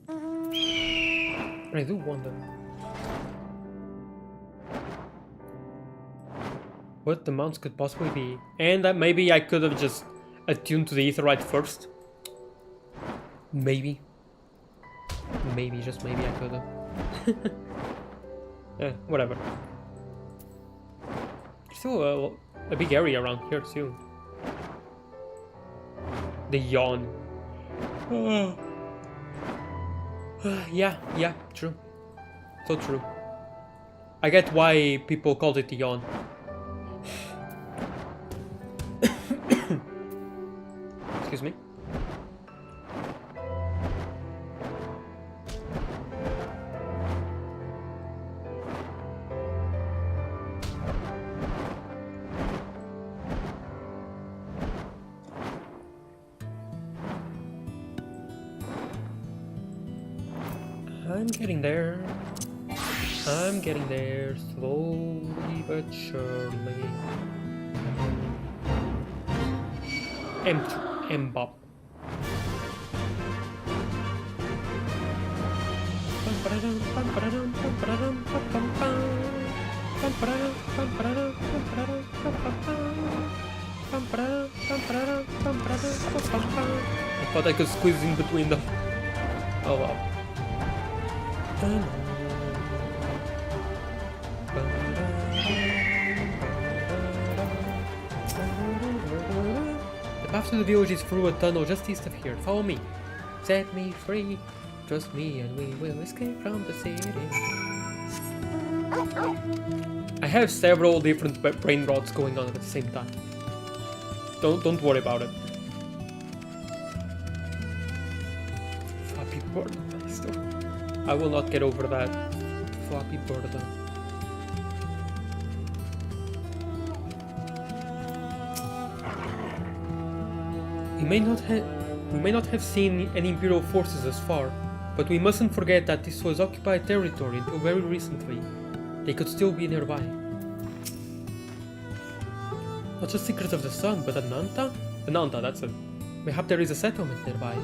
I do wonder what the mounts could possibly be. And that maybe I could have just attuned to the Aetherite first. Maybe. Maybe, just maybe I could have. Whatever. Still a big area around here too. The yawn. Yeah, true. So true. I get why people called it the yawn. Excuse me. I'm getting there. I'm getting there, slowly but surely. Mbop. I thought I could squeeze in between them. Oh well. The path to the village is through a tunnel just east of here. Follow me. Set me free. Trust me and we will escape from the city. I have several different brain rots going on at the same time. Don't worry about it. Flappy bird. I will not get over that. Flappy bird. We may not have seen any Imperial forces thus far, but we mustn't forget that this was occupied territory until very recently. They could still be nearby. Not just Secrets of the Sun, but Ananta? Ananta, that's it. Mayhap there is a settlement nearby.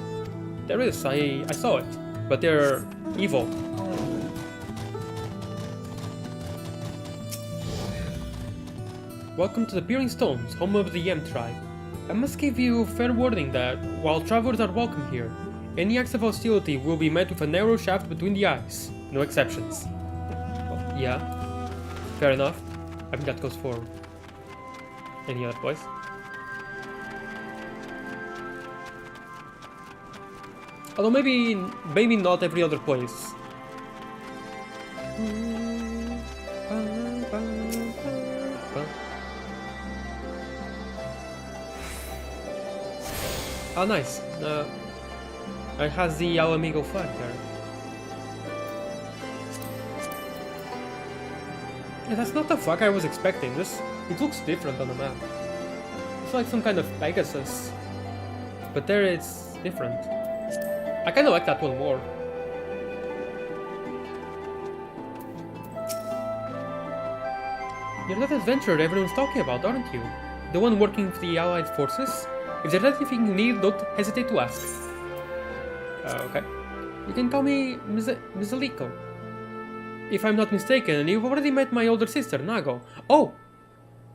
There is, I saw it, but they're evil. Welcome to the Peering Stones, home of the Yem tribe. I must give you fair warning that, while travelers are welcome here, any acts of hostility will be met with a narrow shaft between the eyes. No exceptions. Oh, yeah. Fair enough. I think that goes for any other place. Although maybe not every other place. Oh, nice. It has the Alamigo flag there. Yeah, that's not the flag I was expecting. It looks different on the map. It's like some kind of Pegasus. But there it's different. I kinda like that one more. You're that adventurer everyone's talking about, aren't you? The one working with the Allied forces? If there's anything you need, don't hesitate to ask. Okay. You can call me Mizaliko. If I'm not mistaken, you've already met my older sister, Nago. Oh!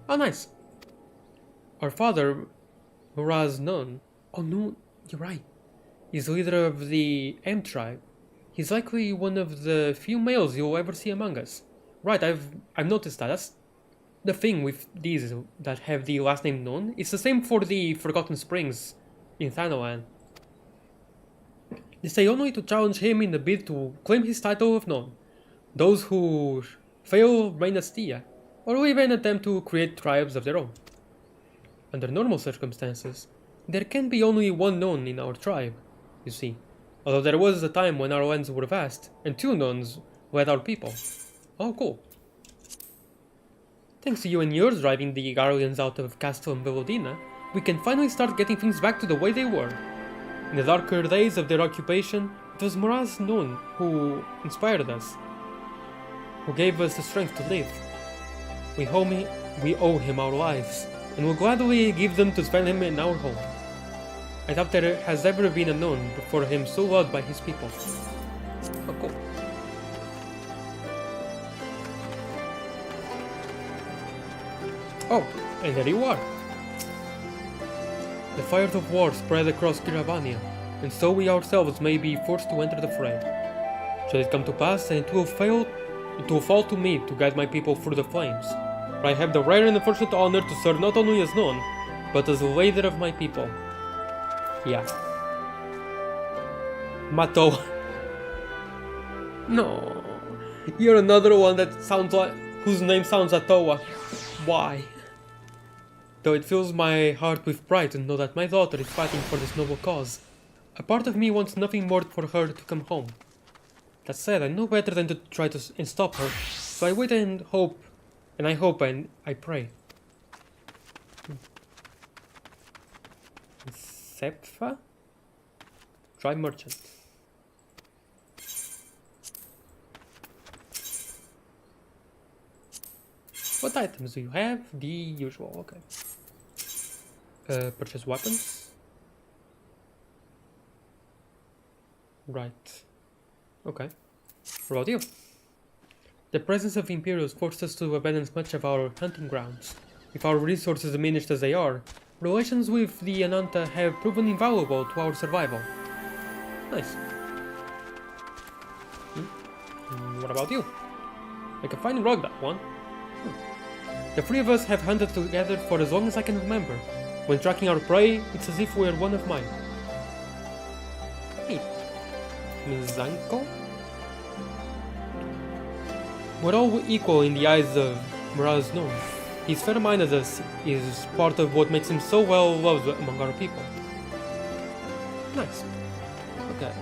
Oh, nice. Our father, Muraz Nun. Oh, no, you're right. He's leader of the M tribe. He's likely one of the few males you'll ever see among us. Right, I've noticed that. That's the thing with these that have the last name Nun. It's the same for the Forgotten Springs in Thanalan. They say only to challenge him in the bid to claim his title of Nun. Those who fail reign as Tia, or even attempt to create tribes of their own. Under normal circumstances, there can be only one Nun in our tribe, you see. Although there was a time when our lands were vast, and two Nuns led our people. Oh, cool. Thanks to you and yours driving the Guardians out of Castle and Velodina, we can finally start getting things back to the way they were. In the darker days of their occupation, it was Miraz Nun who inspired us, who gave us the strength to live. We owe him our lives, and will gladly give them to spend him in our home. I doubt there has ever been a Nun before him so loved by his people. Oh, cool. Oh, and there you are. The fires of war spread across Giravania, and so we ourselves may be forced to enter the fray. Should it come to pass, and it will fall to me to guide my people through the flames. For I have the rare and unfortunate honor to serve not only as Nun, but as the leader of my people. Yeah. Mato. No. You're another one that sounds like whose name sounds Atoa. Why? Though it fills my heart with pride to know that my daughter is fighting for this noble cause, a part of me wants nothing more for her to come home. That said, I know better than to try to stop her, so I wait and hope, and I pray. Sepfa? Try merchant. What items do you have? The usual, okay. Purchase weapons. Right. Okay. What about you? The presence of Imperials forced us to abandon much of our hunting grounds. With our resources diminished as they are, relations with the Ananta have proven invaluable to our survival. Nice. What about you? Like a fine rug, that one. The three of us have hunted together for as long as I can remember. When tracking our prey, it's as if we're one of mine. Hey, Mizanko? We're all equal in the eyes of Miraz Nun. His fair-mindedness is part of what makes him so well loved among our people. Nice. Okay.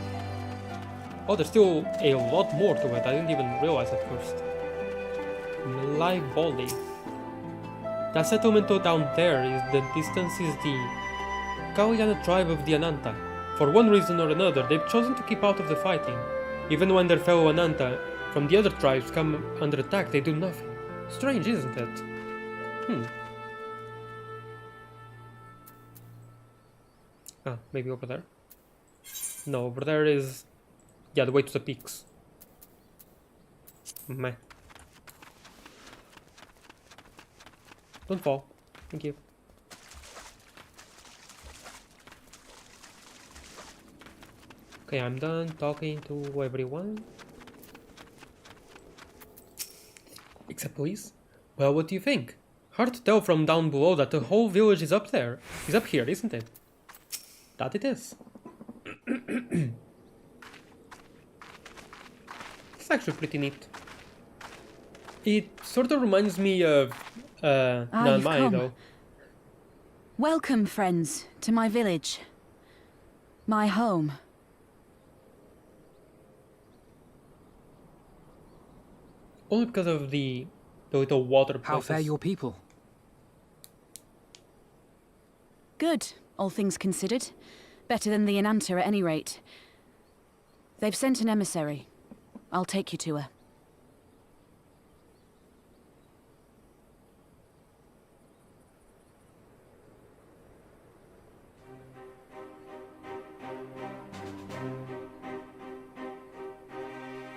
Oh, there's still a lot more to it. I didn't even realize at first. Live Boli. That settlement down there is the Kalyana tribe of the Ananta. For one reason or another, they've chosen to keep out of the fighting. Even when their fellow Ananta from the other tribes come under attack, they do nothing. Strange, isn't it? Ah, maybe over there? No, over there is... yeah, the way to the peaks. Meh. Don't fall. Thank you. Okay, I'm done talking to everyone. Except police. Well, what do you think? Hard to tell from down below that the whole village is up there. Is up here, isn't it? That it is. It's actually pretty neat. It sort of reminds me of Nanmai, though. Welcome, friends, to my village. My home. Only because of the little water places. How fare your people? Good, all things considered. Better than the Ananta at any rate. They've sent an emissary. I'll take you to her.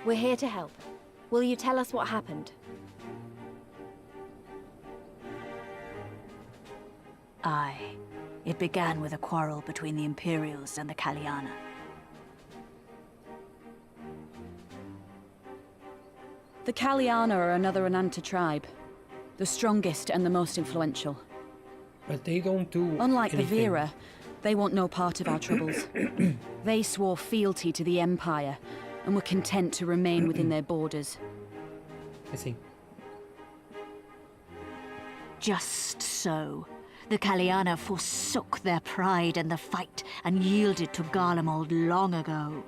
We're here to help. Will you tell us what happened? Aye. It began with a quarrel between the Imperials and the Kalyana. The Kalyana are another Ananta tribe. The strongest and the most influential. But they don't do Unlike anything. the Vera, they want no part of our troubles. They swore fealty to the Empire, and were content to remain within their borders. I see. Just so. The Kalyana forsook their pride in the fight and yielded to Garlemald long ago.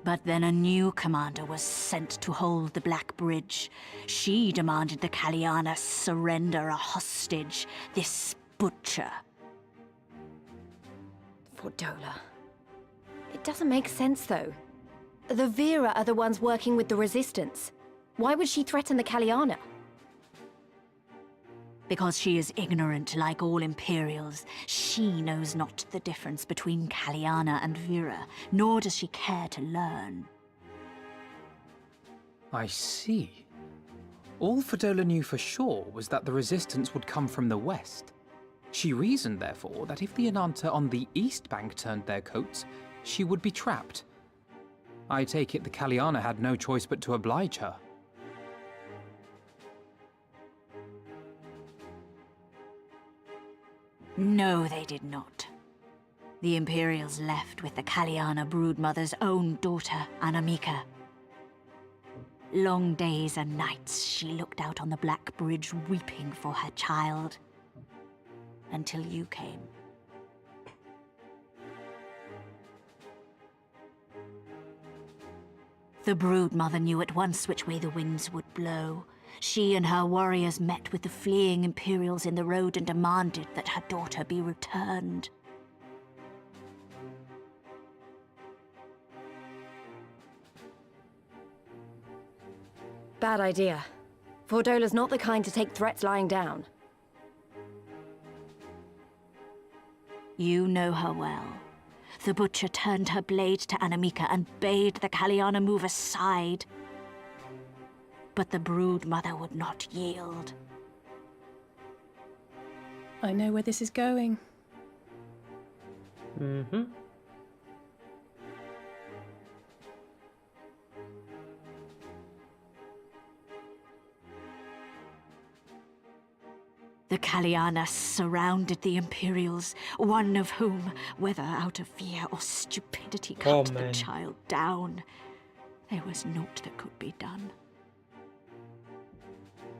But then a new commander was sent to hold the Black Bridge. She demanded the Kaliana surrender a hostage, this butcher. Fordola. It doesn't make sense, though. The Vera are the ones working with the Resistance. Why would she threaten the Kaliana? Because she is ignorant like all Imperials. She knows not the difference between Kaliana and Vera, nor does she care to learn. I see. All Fordola knew for sure was that the Resistance would come from the west. She reasoned, therefore, that if the Ananta on the east bank turned their coats, she would be trapped. I take it the Kaliana had no choice but to oblige her. No, they did not. The Imperials left with the Kaliana broodmother's own daughter, Anamika. Long days and nights she looked out on the Black Bridge weeping for her child. Until you came. The broodmother knew at once which way the winds would blow. She and her warriors met with the fleeing Imperials in the road and demanded that her daughter be returned. Bad idea. Fordola's not the kind to take threats lying down. You know her well. The butcher turned her blade to Anamika and bade the Kaliana move aside. But the broodmother would not yield. I know where this is going. Mm-hmm. The Kaliana surrounded the Imperials, one of whom, whether out of fear or stupidity, cut the child down. There was naught that could be done.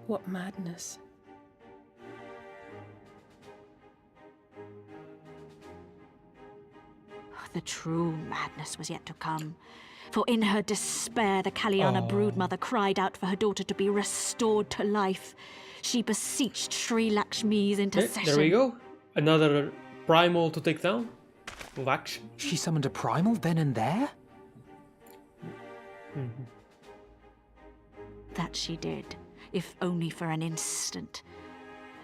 What madness. The true madness was yet to come. For in her despair, the Kaliana broodmother cried out for her daughter to be restored to life. She beseeched Sri Lakshmi's intercession. There we go. Another primal to take down. Move action. She summoned a primal then and there? Mm-hmm. That she did, if only for an instant.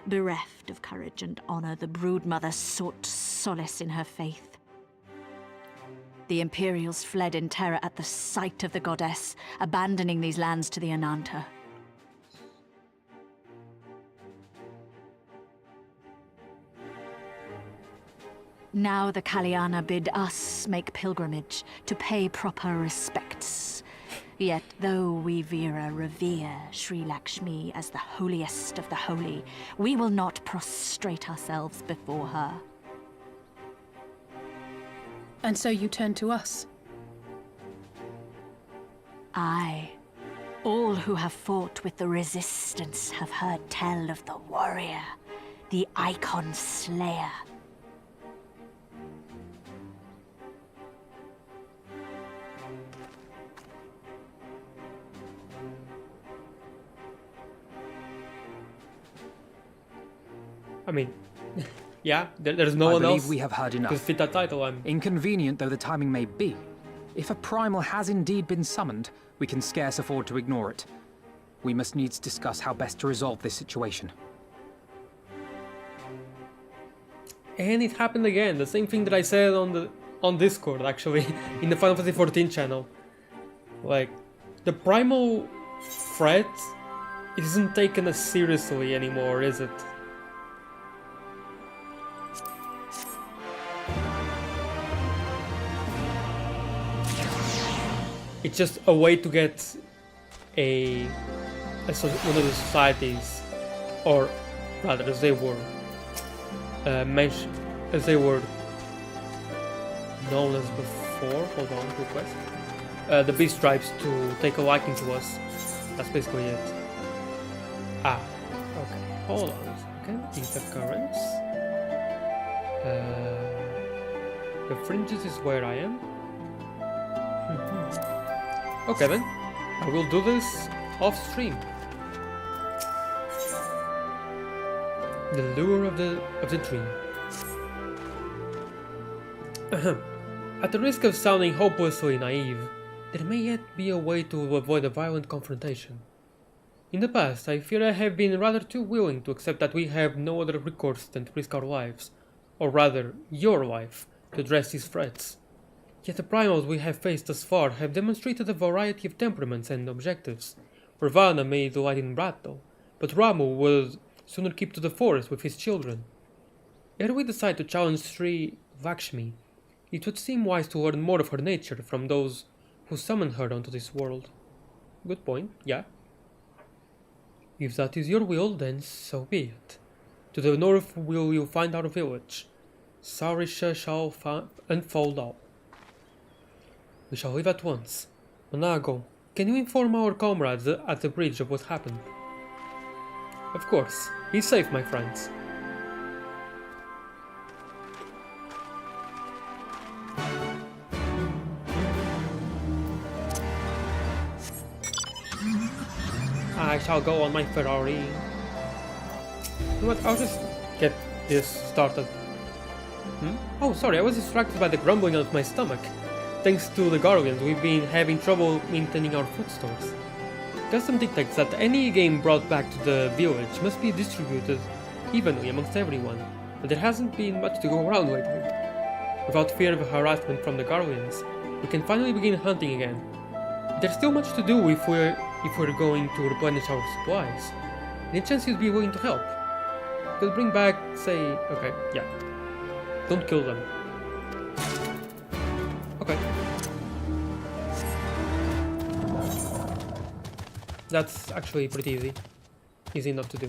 Bereft of courage and honor, the broodmother sought solace in her faith. The Imperials fled in terror at the sight of the goddess, abandoning these lands to the Ananta. Now the Kaliana bid us make pilgrimage to pay proper respects. Yet though we Vera revere Sri Lakshmi as the holiest of the holy, we will not prostrate ourselves before her. And so you turn to us? Aye. All who have fought with the Resistance have heard tell of the warrior, the Icon Slayer. I mean, yeah, there's no one else. I believe we have heard enough. To fit that title. Inconvenient though the timing may be, if a primal has indeed been summoned, we can scarce afford to ignore it. We must needs discuss how best to resolve this situation. And it happened again. The same thing that I said on Discord, actually, in the Final Fantasy XIV channel. Like, the primal threat isn't taken as seriously anymore, is it? It's just a way to get one of the societies, or rather, as they were mentioned, as they were known as before. Hold on, request. The Beast Tribes to take a liking to us. That's basically it. Ah, okay. Hold on a second. Intercurrents. The fringes is where I am. Okay then, I will do this off stream. The lure of the dream. At the risk of sounding hopelessly naive, there may yet be a way to avoid a violent confrontation. In the past, I fear I have been rather too willing to accept that we have no other recourse than to risk our lives, or rather, your life, to address these threats. Yet the primals we have faced thus far have demonstrated a variety of temperaments and objectives. Ravana may delight in battle, but Ramu would sooner keep to the forest with his children. Ere we decide to challenge Sri Lakshmi, it would seem wise to learn more of her nature from those who summoned her onto this world. Good point, yeah. If that is your will, then so be it. To the north will you find our village. Sarisha shall unfold all. We shall leave at once. Monago, can you inform our comrades at the bridge of what happened? Of course. Be safe, my friends. I shall go on my Ferrari. You know what? I'll just get this started. Oh, sorry, I was distracted by the grumbling of my stomach. Thanks to the Guardians, we've been having trouble maintaining our food stores. Custom dictates that any game brought back to the village must be distributed evenly amongst everyone, but there hasn't been much to go around lately. Without fear of harassment from the Guardians, we can finally begin hunting again. There's still much to do if we're going to replenish our supplies. Any chance you'd be willing to help? Could bring back, say, okay, yeah. Don't kill them. Okay. That's actually pretty easy. Easy enough to do.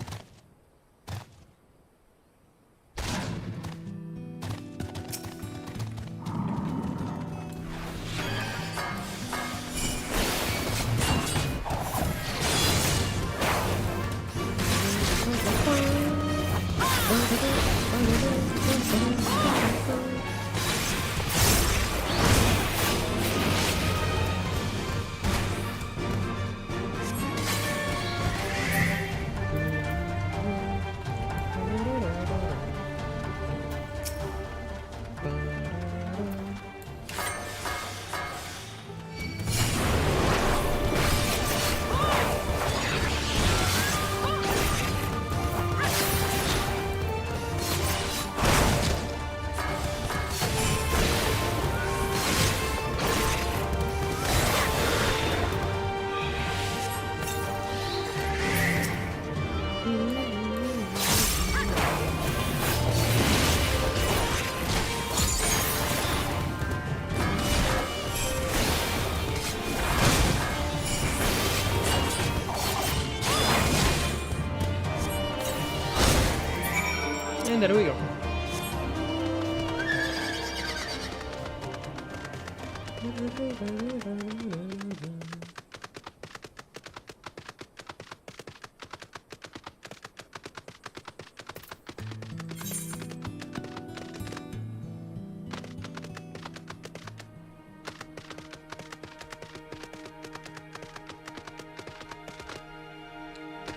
And there we go.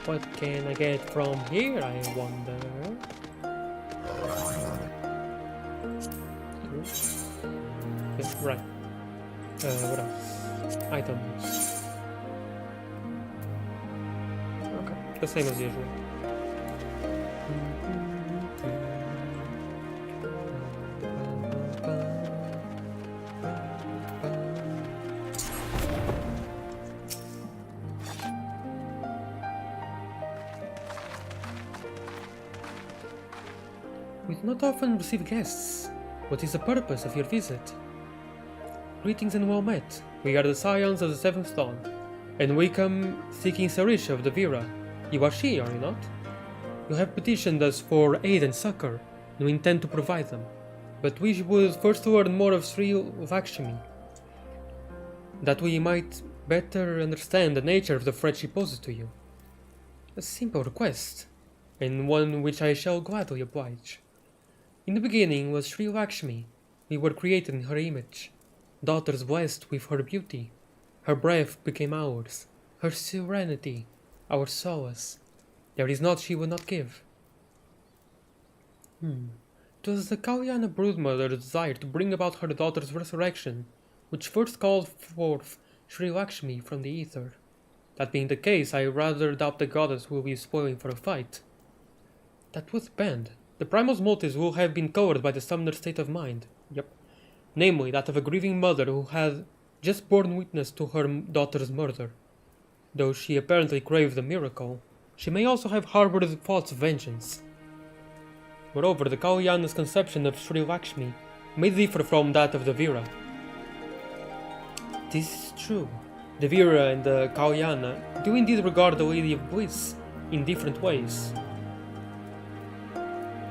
What can I get from here, I wonder? Yeah, right. What else? Items. Okay, the same as usual. We do not often receive guests. What is the purpose of your visit? Greetings and well met. We are the Scions of the Seventh Dawn, and we come seeking Sarisha of the Vira. You are she, are you not? You have petitioned us for aid and succor, and we intend to provide them. But we would first learn more of Sri Lakshmi, that we might better understand the nature of the threat she poses to you. A simple request, and one which I shall gladly oblige. In the beginning was Sri Lakshmi. We were created in her image, daughters blessed with her beauty. Her breath became ours, her serenity, our solace. There is naught she would not give. It was the Kalyana broodmother's desire to bring about her daughter's resurrection, which first called forth Sri Lakshmi from the ether. That being the case, I rather doubt the goddess will be spoiling for a fight. That was banned. The primal's motives will have been covered by the summoner's state of mind. Yep. Namely, that of a grieving mother who had just borne witness to her daughter's murder. Though she apparently craved a miracle, she may also have harbored thoughts of vengeance. Moreover, the Kalyana's conception of Sri Lakshmi may differ from that of the Vira. This is true. The Vira and the Kalyana do indeed regard the Lady of Bliss in different ways.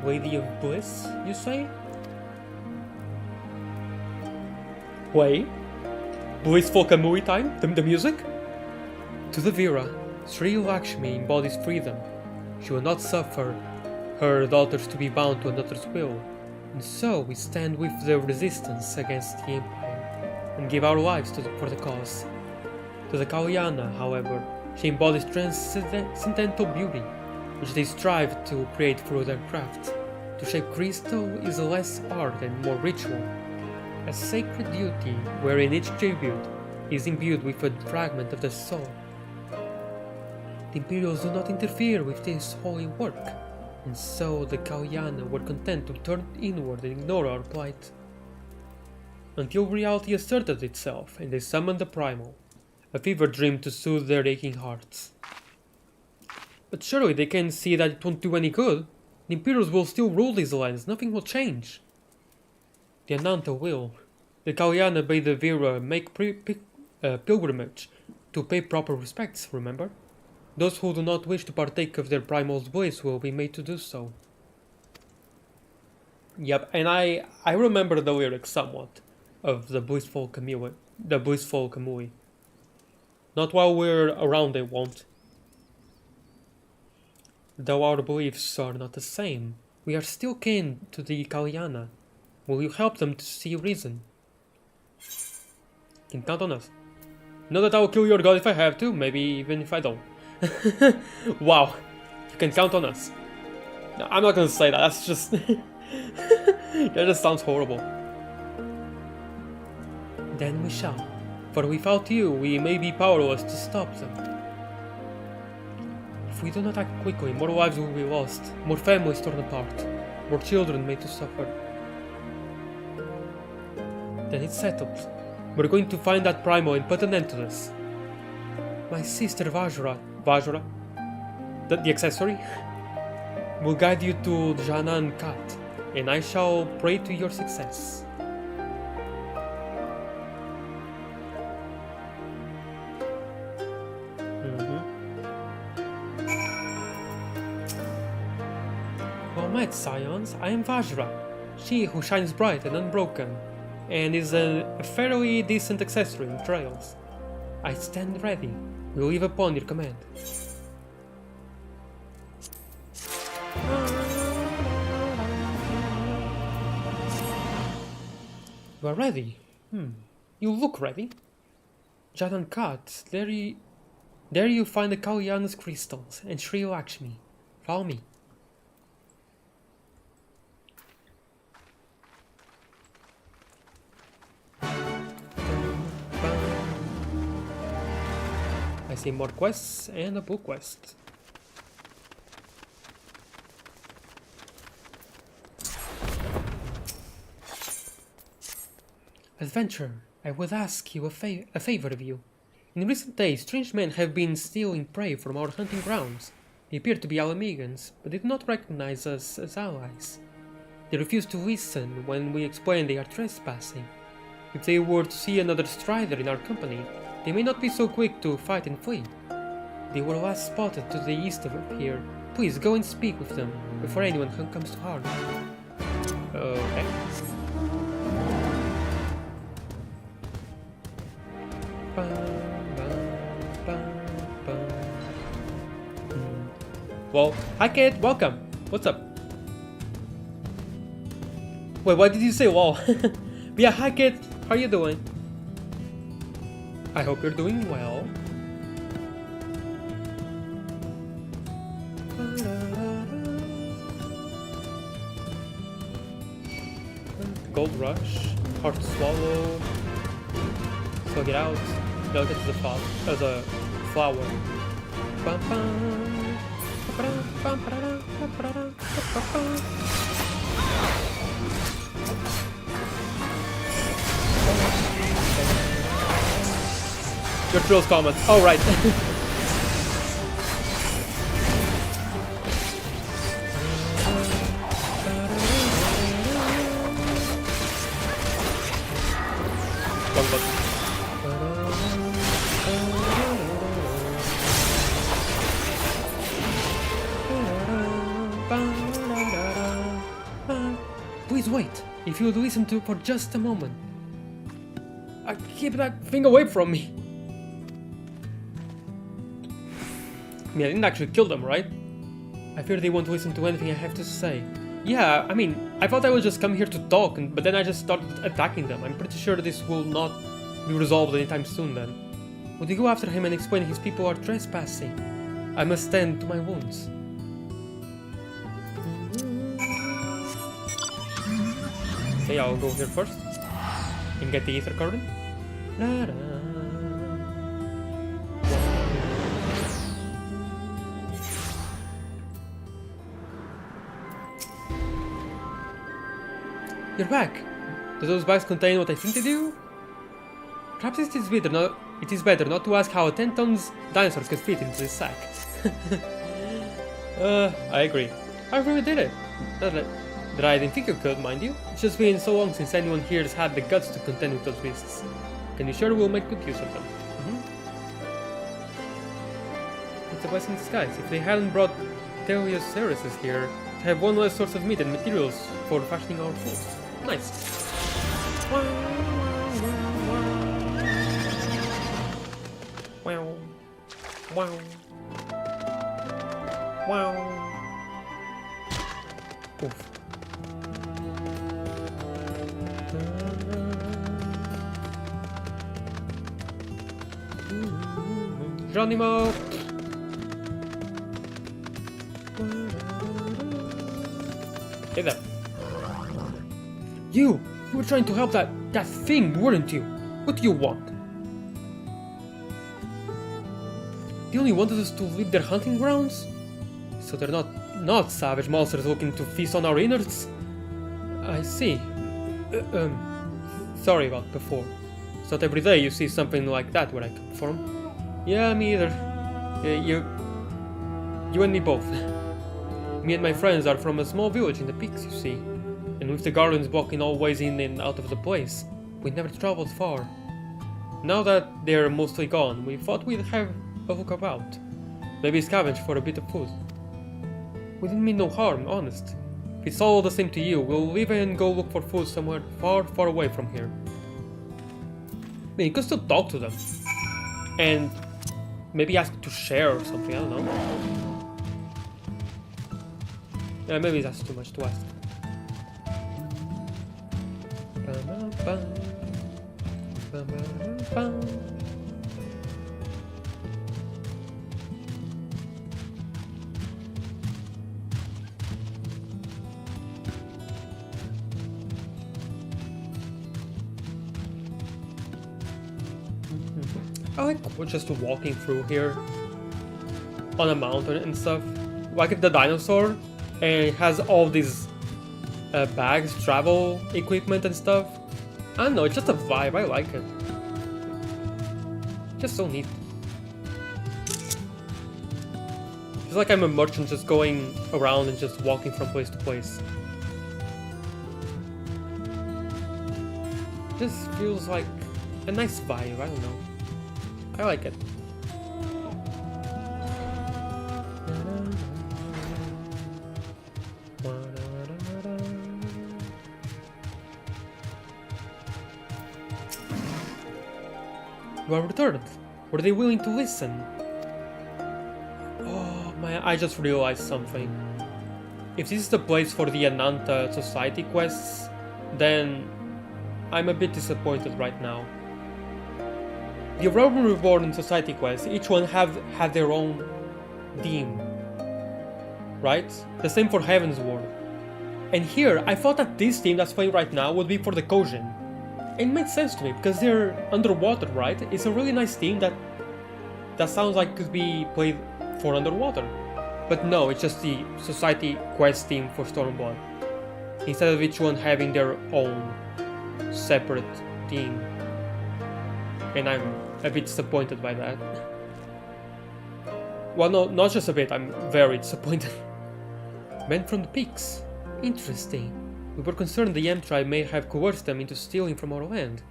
Lady of Bliss, you say? Wait, blissful Kamui time? The music? To the Vira, Sri Lakshmi embodies freedom. She will not suffer her daughters to be bound to another's will, and so we stand with the resistance against the Empire, and give our lives for the cause. To the Kalyana, however, she embodies transcendental beauty, which they strive to create through their craft. To shape crystal is less art and more ritual, a sacred duty wherein each tribute is imbued with a fragment of the soul. The Imperials do not interfere with this holy work, and so the Kalyana were content to turn inward and ignore our plight. Until reality asserted itself and they summoned the primal, a fever dream to soothe their aching hearts. But surely they can see that it won't do any good. The Imperials will still rule these lands, nothing will change. The Ananta will. The Kalyana bade the Vira make pilgrimage to pay proper respects, remember? Those who do not wish to partake of their primal's bliss will be made to do so. Yep, and I remember the lyrics somewhat of the blissful Kamui. Not while we're around, they won't. Though our beliefs are not the same, we are still kin to the Kalyana. Will you help them to see reason? You can count on us. Know that I will kill your god if I have to, maybe even if I don't. Wow, you can count on us. No, I'm not gonna say that, that's just... that just sounds horrible. Then we shall, for without you we may be powerless to stop them. If we do not act quickly, more lives will be lost, more families torn apart, more children made to suffer. Then it's settled. We're going to find that primal and put an end to this. My sister Vajra, the accessory, will guide you to Janan Kat, and I shall pray to your success. Well met, Scions. I am Vajra, she who shines bright and unbroken, and is a fairly decent accessory in trails. I stand ready. We'll live upon your command. You are ready? You look ready. Jadan Kat, there you find the Kalyana's crystals and Sri Lakshmi. Follow me. I see more quests and a book quest. Adventurer, I would ask you a favor of you. In recent days, strange men have been stealing prey from our hunting grounds. They appear to be Alamegans, but they do not recognize us as allies. They refuse to listen when we explain they are trespassing. If they were to see another strider in our company, they may not be so quick to fight and flee. They were last spotted to the east of here. Please go and speak with them before anyone comes to harm. Okay. Well, hi kid, welcome. What's up? Wait, why did you say wow? Yeah, hi kid, how you doing? I hope you're doing well. Gold rush, hard to swallow. Slug it out. Milk it as a flower. Bum, bum. Bum, ba-da, ba-da, ba-da. Your trolls comment. Oh right. Wrong button. Please wait. If you'd listen to for just a moment. Keep that thing away from me. I mean, I didn't actually kill them, right? I fear they won't listen to anything I have to say. Yeah, I mean, I thought I would just come here to talk, but then I just started attacking them. I'm pretty sure this will not be resolved anytime soon then. Would you go after him and explain his people are trespassing? I must tend to my wounds. Okay, I'll go here first. And get the ether current. You're back! Do those bags contain what I think they do? Perhaps it is better not to ask how a 10 tons dinosaur could fit into this sack. I agree. I really did it. That I didn't think you could, mind you. It's just been so long since anyone here has had the guts to contend with those beasts. Can you sure we'll make good use of them? It's a blessing in disguise. If they hadn't brought Teleosaurus here, to have one less source of meat and materials for fashioning our foods. Nice. Wow. Wow. Wow. Oof. Geronimo! Hey there. You were trying to help that thing, weren't you? What do you want? They only wanted us to leave their hunting grounds? So they're not savage monsters looking to feast on our innards? I see. Sorry about before. It's not every day you see something like that where I come from. Yeah, me either. You and me both. Me and my friends are from a small village in the peaks, you see. And with the gardens blocking all ways in and out of the place, we never traveled far. Now that they're mostly gone, we thought we'd have a look about. Maybe scavenge for a bit of food. We didn't mean no harm, honest. If it's all the same to you, we'll leave and go look for food somewhere far, far away from here. I mean, you can still talk to them. And maybe ask to share or something, I don't know. Yeah, maybe that's too much to ask. I like just walking through here on a mountain and stuff. Like the dinosaur, and it has all these bags, travel equipment and stuff. I don't know, it's just a vibe, I like it. Just so neat. It's like I'm a merchant just going around and just walking from place to place. Just feels like a nice vibe, I don't know. I like it. You are returned. Were they willing to listen? Oh man, I just realized something. If this is the place for the Ananta Society quests, then I'm a bit disappointed right now. the Realm Reborn and Society quests, each one had their own theme, right? The same for Heaven's Ward. And here, I thought that this theme that's playing right now would be for the Kojin. It made sense to me, because they're underwater, right? It's a really nice theme that sounds like could be played for underwater. But no, it's just the Society quest theme for Stormborn, instead of each one having their own separate theme. And I'm a bit disappointed by that. Well, no, not just a bit, I'm very disappointed. Men from the peaks. Interesting. We were concerned the Yam tribe may have coerced them into stealing from our land.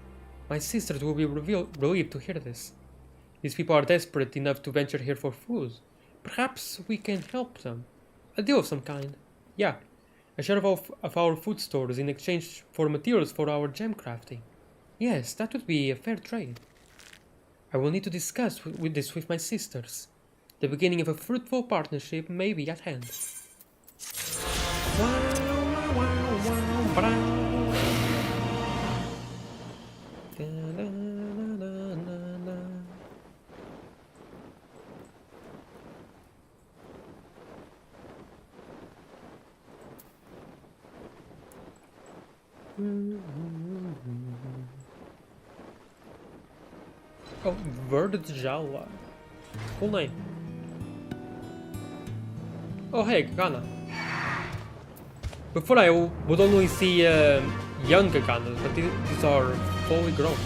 My sisters will be relieved to hear this. These people are desperate enough to venture here for food. Perhaps we can help them. A deal of some kind. Yeah, a share of our food stores in exchange for materials for our gem crafting. Yes, that would be a fair trade. I will need to discuss this with my sisters. The beginning of a fruitful partnership may be at hand. Oh, Verdjala. Cool name. Oh hey, Gagana. Before I would only see young Gaganas, but these are fully grown.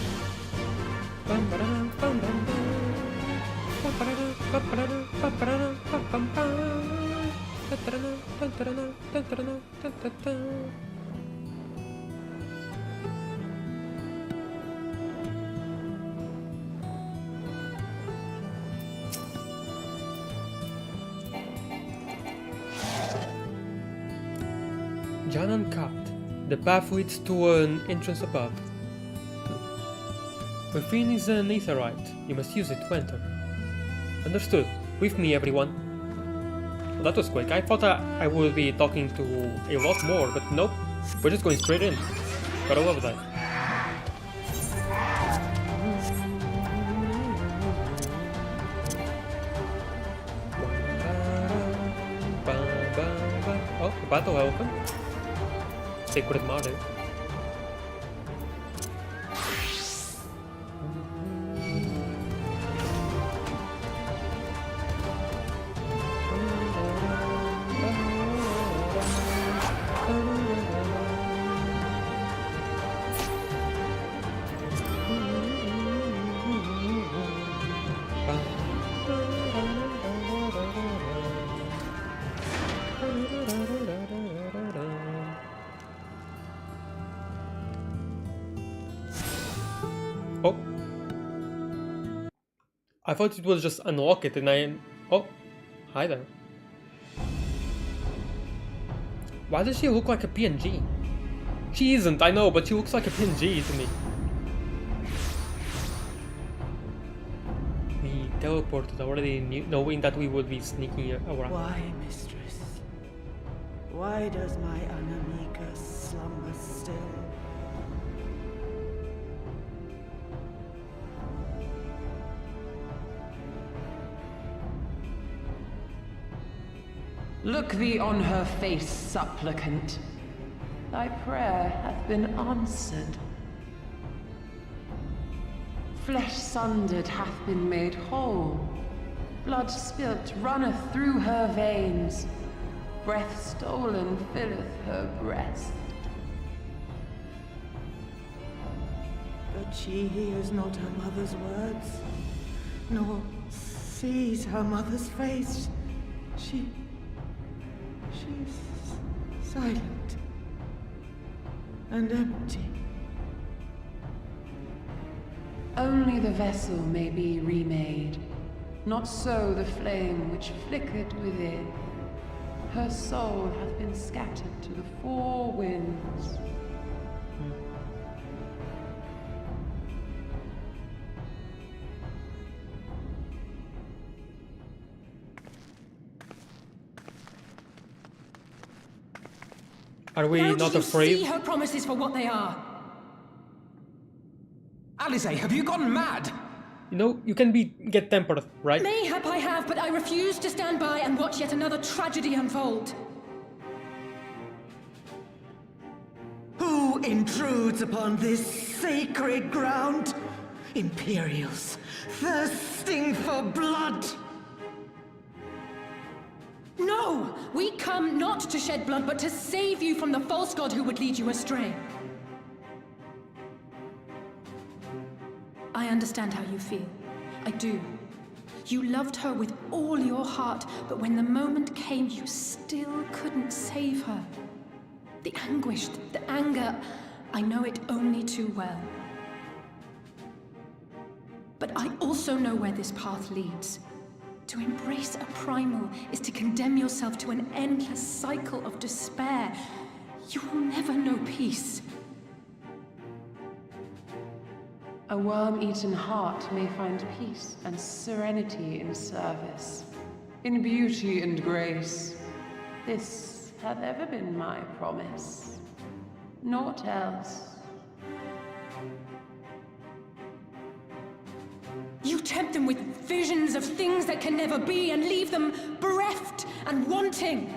Jan uncapped. The path leads to an entrance above. Within is an aetherite. You must use it to enter. Understood. With me, everyone. Well, that was quick. I thought I would be talking to a lot more, but nope. We're just going straight in. Gotta love that. Oh, the battle open. Sacred Mother. Oh. I thought it was just unlock it and I... Oh. Hi there. Why does she look like a PNG? She isn't, I know, but she looks like a PNG to me. We teleported already knowing that we would be sneaking around. Why, mistress? Why does my Anamika slumber still? Look thee on her face, supplicant. Thy prayer hath been answered. Flesh sundered hath been made whole. Blood spilt runneth through her veins. Breath stolen filleth her breast. But she hears not her mother's words, nor sees her mother's face. She's silent and empty. Only the vessel may be remade, not so the flame which flickered within. Her soul hath been scattered to the four winds. Are we not afraid? See her promises for what they are. Alize, have you gone mad? You know, you can get tempered, right? Mayhap I have, but I refuse to stand by and watch yet another tragedy unfold. Who intrudes upon this sacred ground? Imperials, thirsting for blood! No! We come not to shed blood, but to save you from the false god who would lead you astray. I understand how you feel. I do. You loved her with all your heart, but when the moment came, you still couldn't save her. The anguish, the anger, I know it only too well. But I also know where this path leads. To embrace a primal is to condemn yourself to an endless cycle of despair. You will never know peace. A worm-eaten heart may find peace and serenity in service, in beauty and grace. This hath ever been my promise. Naught else. You tempt them with visions of things that can never be and leave them bereft and wanting.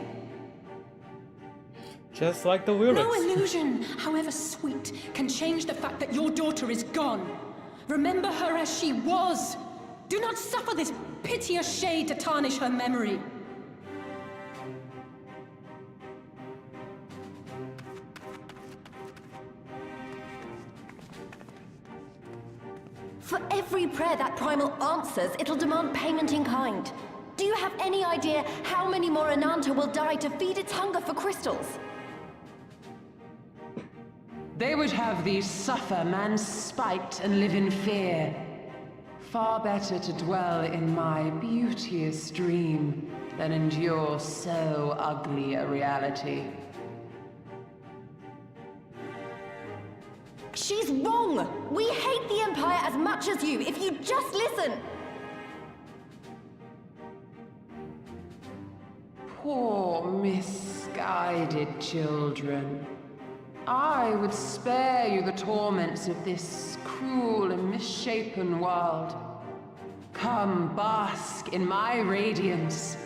Just like the lyrics. No illusion, however sweet, can change the fact that your daughter is gone. Remember her as she was. Do not suffer this piteous shade to tarnish her memory. For every prayer that primal answers, it'll demand payment in kind. Do you have any idea how many more Ananta will die to feed its hunger for crystals? They would have thee suffer man's spite and live in fear. Far better to dwell in my beauteous dream than endure so ugly a reality. She's wrong! We hate the Empire as much as you, if you just listen! Poor, misguided children. I would spare you the torments of this cruel and misshapen world. Come, bask in my radiance.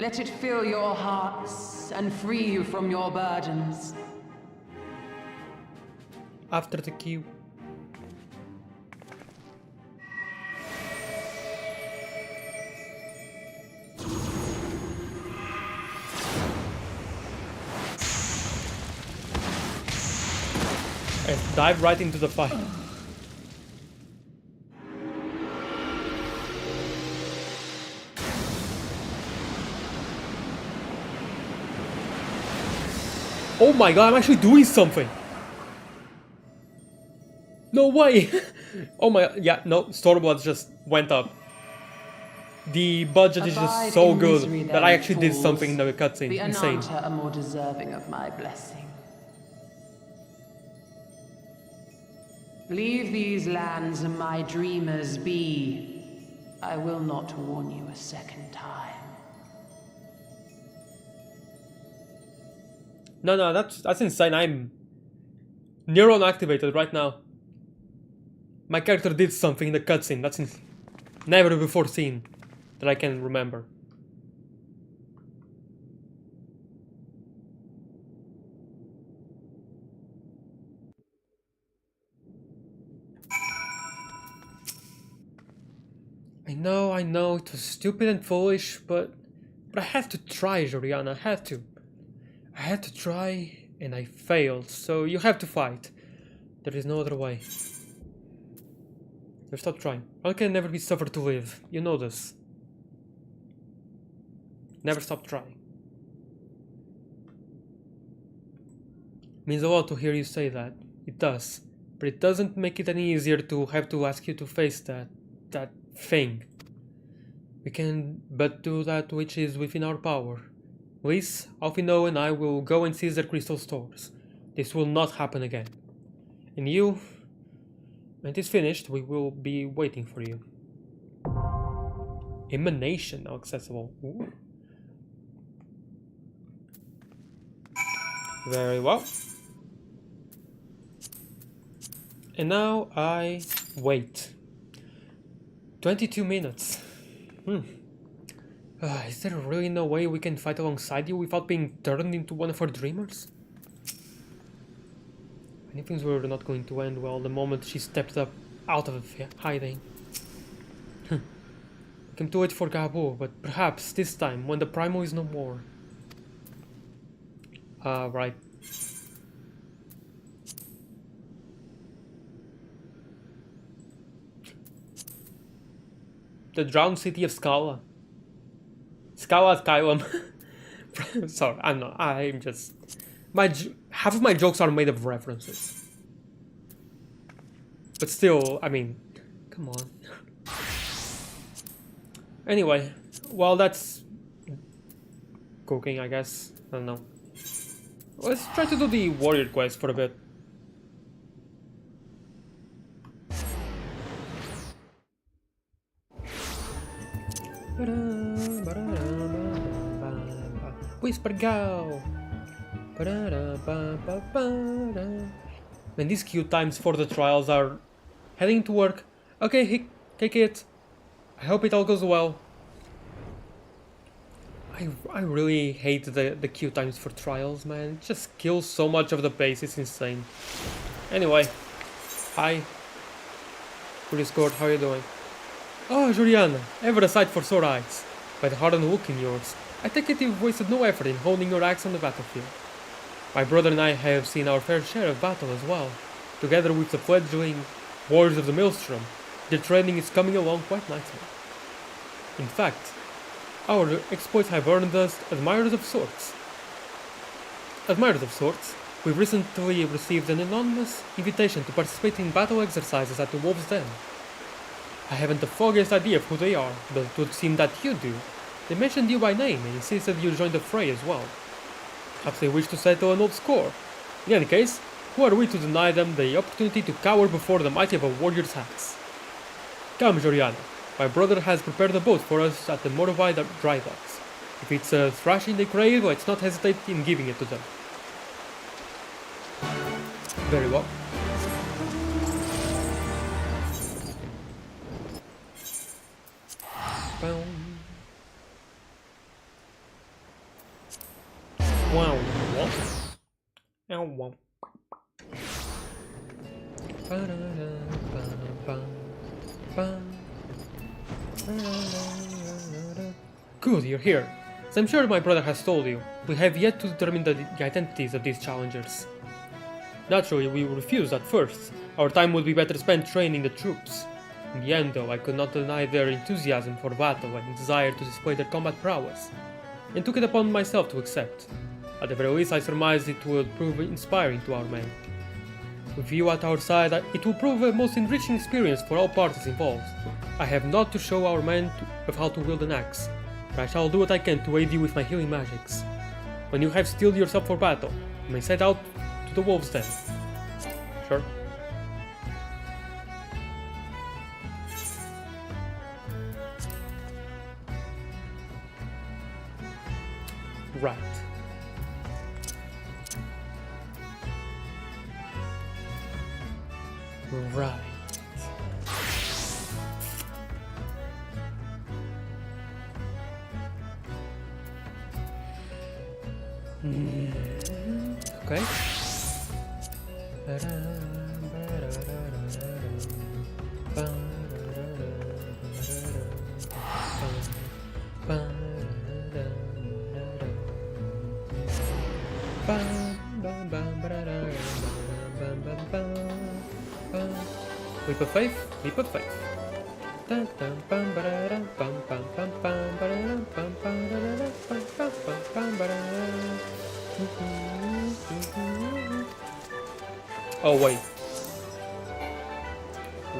Let it fill your hearts and free you from your burdens. After the queue. And dive right into the fight. Oh my god, I'm actually doing something! No way! Oh my, yeah, no, Stormblood just went up. The budget is just so good that I actually did something in the cutscene. The Insane. Ananta are more deserving of my blessing. Leave these lands and my dreamers be. I will not warn you a second time. No, that's insane. I'm neuron activated right now. My character did something in the cutscene. That's never before seen that I can remember. I know, it was stupid and foolish, but I had to try, Joriana, I had to try, and I failed, so you have to fight. There is no other way. So stop trying. One can never be suffered to live, you know this. Never stop trying. Means a lot to hear you say that, it does, but it doesn't make it any easier to have to ask you to face that thing. We can but do that which is within our power. Liz, Alphino and I will go and seize their crystal stores. This will not happen again. And you, when it is finished, we will be waiting for you. Emanation now accessible. Ooh. Very well. And now I wait. 22 minutes. Is there really no way we can fight alongside you without being turned into one of our dreamers? Many things were not going to end well the moment she stepped up out of hiding. We came to wait for Gabo, but perhaps this time, when the Primal is no more. Right. The drowned city of Scala. Scala Skylum. Sorry, I'm just... half of my jokes are made of references. But still, I mean, come on. Anyway, well, that's cooking, I guess. I don't know. Let's try to do the warrior quest for a bit. Whisper go! And these queue times for the trials are heading to work. Okay, take it. I hope it all goes well. I really hate the queue times for trials, man. It just kills so much of the pace, it's insane. Anyway, hi. Police Court, how are you doing? Oh, Juliana, ever a sight for sore eyes. By the hardened look in yours, I take it you've wasted no effort in honing your axe on the battlefield. My brother and I have seen our fair share of battle as well. Together with the fledgling Warriors of the Maelstrom, their training is coming along quite nicely. In fact, our exploits have earned us admirers of sorts. We've recently received an anonymous invitation to participate in battle exercises at the Wolf's Den. I haven't the foggiest idea of who they are, but it would seem that you do. They mentioned you by name and insisted you join the fray as well. Perhaps they wish to settle an old score. In any case, who are we to deny them the opportunity to cower before the might of a warrior's axe? Come, Joriana. My brother has prepared a boat for us at the Morovai dry docks. If it's a thrashing they crave, let's not hesitate in giving it to them. Very well. Wow, what? Ow, wow. Good, you're here. As I'm sure my brother has told you, we have yet to determine the identities of these challengers. Naturally, we refused at first. Our time would be better spent training the troops. In the end, though, I could not deny their enthusiasm for battle and desire to display their combat prowess, and took it upon myself to accept. At the very least, I surmised it would prove inspiring to our men. With you at our side, it will prove a most enriching experience for all parties involved. I have not to show our men of how to wield an axe, but I shall do what I can to aid you with my healing magics. When you have steeled yourself for battle, you may set out to the Wolf's Den. Sure. Right. Right. Okay. Leap of faith, leap of faith. Oh wait.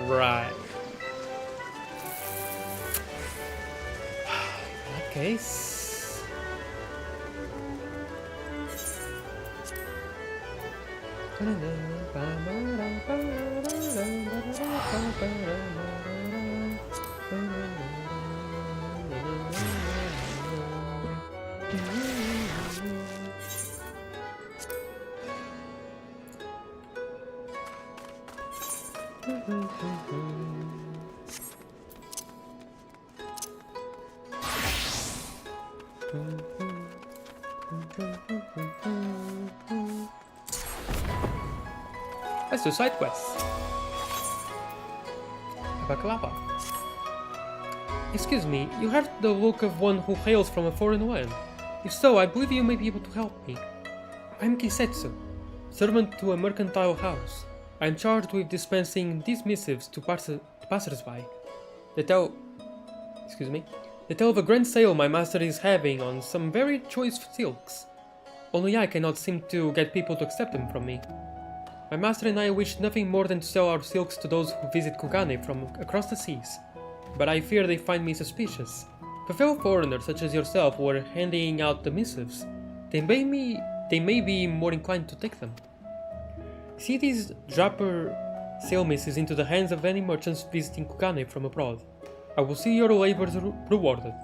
Right. In that case. Let's do side quests. Baklava. Excuse me, you have the look of one who hails from a foreign land. If so, I believe you may be able to help me. I'm Kisetsu, servant to a mercantile house. I am charged with dispensing these missives to passers-by. They tell of a grand sale my master is having on some very choice silks. Only I cannot seem to get people to accept them from me. My master and I wish nothing more than to sell our silks to those who visit Kugane from across the seas. But I fear they find me suspicious. If a fellow foreigner such as yourself were handing out the missives, they may be more inclined to take them. See these dapper sale missives into the hands of any merchants visiting Kugane from abroad. I will see your labors rewarded.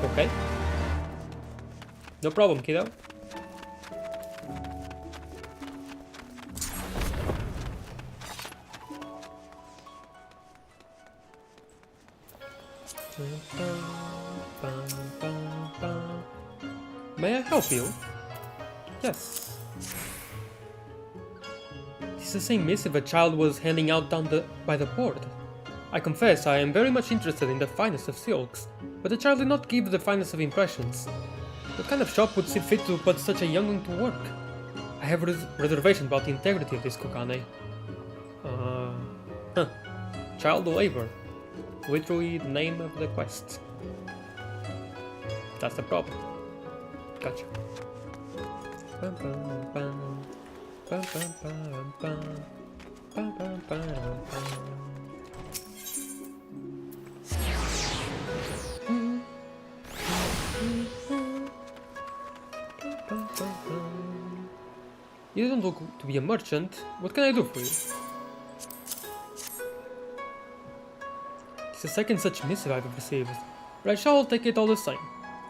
Okay. No problem, kiddo. May I help you? Yes. This is the same missive a child was handing out down by the port. I confess I am very much interested in the finest of silks, but the child did not give the finest of impressions. What kind of shop would see fit to put such a youngling to work? I have reservation about the integrity of this Kugane. Child labor. Literally the name of the quest. That's the problem. Gotcha. You don't look to be a merchant. What can I do for you? It's the second such missive I've received, but I shall take it all the same.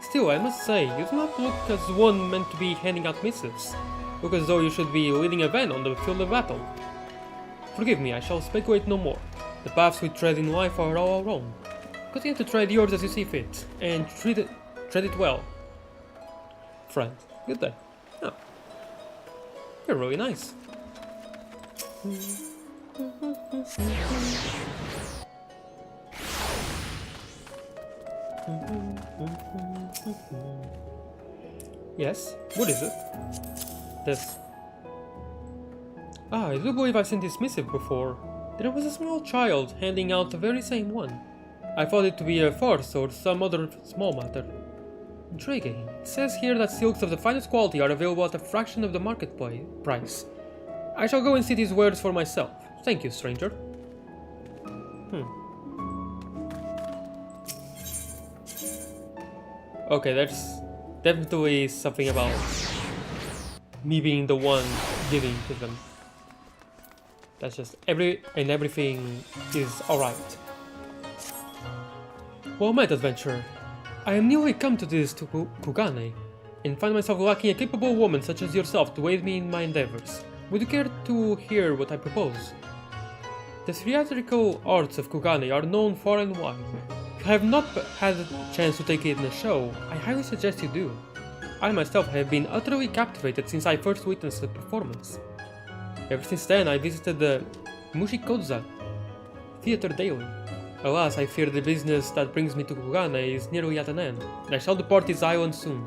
Still, I must say, you do not look as one meant to be handing out missives. Look as though you should be leading a van on the field of battle. Forgive me, I shall speculate no more. The paths we tread in life are all our own. Continue to tread yours as you see fit, and tread it well. Friend, good day. Oh. You're really nice. Yes, what is it? This. I do believe I've seen this missive before. There was a small child handing out the very same one. I thought it to be a farce or some other small matter. Intriguing. It says here that silks of the finest quality are available at a fraction of the market price. I shall go and see these wares for myself. Thank you, stranger. Okay, there's definitely something about me being the one giving to them. That's just everything is alright. Well met, adventurer. I am newly come to this Kugane, and find myself lacking a capable woman such as yourself to aid me in my endeavors. Would you care to hear what I propose? The theatrical arts of Kugane are known far and wide. If you have not had a chance to take it in a show, I highly suggest you do. I myself have been utterly captivated since I first witnessed the performance. Ever since then, I visited the Mushikoza theater daily. Alas, I fear the business that brings me to Kugane is nearly at an end, and I shall depart this island soon.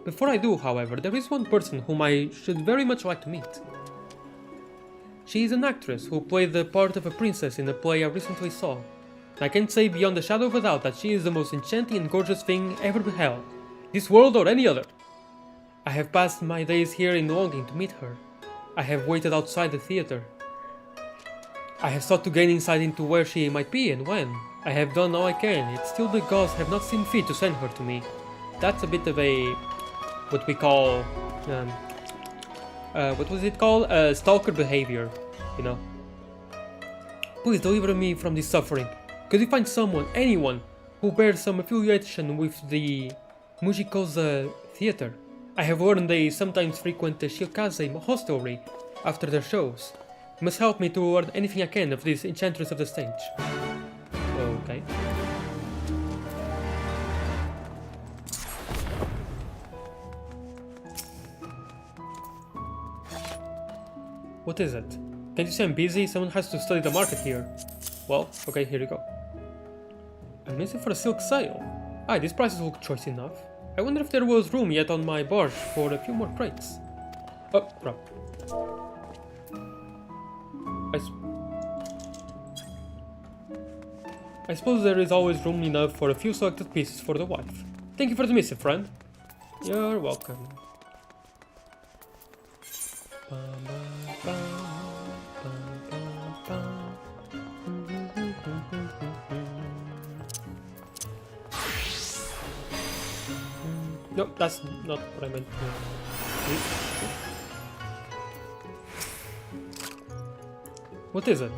Before I do, however, there is one person whom I should very much like to meet. She is an actress who played the part of a princess in a play I recently saw. I can say beyond a shadow of a doubt that she is the most enchanting and gorgeous thing ever beheld, this world or any other. I have passed my days here in longing to meet her. I have waited outside the theater. I have sought to gain insight into where she might be and when. I have done all I can, yet still the gods have not seen fit to send her to me. That's a bit of a... what we call... what was it called? Stalker behavior, you know. Please deliver me from this suffering. Could you find someone, anyone, who bears some affiliation with the Mushikoza theater? I have learned they sometimes frequent the Shiokaze hostelry after their shows. You must help me to learn anything I can of this enchantress of the stage. Okay. What is it? Can't you say I'm busy? Someone has to study the market here. Well, okay, here you go. I'm missing for a silk sail. Aye, these prices look choice enough. I wonder if there was room yet on my barge for a few more crates. Oh, crap. I suppose there is always room enough for a few selected pieces for the wife. Thank you for the missive, friend. You're welcome. No, that's not what I meant to do. What is it?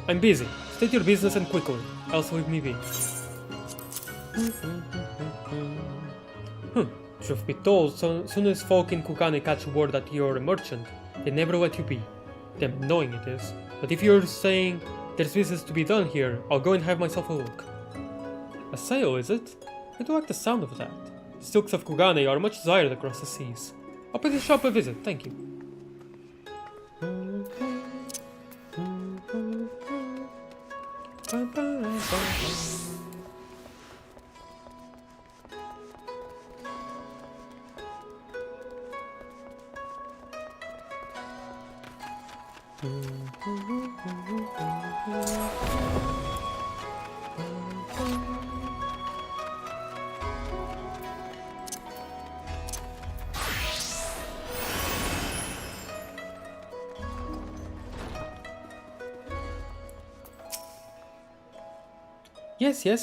I'm busy. State your business and quickly, else leave me be. Truth be told, so soon as folk in Kugane catch word that you're a merchant, they never let you be. Damn annoying it is. But if you're saying there's business to be done here, I'll go and have myself a look. A sale, is it? I do like the sound of that. Silks of Kugane are much desired across the seas. I'll pay the shop a visit, thank you.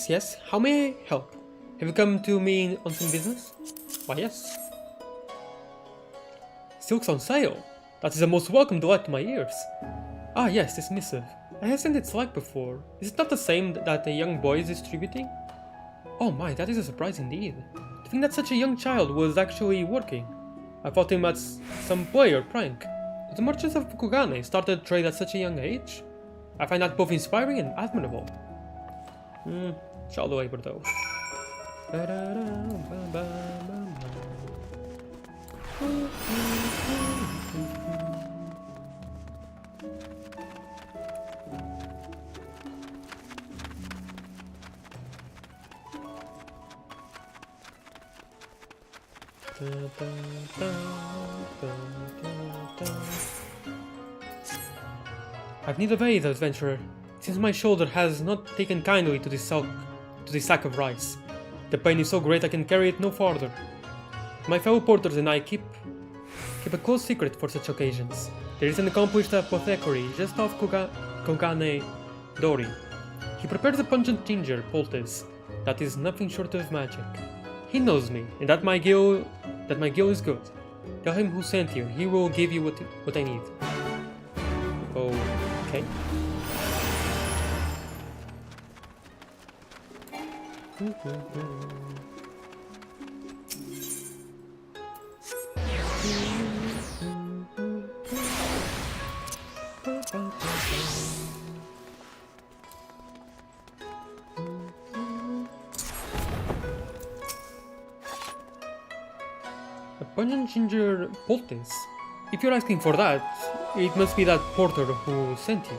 Yes. How may I help? Have you come to me on some business? Why, yes. Silks on sale? That is a most welcome delight to my ears. Ah, yes, this missive. I have seen its like before. Is it not the same that a young boy is distributing? Oh my, that is a surprise indeed. To think that such a young child was actually working. I thought him as some play or prank. But the merchants of Kugane started trade at such a young age? I find that both inspiring and admirable. Child labor though. I've need of aid, adventurer. Since my shoulder has not taken kindly to this sack of rice. The pain is so great I can carry it no farther. My fellow porters and I keep a close secret for such occasions. There is an accomplished apothecary just off Kugane Dori. He prepares a pungent ginger poultice that is nothing short of magic. He knows me, and that my gill is good. Tell him who sent you. He will give you what I need. Okay. A pungent ginger poultice? If you're asking for that, it must be that porter who sent you.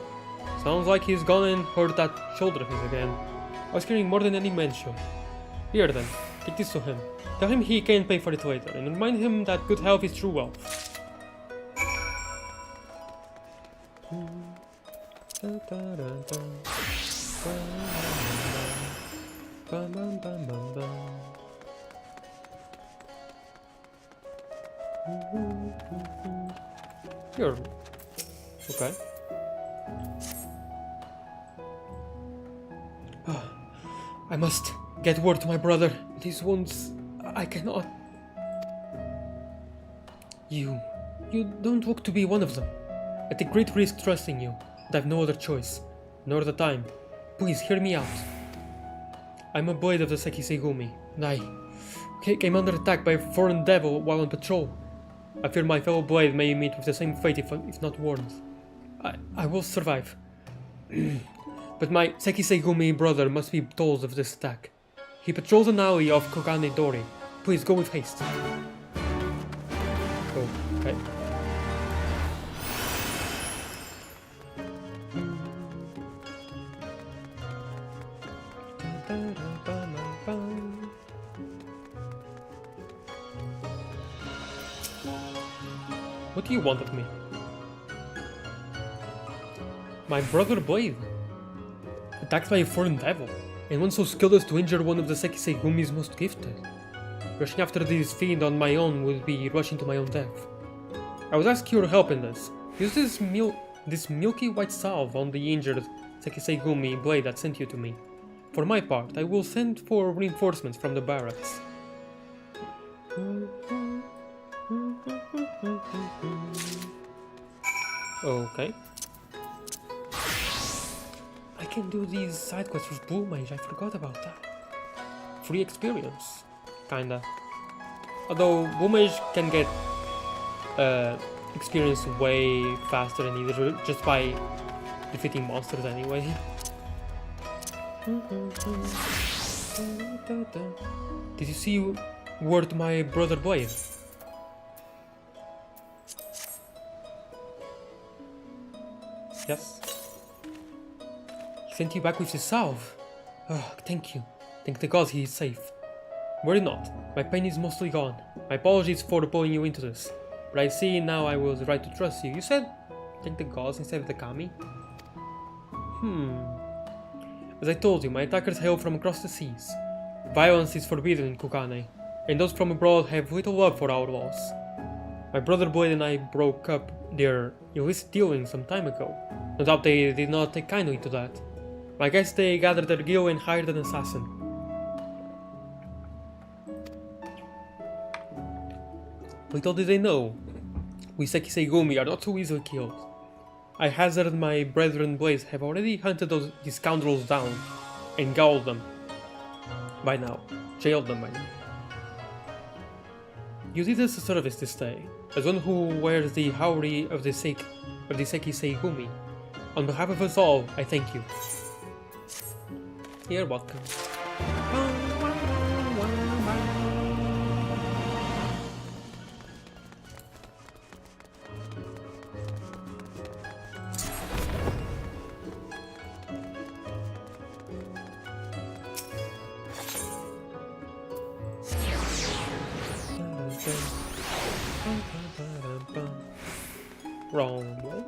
Sounds like he's gone and hurt that shoulder of his again. I was carrying more than any man should. Here then, take this to him. Tell him he can pay for it later, and remind him that good health is true wealth. Here. Okay. I must get word to my brother. These wounds, I cannot. You don't look to be one of them. I take great risk trusting you, but I've no other choice, nor the time. Please hear me out. I'm a blade of the Sekisegumi, and I came under attack by a foreign devil while on patrol. I fear my fellow blade may meet with the same fate if not warned. I will survive. But my Sekisegumi brother must be told of this attack. He patrols an alley off Kugane Dori. Please go with haste. Okay. What do you want of me? My brother Blade, attacked by a foreign devil, and one so skilled as to injure one of the Sekisei Gumi's most gifted. Rushing after this fiend on my own would be rushing to my own death. I would ask your help in this. Use this milky white salve on the injured Sekisei Gumi blade that sent you to me. For my part, I will send for reinforcements from the barracks. Okay. I can do these side quests with Blue Mage, I forgot about that. Free experience, kinda. Although Blue Mage can get experience way faster than either, just by defeating monsters anyway. Did you see word to my brother Blade? Yes. He sent you back with his salve. Oh, thank you. Thank the gods he is safe. Worry not. My pain is mostly gone. My apologies for pulling you into this. But I see now I was right to trust you. You said thank the gods instead of the kami? As I told you, my attackers hail from across the seas. Violence is forbidden in Kugane, and those from abroad have little love for our laws. My brother Blade and I broke up their illicit dealings some time ago. No doubt they did not take kindly to that. I guess they gathered their gil and hired an assassin. Little did they know, we Sekisei Gumi are not so easily killed. I hazard my brethren Blades have already hunted these scoundrels down and gaoled them by now, jailed them by now. You did us a service this day, as one who wears the Haori of the Sekisei Gumi. On behalf of us all, I thank you. You're welcome. Wrong way.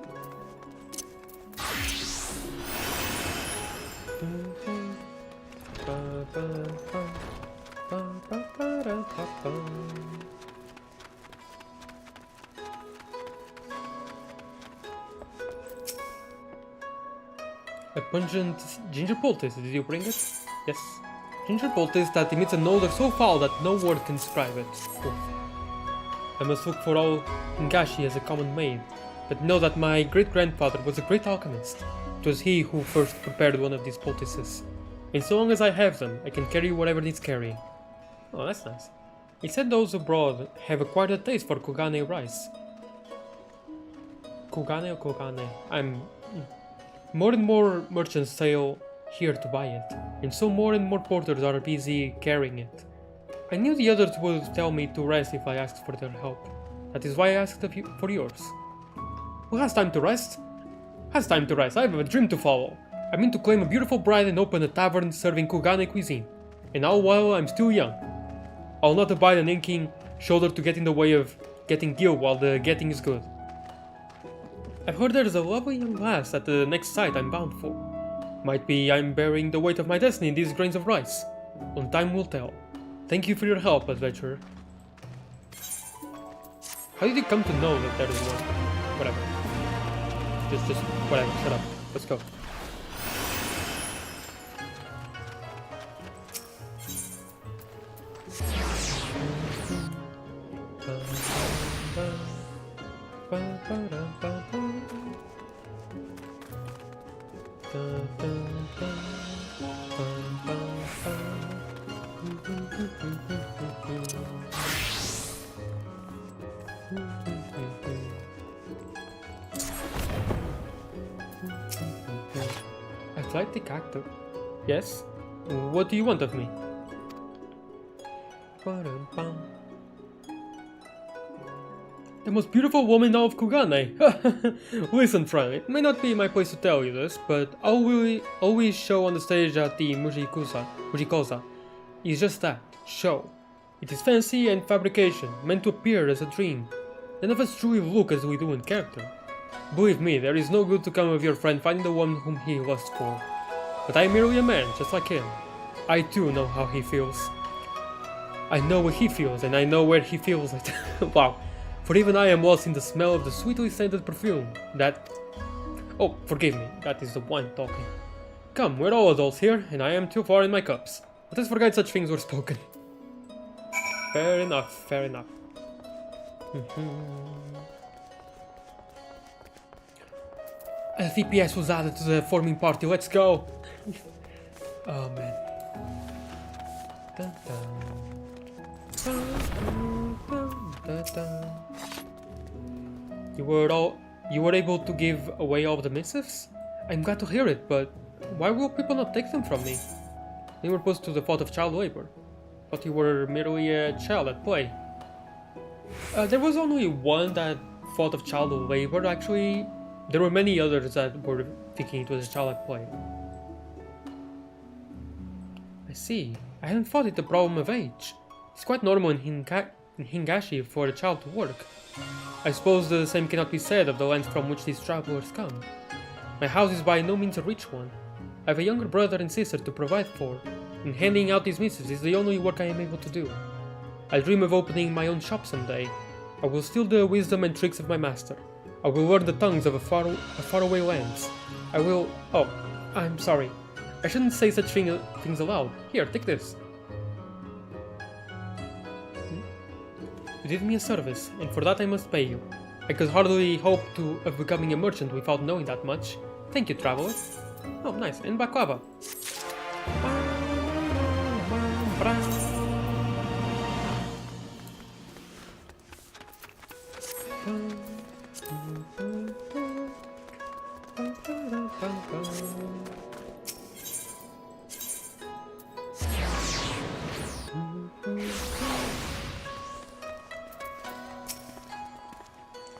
A pungent ginger poultice, did you bring it? Yes. Ginger poultice that emits an odor so foul that no word can describe it. Oof. I must look for all Hingashi as a common maid, but know that my great-grandfather was a great alchemist. It was he who first prepared one of these poultices. And so long as I have them, I can carry whatever needs carrying. Oh, that's nice. It said those abroad have acquired a taste for Kugane rice. Kugane or Kogane? More and more merchants sail here to buy it, and so more and more porters are busy carrying it. I knew the others would tell me to rest if I asked for their help. That is why I asked for yours. Who has time to rest? Has time to rest. I have a dream to follow. I mean to claim a beautiful bride and open a tavern serving Kugane cuisine. And all while I'm still young. I'll not abide an inking shoulder to get in the way of getting gil while the getting is good. I've heard there's a lovely young lass at the next site I'm bound for. Might be I'm bearing the weight of my destiny in these grains of rice. Only time will tell. Thank you for your help, adventurer. How did you come to know that there is one? Whatever. Just whatever, shut up. Let's go. Athletic actor. Yes? What do you want of me? The most beautiful woman of Kugane. Listen, friend, it may not be my place to tell you this, but all we always show on the stage at the Mujikosa is just that, show. It is fancy and fabrication, meant to appear as a dream. None of us truly look as we do in character. Believe me, there is no good to come of your friend finding the one whom he lusts for. But I am merely a man, just like him. I too know how he feels. I know what he feels, and I know where he feels it. Wow. For even I am lost in the smell of the sweetly scented perfume that... Oh, forgive me, that is the wine talking. Come, we're all adults here, and I am too far in my cups. Let us forget such things were spoken. Fair enough, fair enough. A DPS was added to the forming party, let's go! Oh man. Dun, dun. Dun, dun. You were able to give away all the missives? I'm glad to hear it, but why will people not take them from me? They were opposed to the thought of child labor. Thought you were merely a child at play. There was only one that thought of child labor, actually. There were many others that were thinking it was a child at play. I see. I hadn't thought it a problem of age. It's quite normal in Hingashi for a child to work. I suppose the same cannot be said of the lands from which these travelers come. My house is by no means a rich one. I have a younger brother and sister to provide for, and handing out these missives is the only work I am able to do. I dream of opening my own shop someday. I will steal the wisdom and tricks of my master. I will learn the tongues of faraway lands. I will... Oh, I'm sorry. I shouldn't say such things aloud. Here, take this. You did me a service, and for that I must pay you. I could hardly hope of becoming a merchant without knowing that much. Thank you, traveler. Oh, nice. And baklava.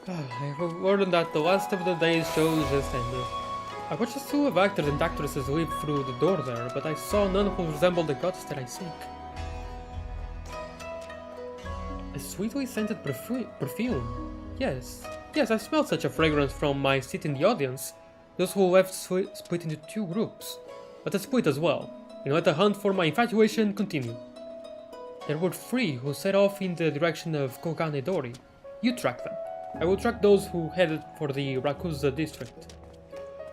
I have learned that the last of the day's shows just ended. I watched a slew of actors and actresses leave through the door there, but I saw none who resembled the gods that I seek. A sweetly scented perfume? Yes, I smelled such a fragrance from my seat in the audience. Those who left split into two groups. Let us split as well, and let the hunt for my infatuation continue. There were 3 who set off in the direction of Kokane Dori. You track them. I will track those who headed for the Rakuza district.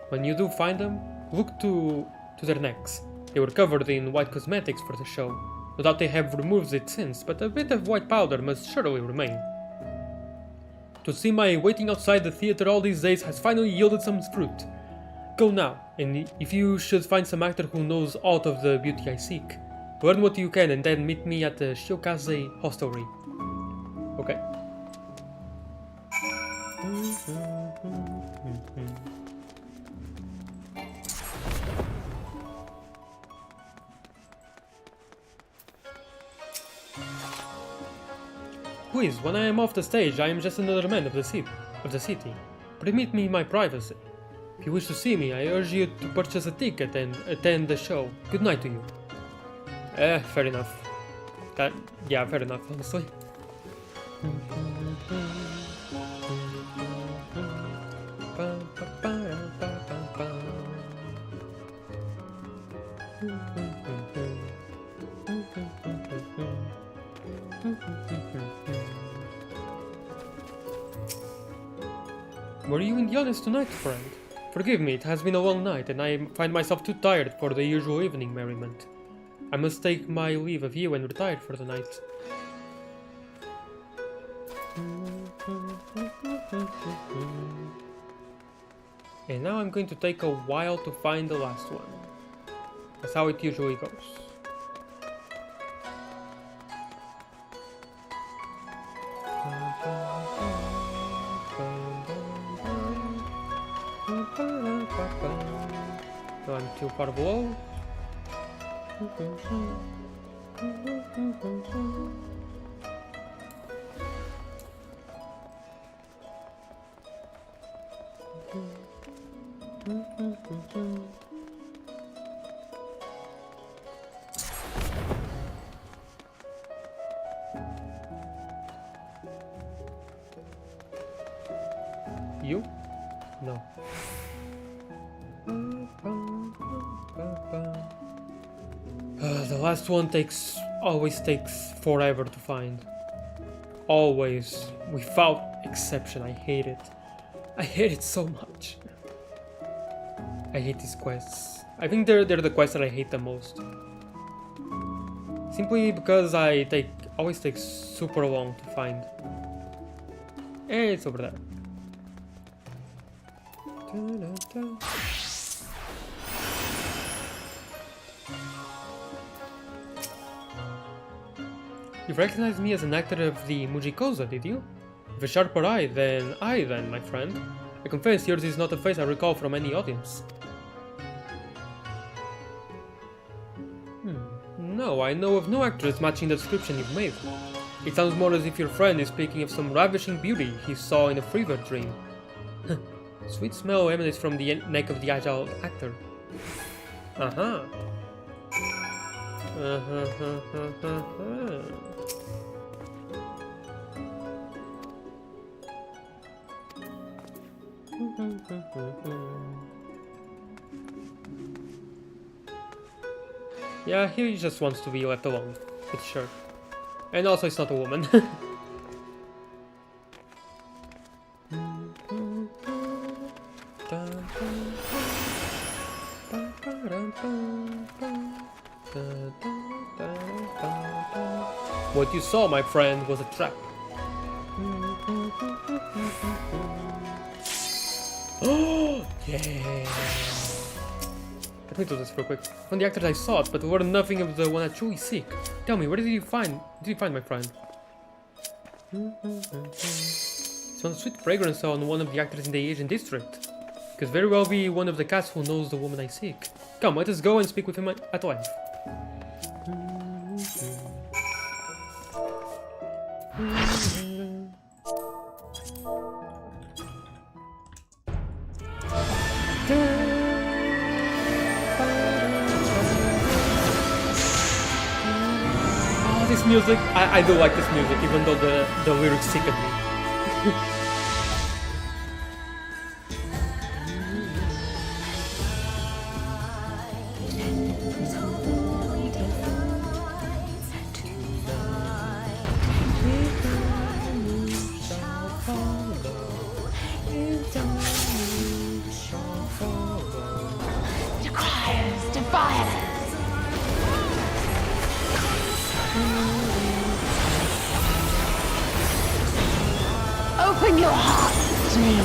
When you do find them, look to their necks. They were covered in white cosmetics for the show. No doubt they have removed it since, but a bit of white powder must surely remain. To see my waiting outside the theater all these days has finally yielded some fruit. Go now, and if you should find some actor who knows aught of the beauty I seek, learn what you can and then meet me at the Shiokaze hostelry. Okay. Please, when I am off the stage, I am just another man of the city. Permit me my privacy. If you wish to see me, I urge you to purchase a ticket and attend the show. Good night to you. Fair enough. Yeah, fair enough, honestly. Were you in the audience tonight, friend? Forgive me, it has been a long night, and I find myself too tired for the usual evening merriment. I must take my leave of you and retire for the night. And now I'm going to take a while to find the last one. That's how it usually goes. No, I'm too far below. You? No. The last one always takes forever to find. Always, without exception. I hate it. I hate it so much. I hate these quests. I think they're the quests that I hate the most. Simply because always takes super long to find. And it's over there. You recognized me as an actor of the Mujikoza, did you? With a sharper eye than my friend. I confess, yours is not a face I recall from any audience. No, I know of no actress matching the description you've made. It sounds more as if your friend is speaking of some ravishing beauty he saw in a fever dream. Sweet smell emanates from the neck of the agile actor. Yeah, he just wants to be left alone, pretty sure. And also, it's not a woman. What you saw, my friend, was a trap. Oh, yeah. Let me do this real quick. From the actors I sought, but learned nothing of the one I truly seek. Tell me, where did you find my friend? Smells a sweet fragrance on one of the actors in the Asian district. Could very well be one of the cats who knows the woman I seek. Come, let us go and speak with him at length. Oh, this music, I do like this music, even though the lyrics sicken me. Open your heart to me.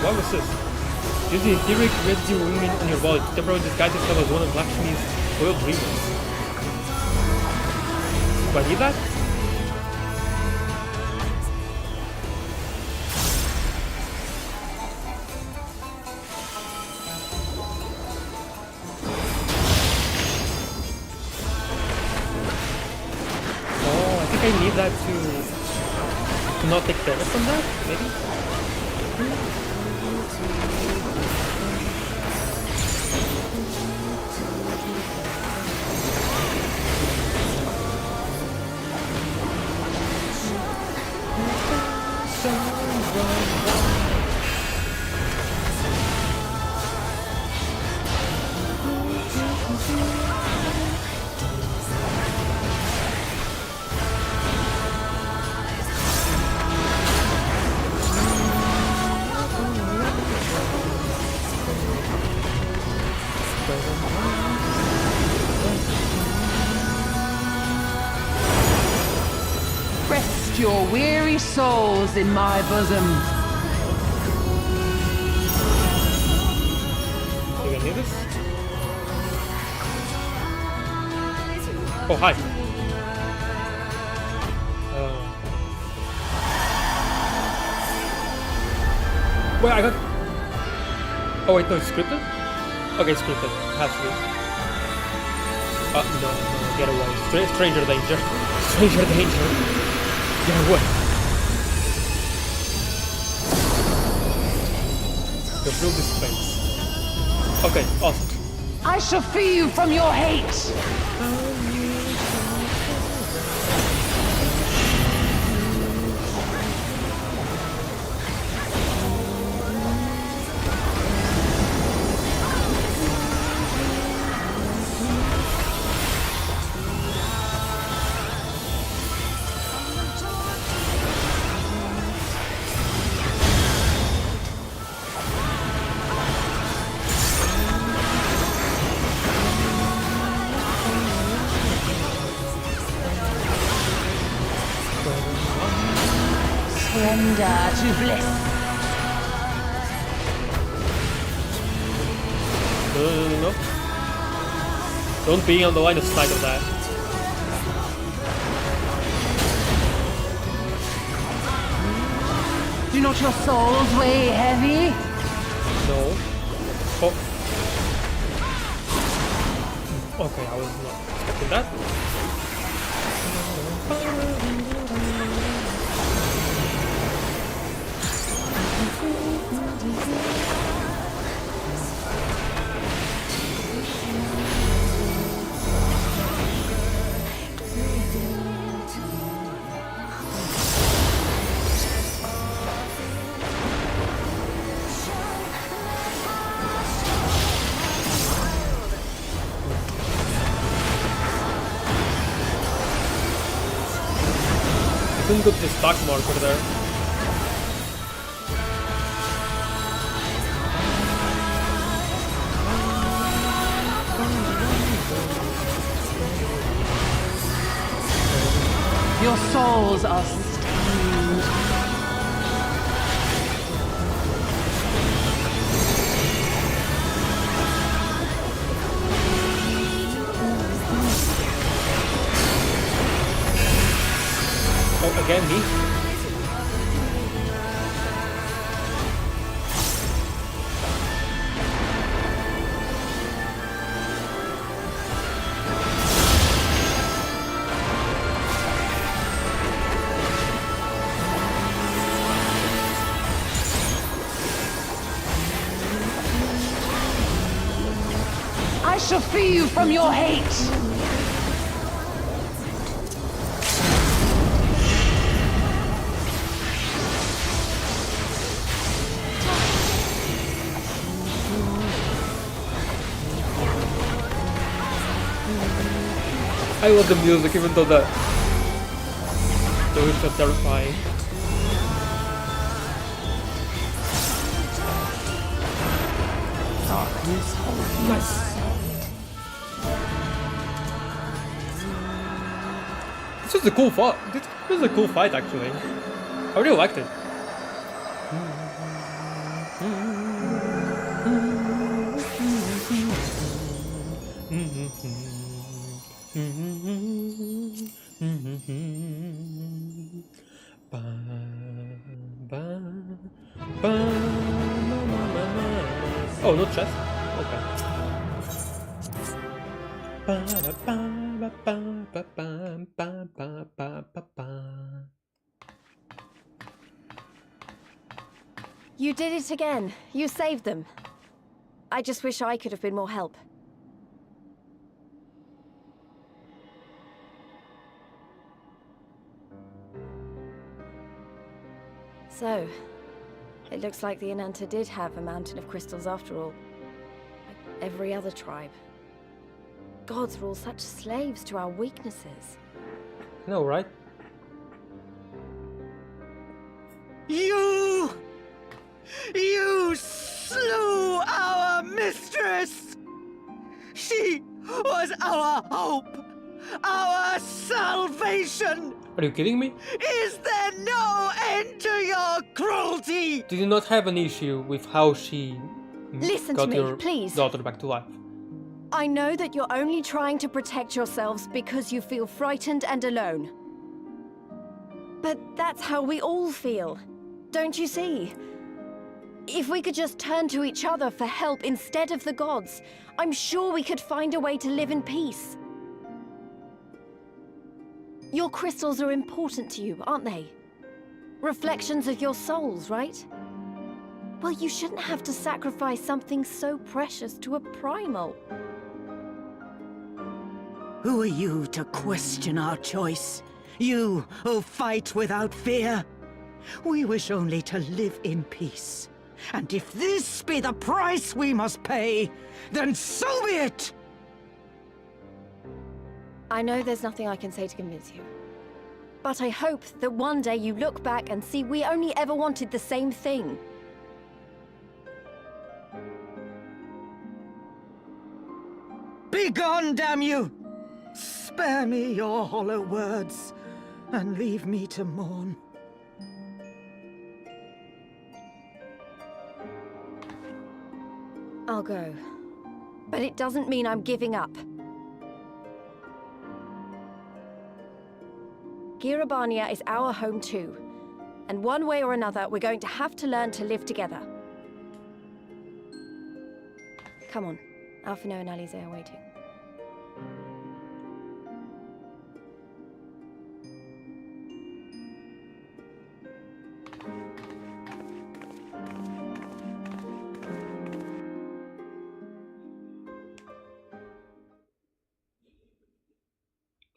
What was this? Use the etheric residue in your wallet to temporarily disguise yourself as one of Lakshmi's royal dreamers. Do I need that? Oh, I think I need that to not take damage from that, maybe? Rest your weary souls in my bosom. Do we need this? Oh, hi. Wait, I got... Oh wait, no, it's scripted? Okay, it's scripted. It has to be. No, get away. Stranger danger. Stranger danger. Get away. Go through this space. Okay, awesome. I shall free you from your hate! Surrender to bliss. No. Don't be on the line of sight of that. Do not your souls weigh heavy? No. Oh. Okay, I was not expecting that. I couldn't get the stock marker there. Your souls are stained. Oh, again, me? I shall free you from your hate! I love the music, even though the lyrics are terrifying. Darkness holds nice. This is a cool fight. This is a cool fight, actually. I really liked it. Oh, no chest? Okay. You did it again. You saved them. I just wish I could have been more help. So, it looks like the Ananta did have a mountain of crystals after all. Like every other tribe. Gods were all such slaves to our weaknesses. No, right? You slew our mistress! She was our hope! Our salvation! Are you kidding me? Is there no end to your cruelty? Did you not have an issue with how she Listen got to me, your please. daughter back to life? I know that you're only trying to protect yourselves because you feel frightened and alone. But that's how we all feel. Don't you see? If we could just turn to each other for help instead of the gods, I'm sure we could find a way to live in peace. Your crystals are important to you, aren't they? Reflections of your souls, right? Well, you shouldn't have to sacrifice something so precious to a primal. Who are you to question our choice? You, who fight without fear? We wish only to live in peace. And if this be the price we must pay, then so be it! I know there's nothing I can say to convince you. But I hope that one day you look back and see we only ever wanted the same thing. Begone, damn you! Spare me your hollow words, and leave me to mourn. I'll go. But it doesn't mean I'm giving up. Girabania is our home too. And one way or another, we're going to have to learn to live together. Come on. Alphino and Alize are waiting.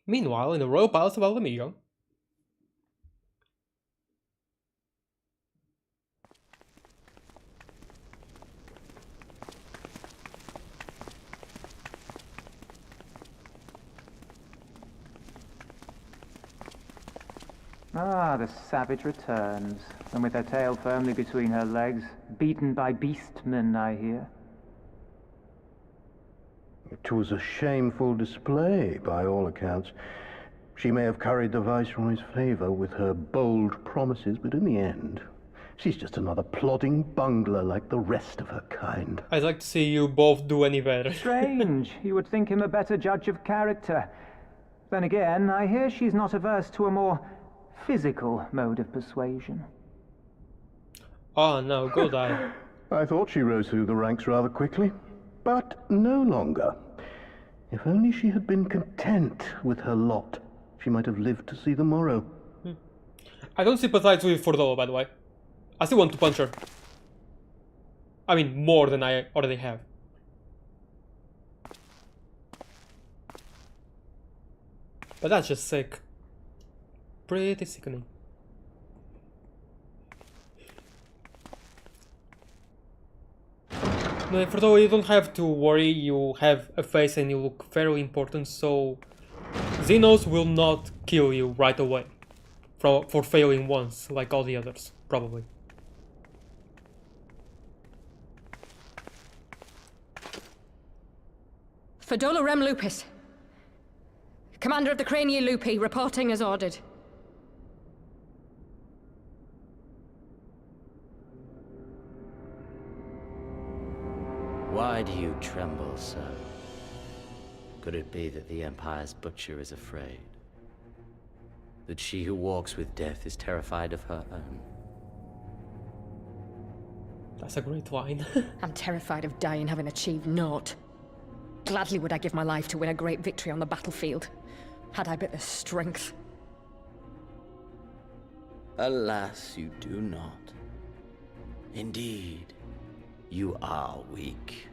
Meanwhile, in the royal palace of Alamigo. Ah, the savage returns, and with her tail firmly between her legs, beaten by beastmen, I hear. It was a shameful display, by all accounts. She may have curried the Viceroy's favor with her bold promises, but in the end, she's just another plodding bungler like the rest of her kind. I'd like to see you both do any better. Strange. You would think him a better judge of character. Then again, I hear she's not averse to a more physical mode of persuasion. Oh no, good eye. I thought she rose through the ranks rather quickly, but no longer. If only she had been content with her lot, she might have lived to see the morrow. I don't sympathize with Fordolo, by the way. I still want to punch her. I mean, more than I already have. But that's just sick. Pretty sickening. No, Fordolo, you don't have to worry. You have a face and you look very important, so Xenos will not kill you right away for failing once, like all the others, probably. Fodolo Rem Lupus. Commander of the Crania Lupi, reporting as ordered. Why do you tremble so? Could it be that the Empire's butcher is afraid? That she who walks with death is terrified of her own? That's a great line. I'm terrified of dying having achieved naught. Gladly would I give my life to win a great victory on the battlefield, had I but the strength. Alas, you do not. Indeed, you are weak.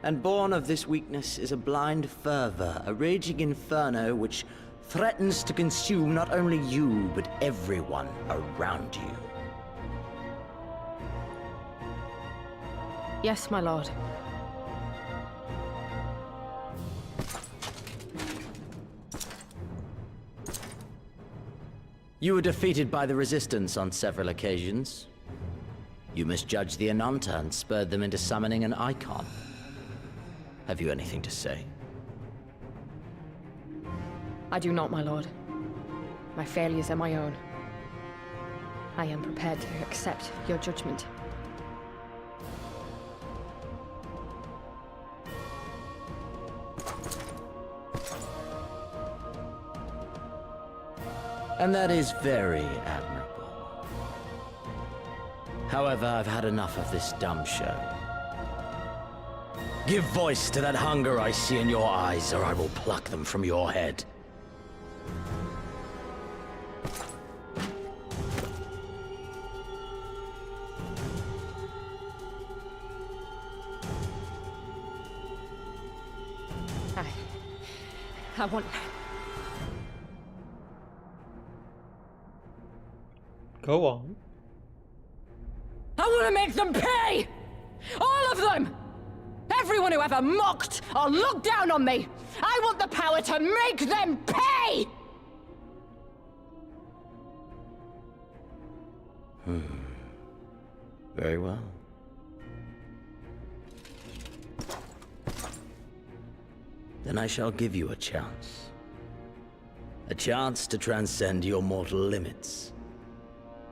And born of this weakness is a blind fervor, a raging inferno which threatens to consume not only you, but everyone around you. Yes, my lord. You were defeated by the Resistance on several occasions. You misjudged the Ananta and spurred them into summoning an icon. Have you anything to say? I do not, my lord. My failures are my own. I am prepared to accept your judgment. And that is very admirable. However, I've had enough of this dumb show. Give voice to that hunger I see in your eyes, or I will pluck them from your head. I want... Go on. I want to make them pay! All of them! Everyone who ever mocked or looked down on me! I want the power to make them pay! Very well. Then I shall give you a chance. A chance to transcend your mortal limits.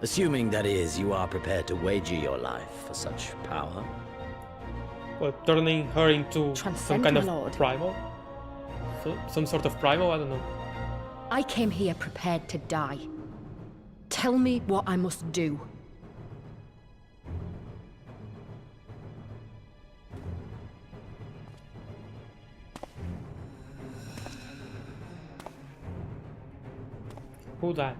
Assuming, that is, you are prepared to wager your life for such power. What, turning her into some kind of Lord. primal? Some sort of primal? I don't know. I came here prepared to die. Tell me what I must do. Who that?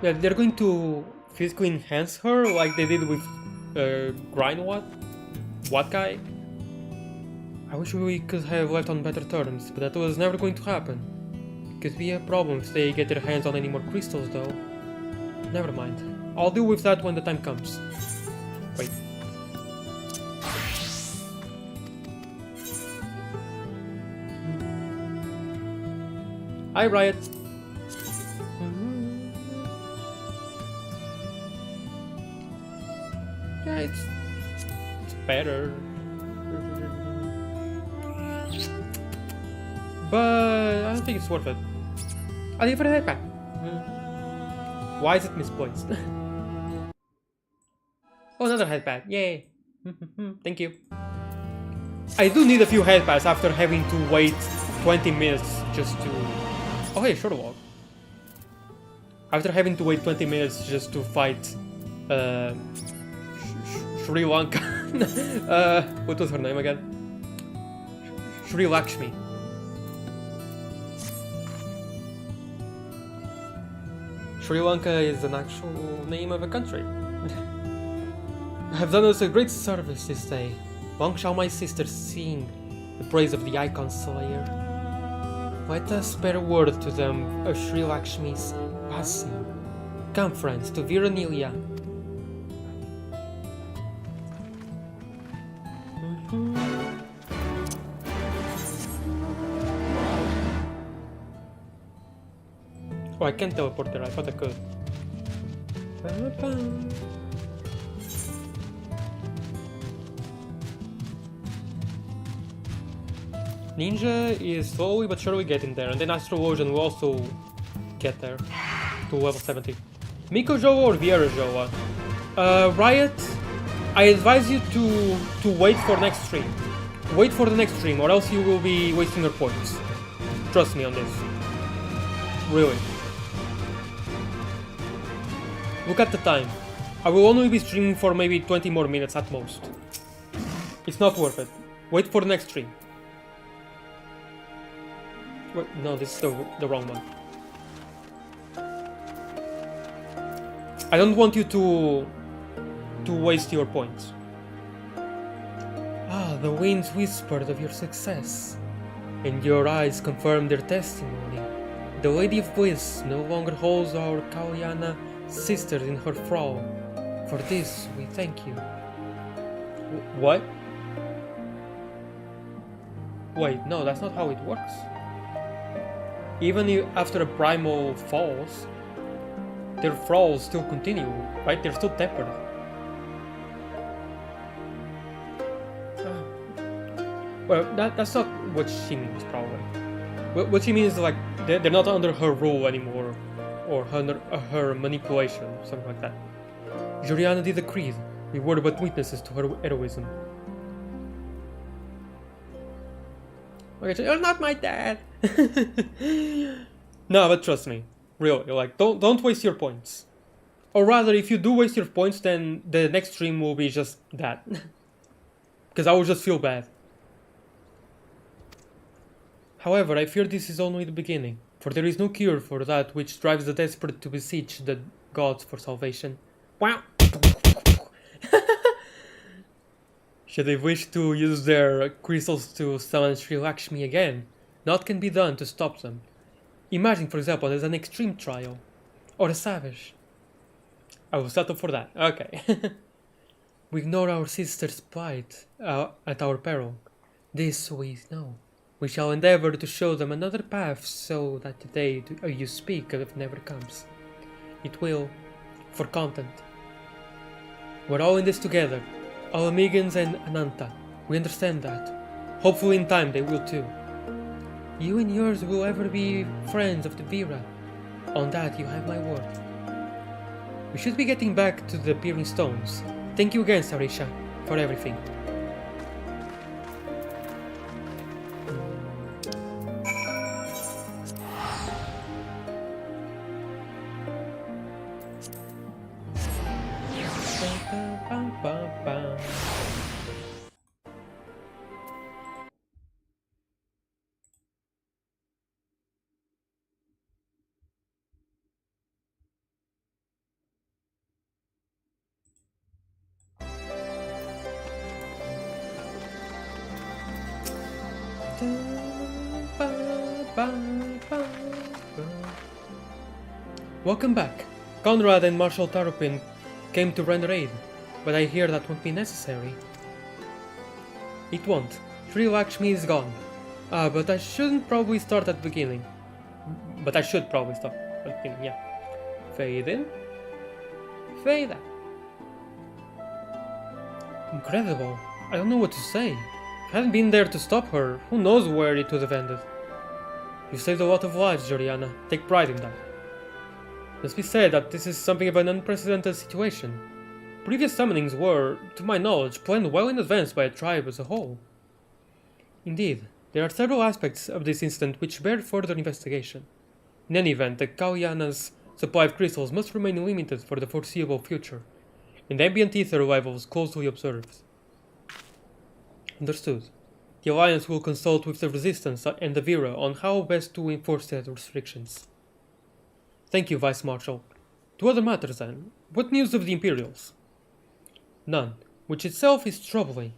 Yeah, they're going to physically enhance her like they did with What guy? I wish we could have left on better terms, but that was never going to happen. Could be a problem if they get their hands on any more crystals though. Never mind. I'll deal with that when the time comes. Wait. Hi, Riot. Yeah, it's better. But I don't think it's worth it. I'll leave it at that. Why is it misplaced? Oh, another headpad. Yay. Thank you. I do need a few headpads after having to wait 20 minutes just to... Oh hey, short walk. After having to wait 20 minutes just to fight Sri Lanka. What was her name again? Sri Lakshmi. Sri Lanka is an actual name of a country. I have done us a great service this day. Long shall my sisters sing the praise of the Icon Slayer. Let us spare a word to them of Sri Lakshmi's passing. Come, friends, to Viranilia. Oh, I can't teleport there, I thought I could. Ninja is slowly but surely getting there, and then Astrologian will also get there to level 70. Miko Joa or Viera Joa? Riot, I advise you to wait for next stream. Wait for the next stream, or else you will be wasting your points. Trust me on this. Really. Look at the time. I will only be streaming for maybe 20 more minutes at most. It's not worth it. Wait for the next stream. Wait, no, this is the wrong one. I don't want you to waste your points. Ah, the winds whispered of your success, and your eyes confirmed their testimony. The Lady of Bliss no longer holds our Kalyana sisters in her thrall. For this, we thank you. What? Wait, no, that's not how it works. Even if after a primal falls, their thralls still continue, right? They're still tempered. Well, that's not what she means, probably. What she means is like they're not under her rule anymore, or under her manipulation, something like that. Juliana did agree. We were but witnesses to her heroism. Okay, so you're not my dad. No, but trust me, really, like, don't waste your points. Or rather, if you do waste your points, then the next stream will be just that. Because I will just feel bad. However, I fear this is only the beginning, for there is no cure for that which drives the desperate to beseech the gods for salvation. Wow! Should they wish to use their crystals to summon Sri Lakshmi again, naught can be done to stop them. Imagine, for example, there's an extreme trial, or a savage. I will settle for that, okay. We ignore our sister's plight at our peril. This we know. We shall endeavor to show them another path so that the day you speak of never comes. It will, for content. We're all in this together, all Amigans and Ananta. We understand that. Hopefully in time they will too. You and yours will ever be friends of the Vira. On that you have my word. We should be getting back to the Peering Stones. Thank you again, Sarisha, for everything. Welcome back. Conrad and Marshal Tarupin came to render aid, but I hear that won't be necessary. It won't. Sri Lakshmi is gone. But I shouldn't probably start at the beginning. But I should probably start at the beginning, yeah. Fade in. Fade out. Incredible. I don't know what to say. If I hadn't been there to stop her, who knows where it would have ended. You saved a lot of lives, Joriana. Take pride in that. It must be said that this is something of an unprecedented situation. Previous summonings were, to my knowledge, planned well in advance by a tribe as a whole. Indeed, there are several aspects of this incident which bear further investigation. In any event, the Kalyana's supply of crystals must remain limited for the foreseeable future, and ambient ether levels closely observed. Understood. The Alliance will consult with the Resistance and the Vira on how best to enforce their restrictions. Thank you, Vice Marshal. To other matters then, what news of the Imperials? None, which itself is troubling.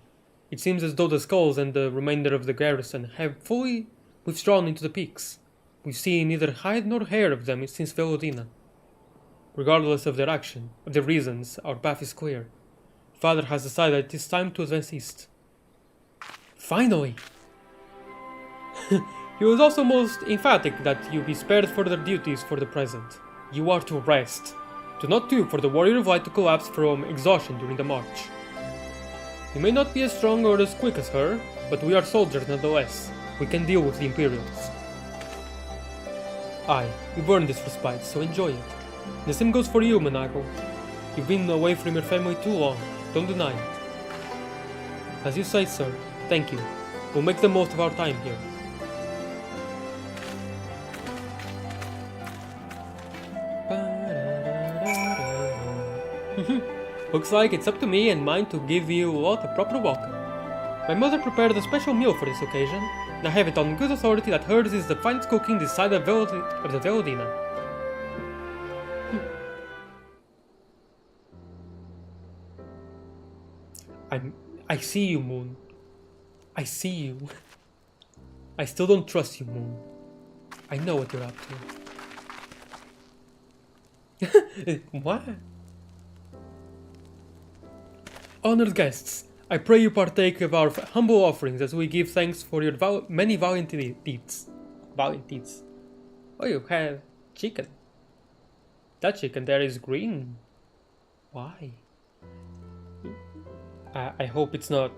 It seems as though the Skulls and the remainder of the garrison have fully withdrawn into the peaks. We've seen neither hide nor hair of them since Velodina. Regardless of their action, of their reasons, our path is clear. Father has decided it is time to advance east. Finally! He was also most emphatic that you be spared further duties for the present. You are to rest. Do not tube for the Warrior of Light to collapse from exhaustion during the march. You may not be as strong or as quick as her, but we are soldiers nonetheless. We can deal with the Imperials. Aye, you've earned this respite, so enjoy it. The same goes for you, Manago. You've been away from your family too long, don't deny it. As you say, sir, thank you. We'll make the most of our time here. Looks like it's up to me and mine to give you all a proper welcome. My mother prepared a special meal for this occasion, and I have it on good authority that hers is the finest cooking this side of the Velodina. I see you, Moon. I see you. I still don't trust you, Moon. I know what you're up to. What? Honored guests, I pray you partake of our humble offerings as we give thanks for your many valiant deeds. Valiant deeds. Oh, you have chicken. That chicken there is green. Why? I hope it's not...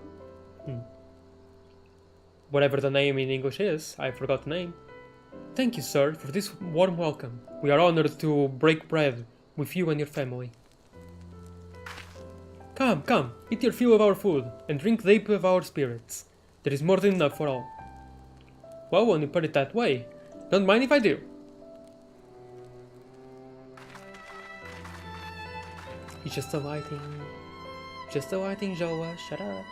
Whatever the name in English is, I forgot the name. Thank you, sir, for this warm welcome. We are honored to break bread with you and your family. Come, come, eat your fill of our food, and drink deep of our spirits. There is more than enough for all. Well, when you put it that way, don't mind if I do. It's just a lighting. Just a lighting, Joa. Shut up.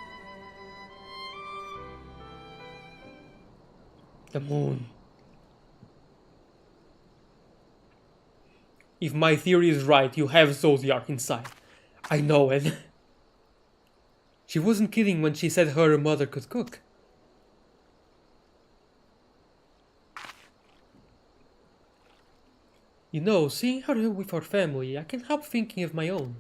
The moon. If my theory is right, you have Zodiac inside. I know it. She wasn't kidding when she said her mother could cook. You know, seeing her with her family, I can't help thinking of my own.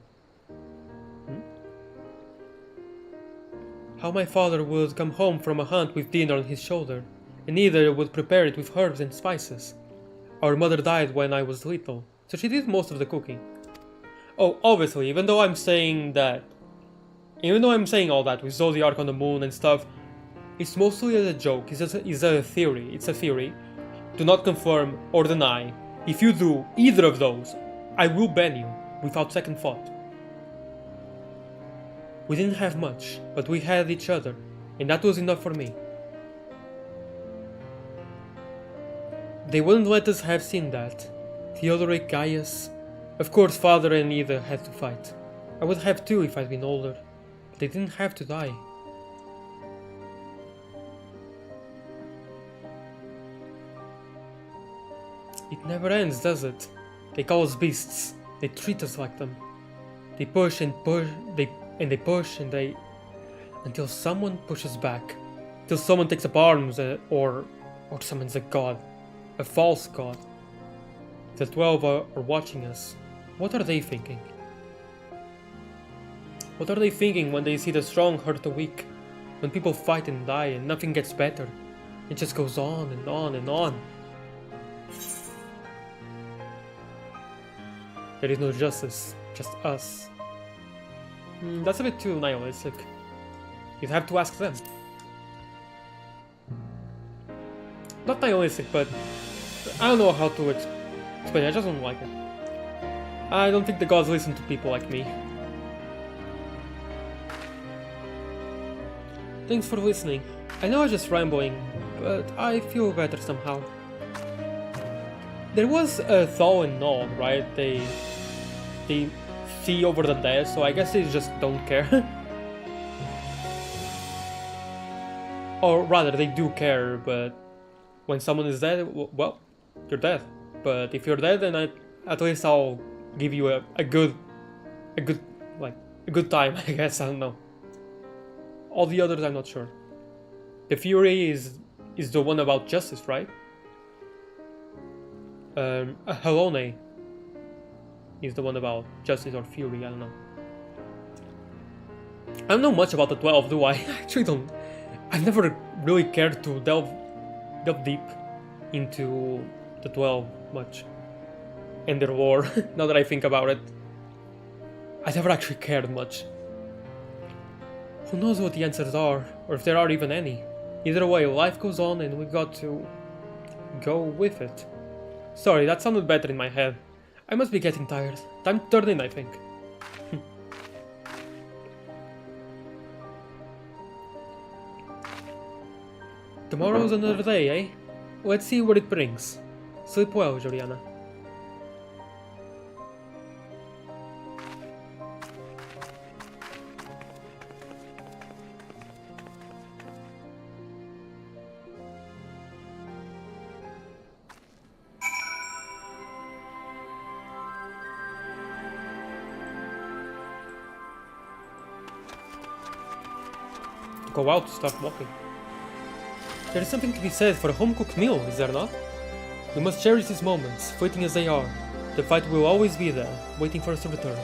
How my father would come home from a hunt with dinner on his shoulder, and either would prepare it with herbs and spices. Our mother died when I was little, so she did most of the cooking. Oh, obviously, even though I'm saying all that with Zodiac on the moon and stuff, it's mostly a joke, it's a theory. Do not confirm or deny. If you do either of those, I will ban you, without second thought. We didn't have much, but we had each other, and that was enough for me. They wouldn't let us have seen that. Theodoric, Gaius... Of course father and Ida had to fight. I would have too if I'd been older, but they didn't have to die. It never ends, does it? They call us beasts. They treat us like them. They push and push, they push and they... until someone pushes back. Till someone takes up arms or summons a god. A false god. The 12 are watching us. What are they thinking? What are they thinking when they see the strong hurt the weak? When people fight and die and nothing gets better? It just goes on and on and on. There is no justice, just us. That's a bit too nihilistic. You'd have to ask them. Not nihilistic, but I don't know how to explain it. I just don't like it. I don't think the gods listen to people like me. Thanks for listening. I know I'm just rambling, but I feel better somehow. There was a thaw and nod, right? They see over the dead, so I guess they just don't care. Or rather, they do care, but when someone is dead, well, you're dead. But if you're dead, then at least I'll give you a good time, I guess. I don't know. All the others, I'm not sure. The Fury is the one about justice, right? Helone is the one about justice or fury, I don't know. I don't know much about the 12, do I? I actually don't. I've never really cared to delve deep into the 12 much. And their lore, now that I think about it. I never actually cared much. Who knows what the answers are, or if there are even any. Either way, life goes on and we got to go with it. Sorry, that sounded better in my head. I must be getting tired. Time to turn in, I think. Tomorrow's another day, eh? Let's see what it brings. Sleep well, Juliana. Go out to start walking. There is something to be said for a home-cooked meal, is there not? We must cherish these moments, fleeting as they are. The fight will always be there, waiting for us to return.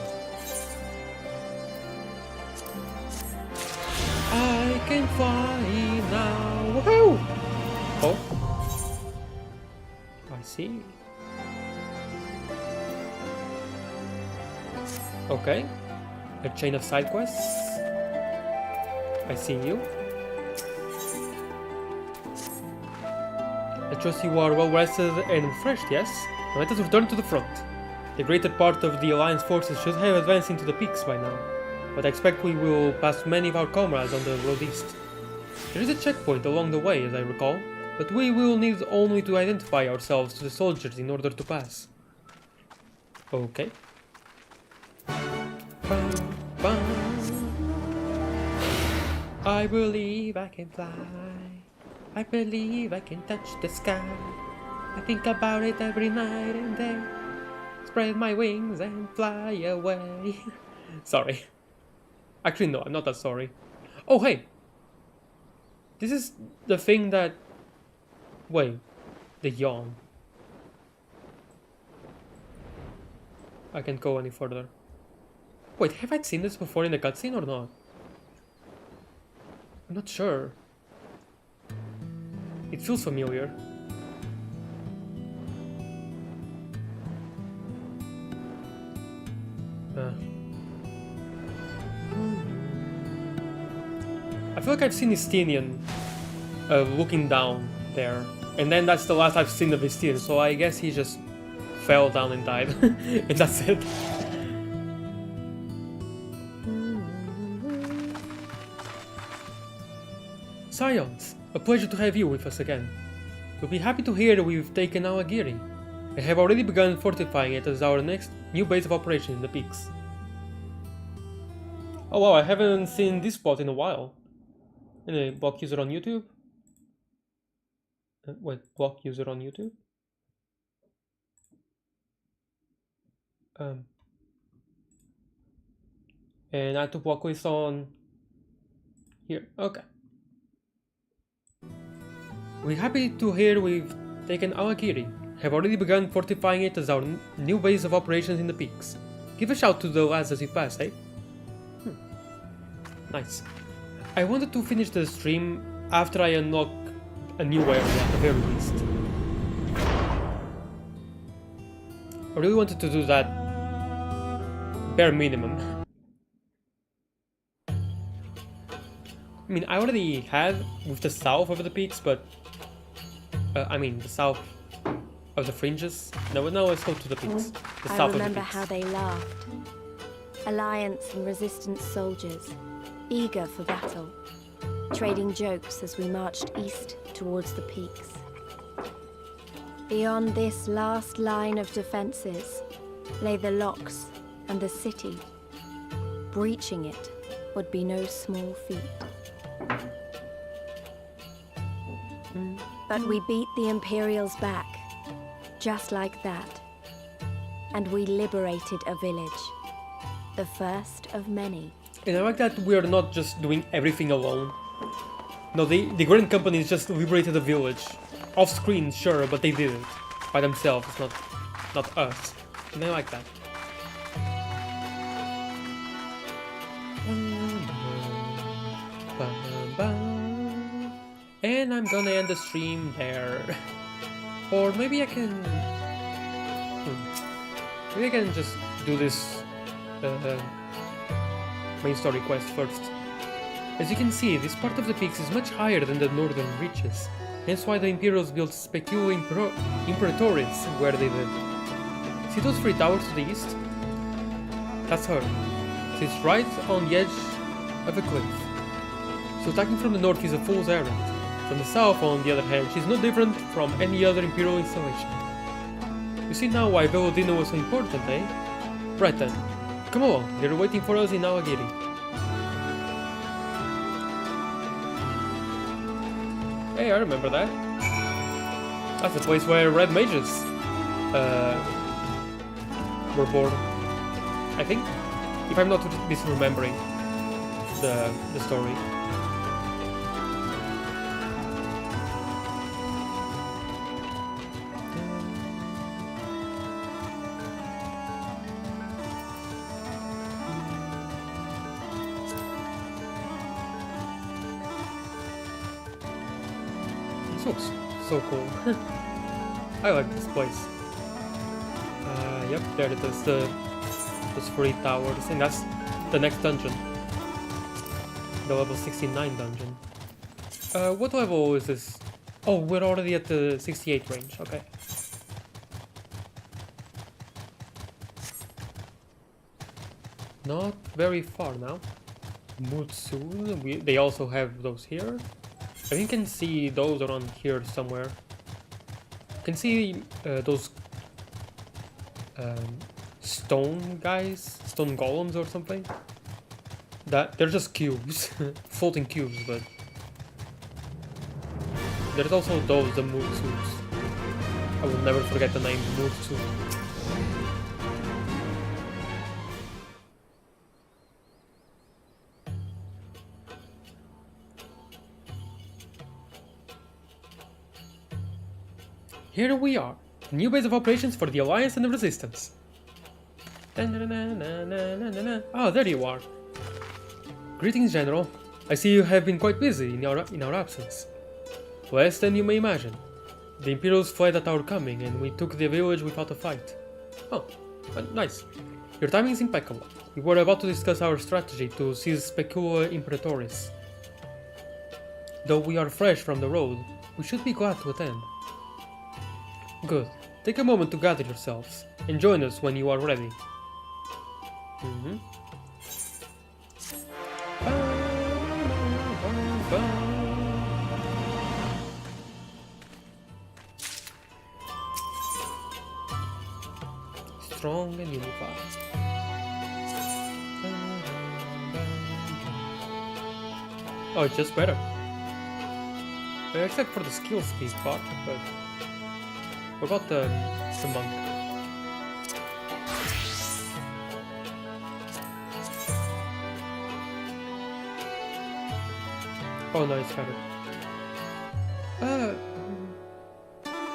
I can fly now. Woohoo! Oh. I see. Okay. A chain of side quests. I see you. I trust you are well rested and refreshed, yes? Now let us return to the front. The greater part of the Alliance forces should have advanced into the peaks by now, but I expect we will pass many of our comrades on the road east. There is a checkpoint along the way, as I recall. But we will need only to identify ourselves to the soldiers in order to pass. Okay. I believe I can fly. I believe I can touch the sky. I think about it every night and day. Spread my wings and fly away. Sorry. Actually, no, I'm not that sorry. Oh, hey! This is the thing that... Wait. The yawn. I can't go any further. Wait, have I seen this before in the cutscene or not? I'm not sure. It feels familiar. I feel like I've seen Istinian looking down there, and then that's the last I've seen of Istinian, so I guess he just fell down and died, and that's it. Scions, a pleasure to have you with us again. We'll be happy to hear we've taken Awagiri, and have already begun fortifying it as our next new base of operation in the peaks. Oh wow, I haven't seen this spot in a while. Any block user on YouTube? Wait, block user on YouTube? And add to block list on here. Okay. We're happy to hear we've taken Awagiri, have already begun fortifying it as our new base of operations in the peaks. Give a shout to the lads as you pass, eh? Nice. I wanted to finish the stream after I unlock a new area at the very least. I really wanted to do that bare minimum. I mean, I already had with the south of the peaks, but I mean the south of the fringes. No, let's go to the peaks. The I south remember of the peaks. how they laughed. Alliance and Resistance soldiers, eager for battle, trading jokes as we marched east towards the peaks. Beyond this last line of defenses lay the locks and the city. Breaching it would be no small feat. But we beat the Imperials back, just like that. And we liberated a village, the first of many. And I like that we are not just doing everything alone. No, the Grand Company just liberated a village. Off screen, sure, but they did it. By themselves, not us. And I like that. And I'm gonna end the stream there. Or maybe I can... Maybe I can just do this main story quest first. As you can see, this part of the peaks is much higher than the northern reaches, hence why the Imperials built speculative imperatories where they did. See those 3 towers to the east? That's her. She's right on the edge of a cliff. So attacking from the north is a fool's errand. From the south, on the other hand, she's no different from any other Imperial installation. You see now why Velodino was so important, eh? Right then. Come along, they're waiting for us in Awagiri. Hey, I remember that. That's the place where red mages were born. I think, if I'm not misremembering the story. This looks so cool. I like this place. Yep, there it is, those 3 towers, and that's the next dungeon. The level 69 dungeon. What level is this? Oh, we're already at the 68 range, okay. Not very far now. Mutsu, they also have those here. I think you can see those around here somewhere. You can see those stone guys, stone golems or something. That they're just cubes, floating cubes, but there's also those, the mood suits. I will never forget the name, mood suit. Here we are, the new base of operations for the Alliance and the Resistance. Oh, there you are. Greetings, General. I see you have been quite busy in our absence. Less than you may imagine. The Imperials fled at our coming, and we took the village without a fight. Oh, nice. Your timing is impeccable. We were about to discuss our strategy to seize Specula Imperatoris. Though we are fresh from the road, we should be glad to attend. Good. Take a moment to gather yourselves, and join us when you are ready. Strong and unified. Oh, it's just better. Except for the skill speed part, but... What about the monk? Oh no, it's better.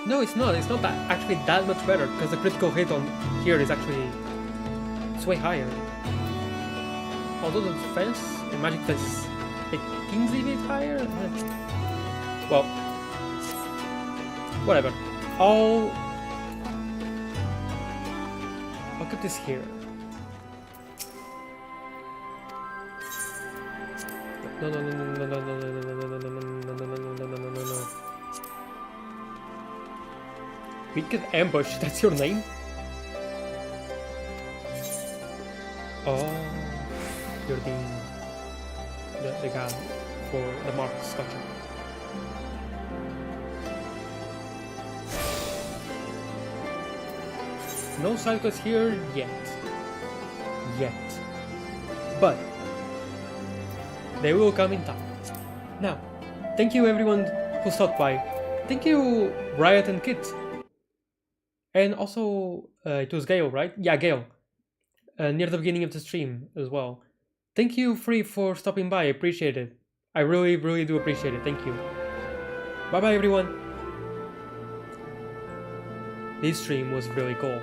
No, it's not. It's not actually that much better, because the critical hit on here is actually... It's way higher. Although the defense, the magic defense is a teensy bit higher. Well, whatever. I'll keep this here. No. Wicked Ambush, that's your name? Oh, you're the guy for the marks, gotcha. No side quests here yet. But they will come in time. Now, thank you everyone who stopped by. Thank you Riot and Kit. And also, it was Gale, right? Yeah, Gale. Near the beginning of the stream as well. Thank you Free for stopping by, I appreciate it. I really do appreciate it, thank you. Bye bye everyone. This stream was really cool.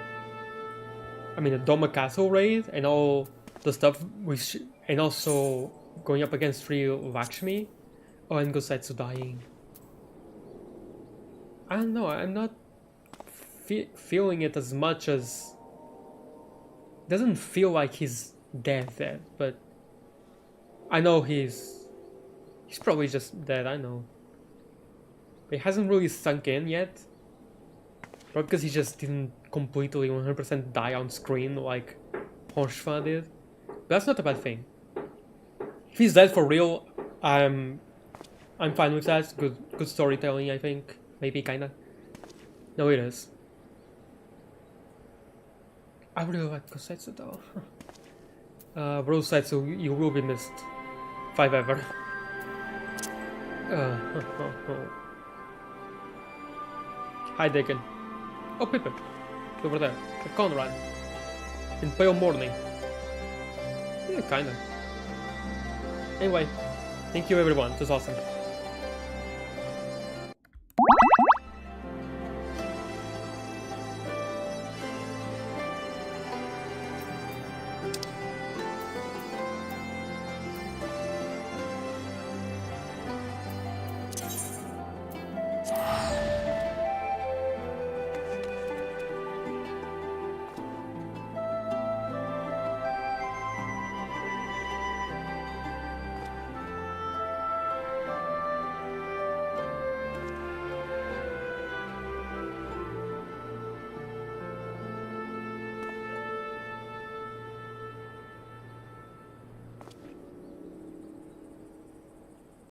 I mean, the Doma Castle raid and all the stuff and also going up against 3 Lakshmi. Oh, and Gosetsu dying. I don't know, I'm not feeling it as much as... Doesn't feel like he's dead, but I know he's probably just dead, I know. But it hasn't really sunk in yet. Probably because he just didn't completely 100% die on screen like Ponchfa did. But that's not a bad thing. If he's dead for real, I'm fine with that. Good storytelling, I think. Maybe, kinda. No, it is. I really like Gosetsu though. Rosetsu, you will be missed. If I've ever. Hi, Deacon. Oh, Pippin. Over there. A Conrad. In pale morning. Yeah, kinda. Anyway, thank you everyone. It was awesome.